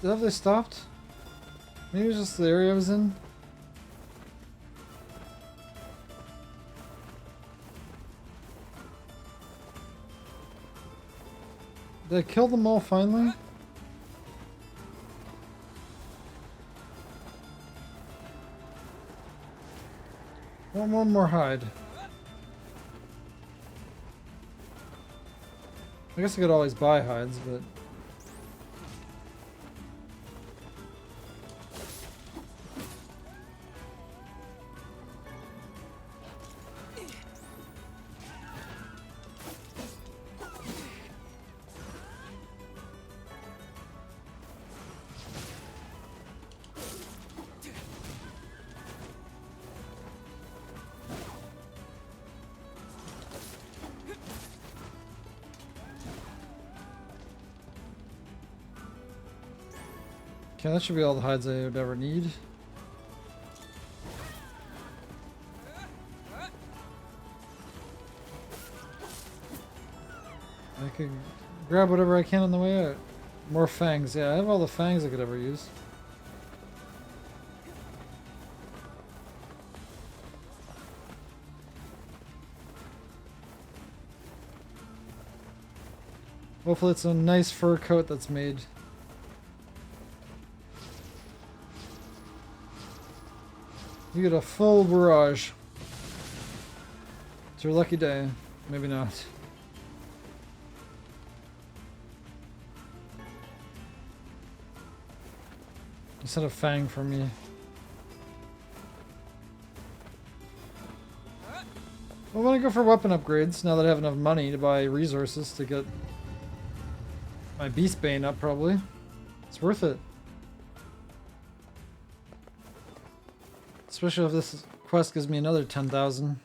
Have they stopped? Maybe it's just the area I was in. Did I kill them all finally? One more hide. I guess I could always buy hides, but... Okay, that should be all the hides I would ever need. I could grab whatever I can on the way out. More fangs. Yeah, I have all the fangs I could ever use. Hopefully it's a nice fur coat that's made. You get a full barrage. It's your lucky day. Maybe not. Instead of fang for me. Well, when I go for weapon upgrades, now that I have enough money to buy resources to get my Beastbane up, probably. It's worth it. Especially if this quest gives me another 10,000.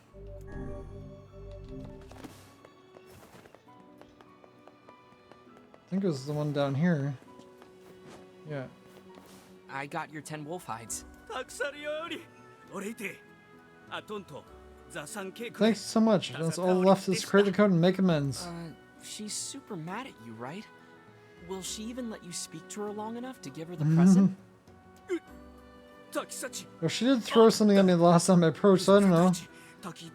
I think it was the one down here. Yeah. I got your 10 wolf hides. たくさんより俺いてあとんとザサンケイク Thanks so much. That's all left is to create the code and make amends. She's super mad at you, right? Will she even let you speak to her long enough to give her the present? ザキサチ Well, she did throw something at me the last time I approached, so I don't know.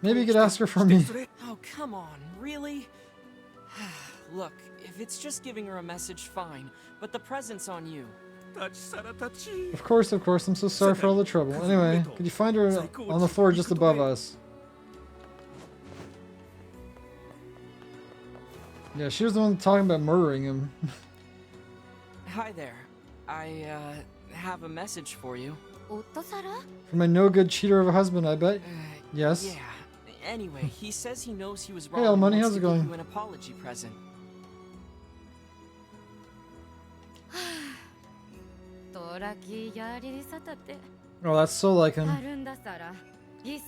Maybe you could ask her for me. Oh, come on, really? Look, if it's just giving her a message, fine, but the present's on you. タチサラタチ Of course, I'm so sorry for all the trouble. Anyway, could you find her on the floor just above us? Yeah, she was the one talking about murdering him. Hi there. I, have a message for you. For my no-good cheater of a husband, I bet. Yes. Yeah. Anyway, he says he knows he was Hey, wrong and Almoney, wants how's to it give going? you an apology present. Oh, that's so like him.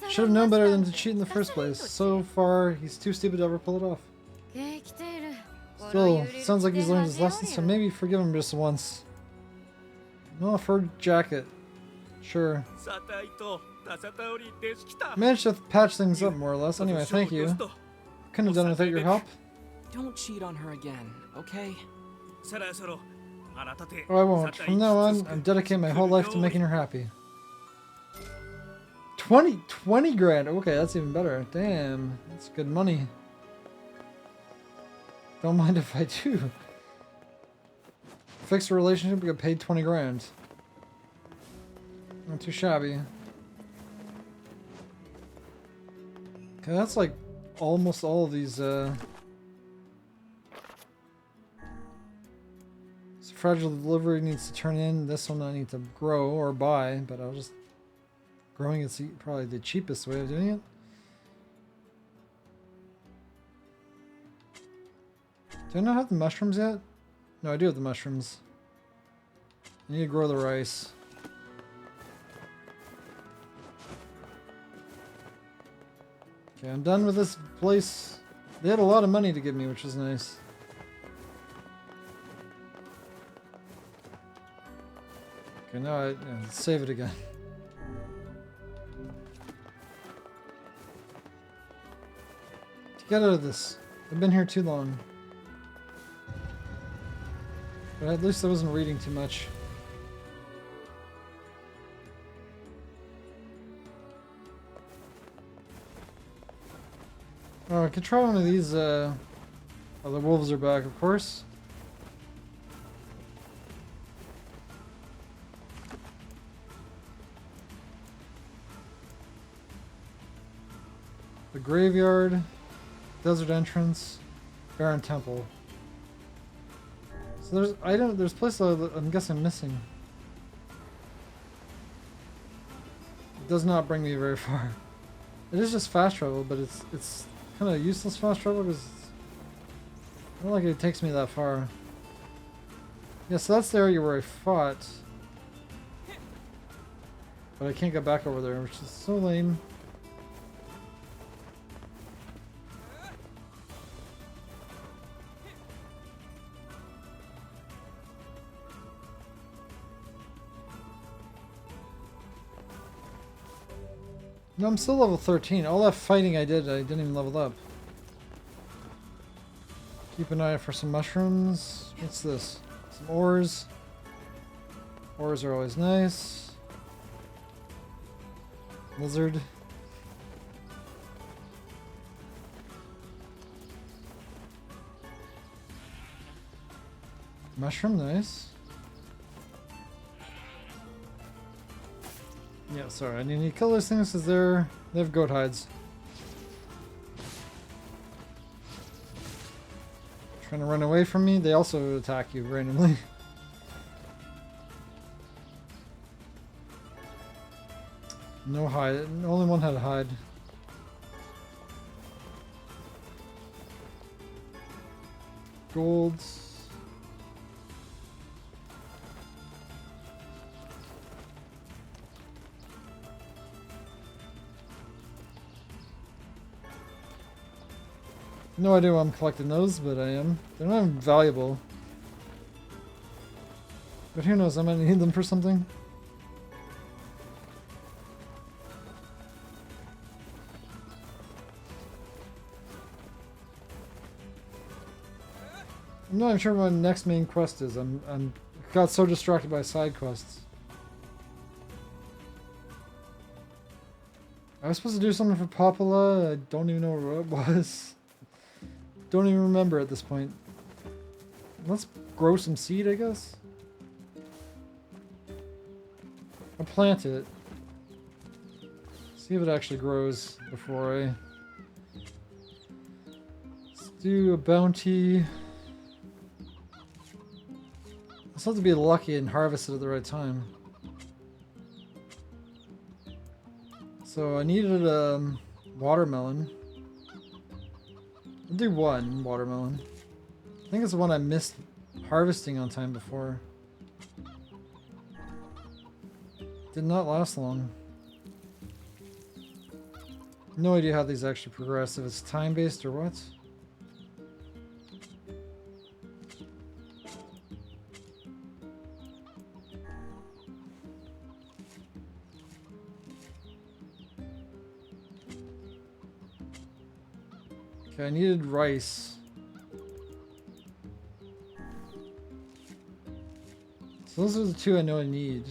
Should have known better than to cheat in the first place. So far, he's too stupid to ever pull it off. Still, sounds like he's learned his lesson, so maybe forgive him just once. No, fur jacket. Sure. サタイとタサタオリできた Managed to patch things up more or less. Anyway, thank you. Couldn't have done it without your help. Don't cheat on her again, okay? そろそろあなたて Oh, I won't. From now on, I'm dedicating my whole life to making her happy. 20 grand. Okay, that's even better. Damn, that's good money. Don't mind if I do. Fix a relationship, we get paid 20 grand. Not too shabby. Okay, that's like almost all of these, fragile delivery needs to turn in. This one I need to grow or buy, but I'll just... Growing is probably the cheapest way of doing it. Do I not have the mushrooms yet? No, I do have the mushrooms. I need to grow the rice. Okay, I'm done with this place. They had a lot of money to give me, which was nice. Okay, now let's save it again. Get out of this. I've been here too long. But at least I wasn't reading too much. Oh, I could try one of these, oh, the wolves are back, of course. The graveyard, desert entrance, barren temple. So there's places that I'm guessing missing. It does not bring me very far. It is just fast travel, but it's kind of useless fast travel because I don't think it takes me that far. Yeah, so that's the area where I fought. But I can't get back over there, which is so lame. No, I'm still level 13. All that fighting I did, I didn't even level up. Keep an eye out for some mushrooms. What's this? Some ores. Ores are always nice. Lizard. Mushroom, nice. Yeah, sorry, I need to kill those things because they have goat hides. Trying to run away from me, they also attack you randomly. No hide, only one had a hide. Golds. No idea why I'm collecting those, but I am. They're not even valuable. But who knows, I might need them for something. I'm not even sure what my next main quest is. I'm got so distracted by side quests. I was supposed to do something for Popula. I don't even know what it was. Don't even remember at this point. Let's grow some seed, I guess. I'll plant it. See if it actually grows before I... Let's do a bounty. I still have to be lucky and harvest it at the right time. So I needed a watermelon. I'll do one watermelon. I think it's the one I missed harvesting on time before. Did not last long. No idea how these actually progress, if it's time-based or what. Okay, I needed rice. So those are the two I know I need.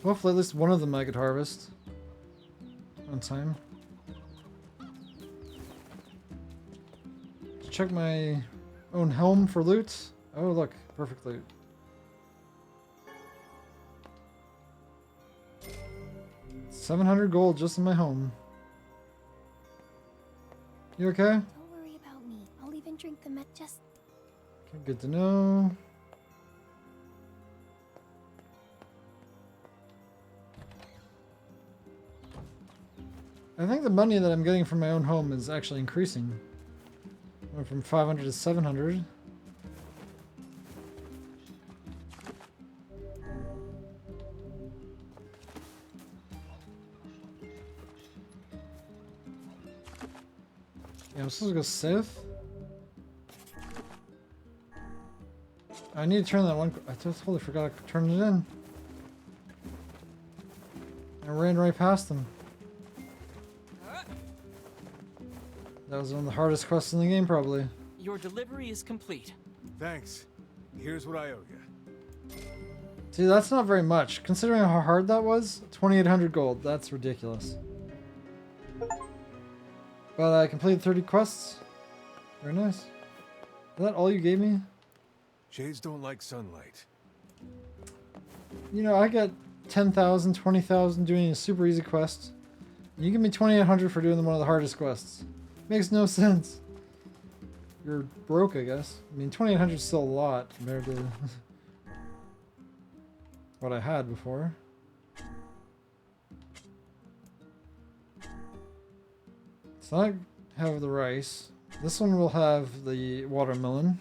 Hopefully at least one of them I could harvest on time. Check my own home for loot. Oh look, perfect loot. $700 gold just in my home. You okay? Don't worry about me. I'll even drink the just... Okay, good to know. I think the money that I'm getting from my own home is actually increasing. Went from 500 to 700. Yeah, I'm supposed to go south. I need to turn that one. I totally forgot to turn it in. I ran right past them. That was one of the hardest quests in the game, probably. Your delivery is complete. Thanks. Here's what I owe you. See, that's not very much. Considering how hard that was, 2,800 gold. That's ridiculous. But I completed 30 quests. Very nice. Is that all you gave me? Shades don't like sunlight. You know, I got 10,000, 20,000 doing a super easy quest. You give me 2,800 for doing one of the hardest quests. Makes no sense. You're broke, I guess. I mean, 2,800 is still a lot compared to what I had before. So I have the rice. This one will have the watermelon.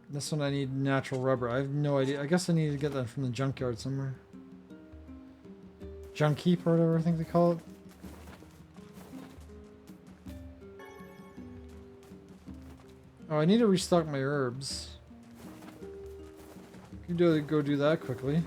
This one I need natural rubber. I have no idea. I guess I need to get that from the junkyard somewhere. Junk heap or whatever I think they call it. Oh, I need to restock my herbs. You go do that quickly.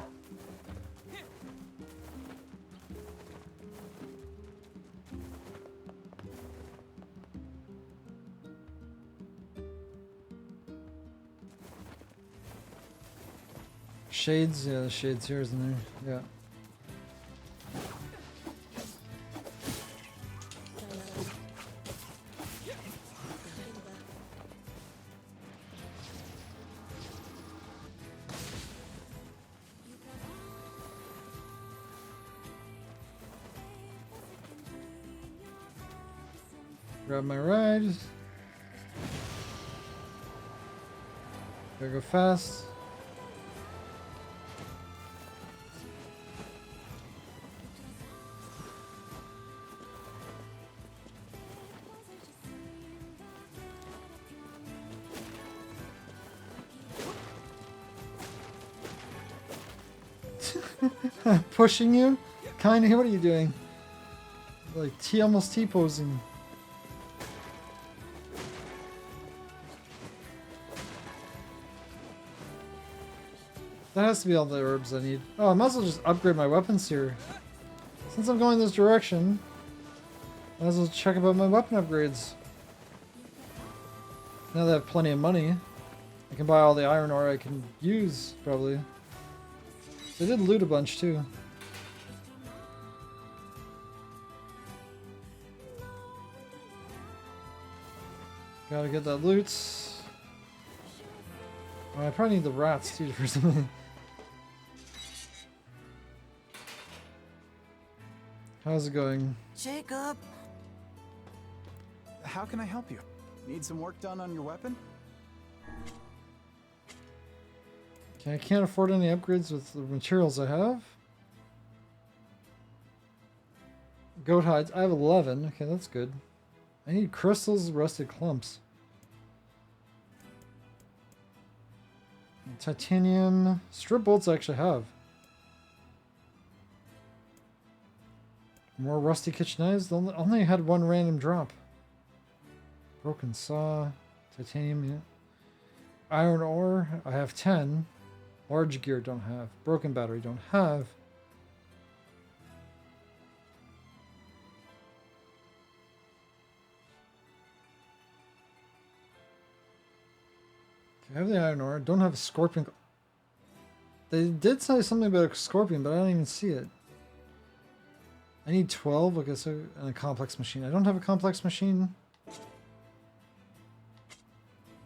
Shades, yeah, the shades here, isn't there? Yeah. Grab my ride. Gotta go fast. Pushing you? Kinda, what are you doing? Like almost T-posing. That has to be all the herbs I need. Oh, I might as well just upgrade my weapons here. Since I'm going this direction, I might as well check about my weapon upgrades. Now that I have plenty of money, I can buy all the iron ore I can use, probably. So I did loot a bunch, too. Gotta get that loot. Oh, I probably need the rats, too, for something. How's it going? Jacob! How can I help you? Need some work done on your weapon? Okay, I can't afford any upgrades with the materials I have. Goat hides. I have 11. Okay, that's good. I need crystals, rusted clumps. Titanium. Strip bolts I actually have. More rusty kitchen knives. Only had one random drop. Broken saw. Titanium. Yeah. Iron ore. I have 10. Large gear don't have. Broken battery don't have. I have the iron ore. Don't have a scorpion. They did say something about a scorpion, but I don't even see it. I need 12. Okay, so and a complex machine. I don't have a complex machine.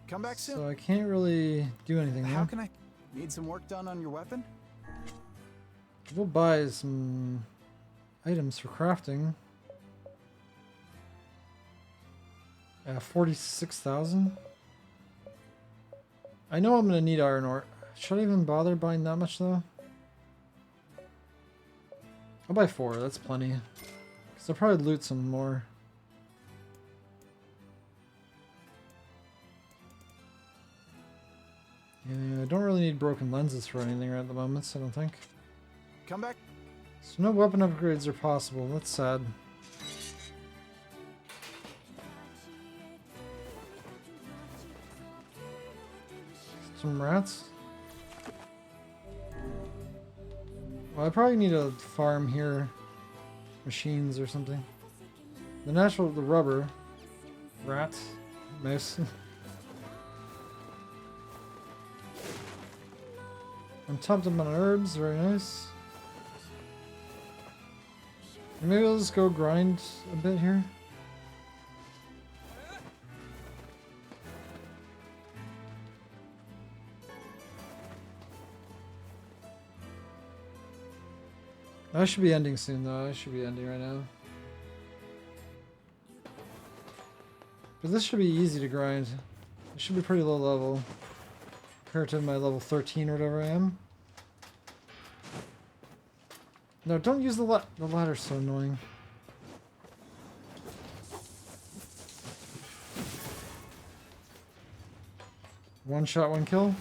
Come back soon. So I can't really do anything How now. can I? Need some work done on your weapon? We'll buy some items for crafting. 46,000. I know I'm gonna need iron ore. Should I even bother buying that much though? I'll buy 4. That's plenty. Cause I'll probably loot some more. Yeah, I don't really need broken lenses for anything right at the moment, so I don't think. Come back. So no weapon upgrades are possible. That's sad. Some rats. Well, I probably need a farm here. Machines or something. The rubber. Rat. Mouse. I'm topped up on herbs, very nice. Maybe I'll just go grind a bit here. I should be ending soon though, I should be ending right now. But this should be easy to grind. It should be pretty low level. Compared to my level 13 or whatever I am. No, don't use the ladder's so annoying. One shot, one kill.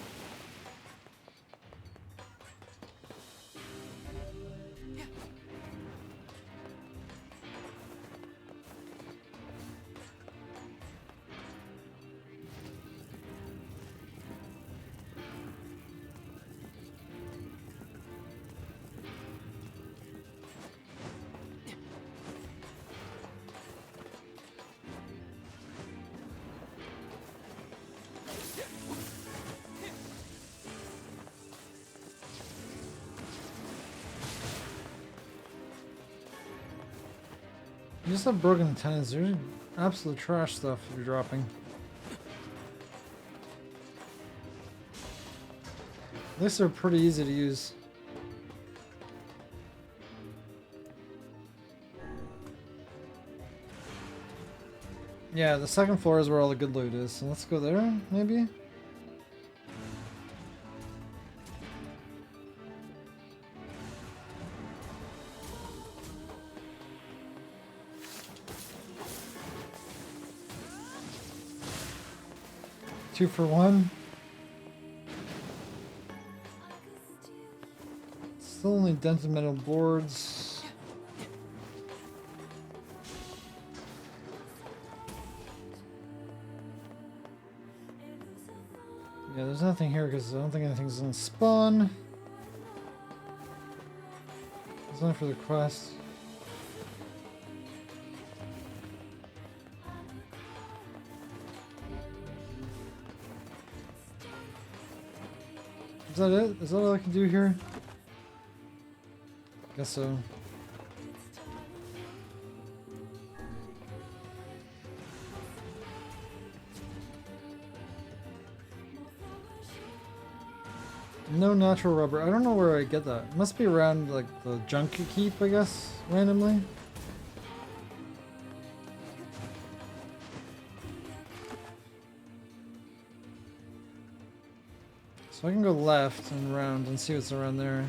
You just have broken antennas. There's absolute trash stuff you're dropping. At least they're pretty easy to use. Yeah, the second floor is where all the good loot is, so let's go there, maybe? Two for one. Still only dented metal boards. Yeah, there's nothing here because I don't think anything's gonna spawn. It's only for the quest. Is that it? Is that all I can do here? Guess so. No natural rubber. I don't know where I get that. It must be around like the junk you keep, I guess, randomly. So I can go left and around and see what's around there.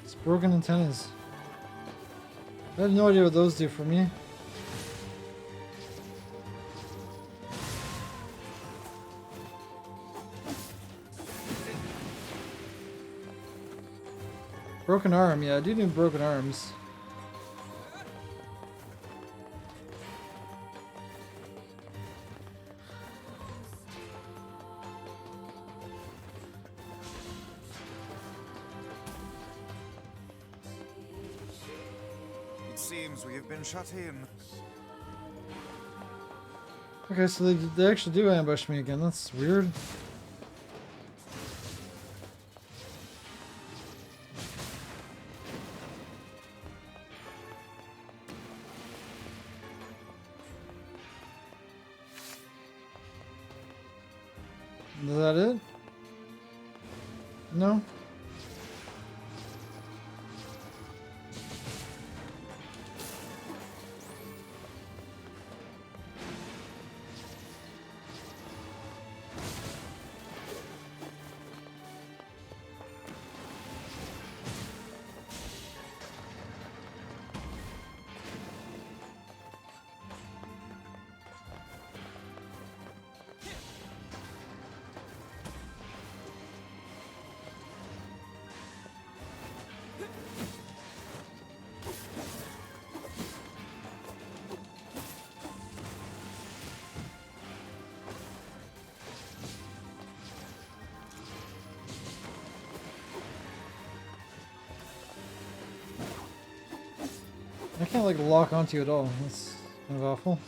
It's broken antennas. I have no idea what those do for me. Broken arm, yeah, I do need broken arms. It seems we have been shut in. Okay, so they actually do ambush me again. That's weird. Is that it? No? I can't like lock onto you at all. That's kind of awful.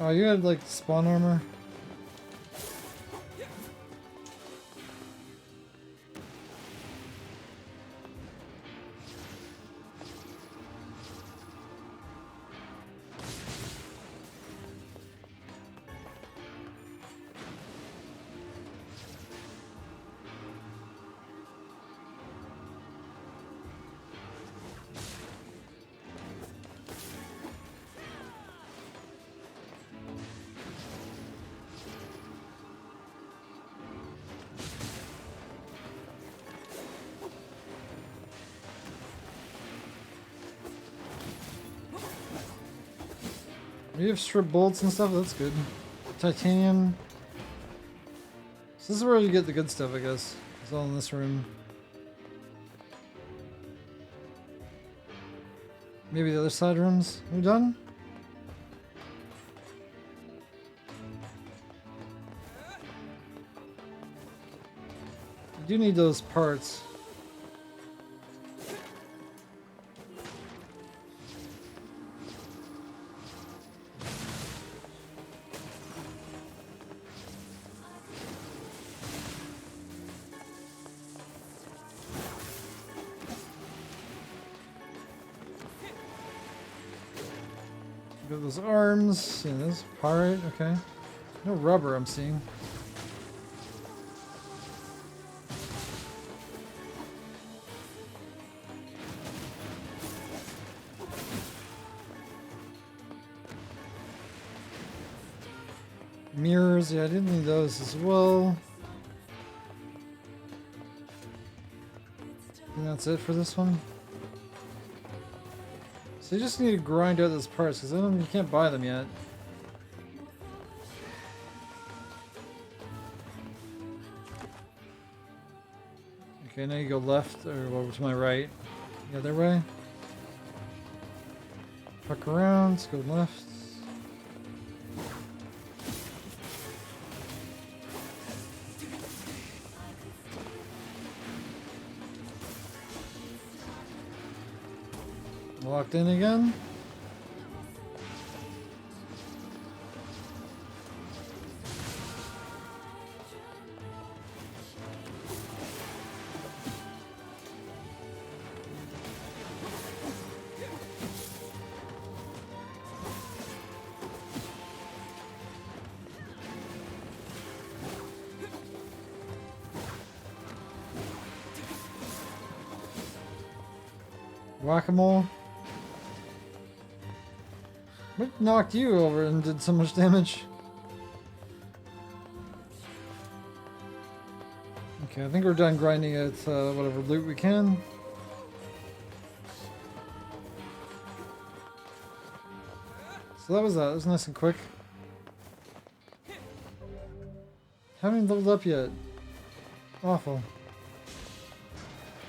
Oh, you had like spawn armor? You have strip bolts and stuff, that's good. Titanium. So this is where you get the good stuff, I guess. It's all in this room. Maybe the other side rooms. Are we done? I do need those parts. Got those arms. Yeah, there's pirate. Okay. No rubber I'm seeing. Mirrors. Yeah, I didn't need those as well. think that's it for this one. So you just need to grind out those parts because you can't buy them yet. Okay, now you go left or over to my right. The other way. Fuck around, let's go left. Locked in again. Whack-a-mole. What knocked you over and did so much damage? Okay, I think we're done grinding at whatever loot we can. So that was that. It was nice and quick. Haven't leveled up yet. Awful.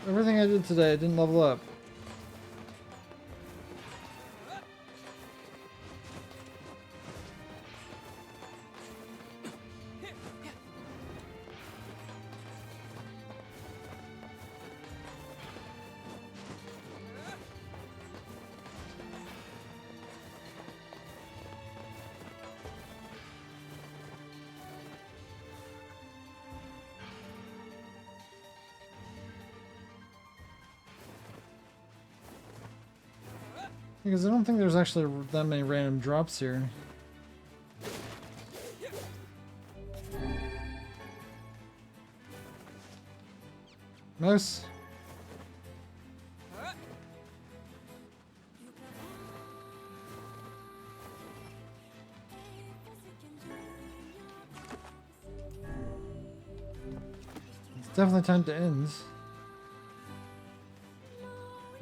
Everything I did today, I didn't level up. Because I don't think there's actually that many random drops here. Mouse. It's definitely time to end.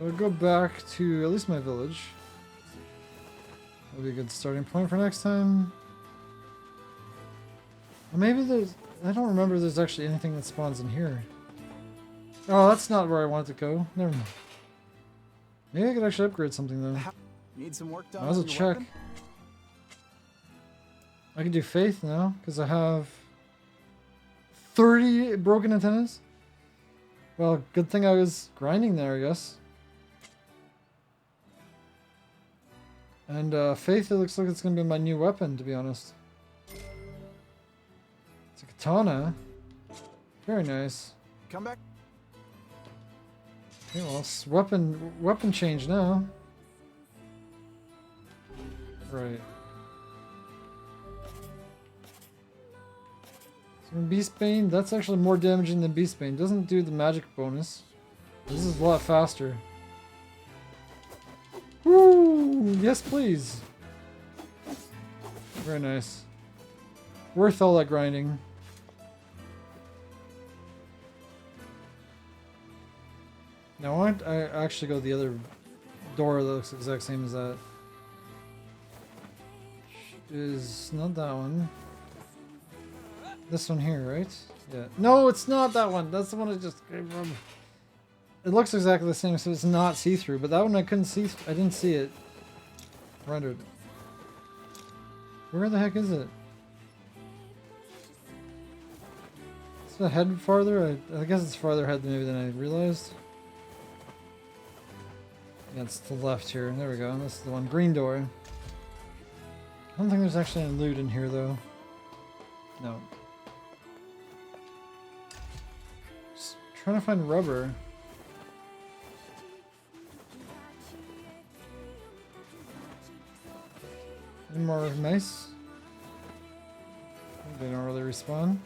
I'll go back to at least my village. That'll be a good starting point for next time. Or maybe there's... I don't remember if there's actually anything that spawns in here. Oh, that's not where I want it to go. Never mind. Maybe I could actually upgrade something though. Need some work done Might as well on your check. weapon? I can do faith now because I have 30 broken antennas. Well, good thing I was grinding there, I guess. And faith, it looks like it's going to be my new weapon, to be honest. It's a katana. Very nice. Come back. Okay, well, it's weapon change now. Right. So Beastbane, that's actually more damaging than Beastbane. Doesn't do the magic bonus. This is a lot faster. Woo! Yes, please. Very nice. Worth all that grinding. Now, why don't I actually go the other door that looks the exact same as that? Is not that one. This one here, right? Yeah. No, it's not that one. That's the one I just came from. It looks exactly the same, so it's not see-through. But that one I couldn't see. I didn't see it rendered. Where the heck is it? Is it ahead farther? I guess it's farther ahead maybe than I realized. Yeah, it's to the left here. There we go. This is the one. Green door. I don't think there's actually any loot in here, though. No. Just trying to find rubber. Any more mice? They don't really respawn.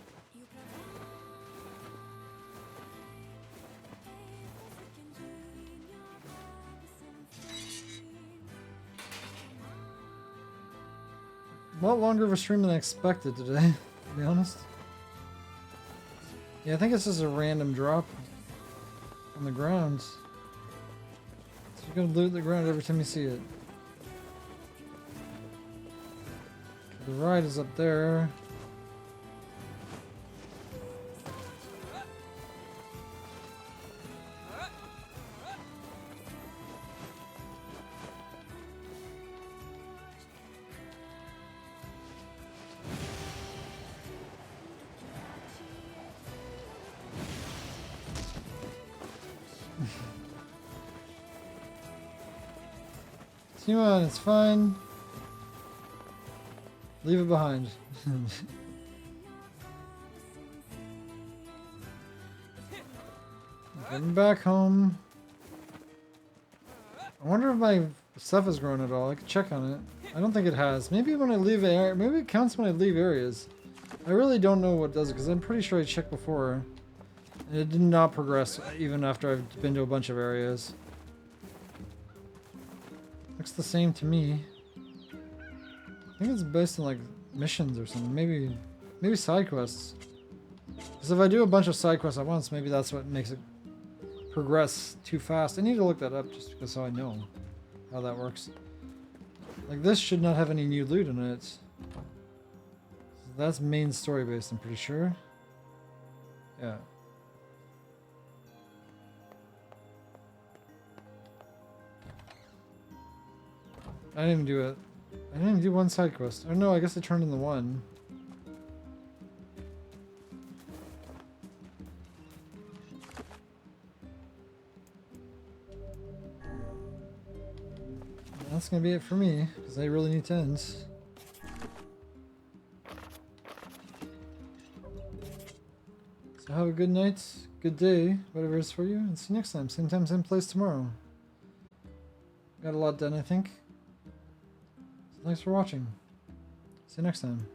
A lot longer of a stream than I expected today, to be honest. Yeah, I think this is a random drop. on the ground. So you're gonna loot the ground every time you see it. The ride is up there. Come on, it's fine. Leave it behind. Getting back home. I wonder if my stuff has grown at all. I could check on it. I don't think it has. Maybe when I leave an area, maybe it counts when I leave areas. I really don't know what does it because I'm pretty sure I checked before. And it did not progress even after I've been to a bunch of areas. Looks the same to me. I think it's based on like missions or something. Maybe side quests. Because if I do a bunch of side quests at once, maybe that's what makes it progress too fast. I need to look that up just because so I know how that works. Like this should not have any new loot in it. So that's main story based, I'm pretty sure. Yeah. I didn't even do it. I didn't even do one side quest. Oh no, I guess I turned in the one. That's gonna be it for me, because I really need to end. So have a good night, good day, whatever it is for you, and see you next time, same place tomorrow. Got a lot done, I think. Thanks for watching. See you next time.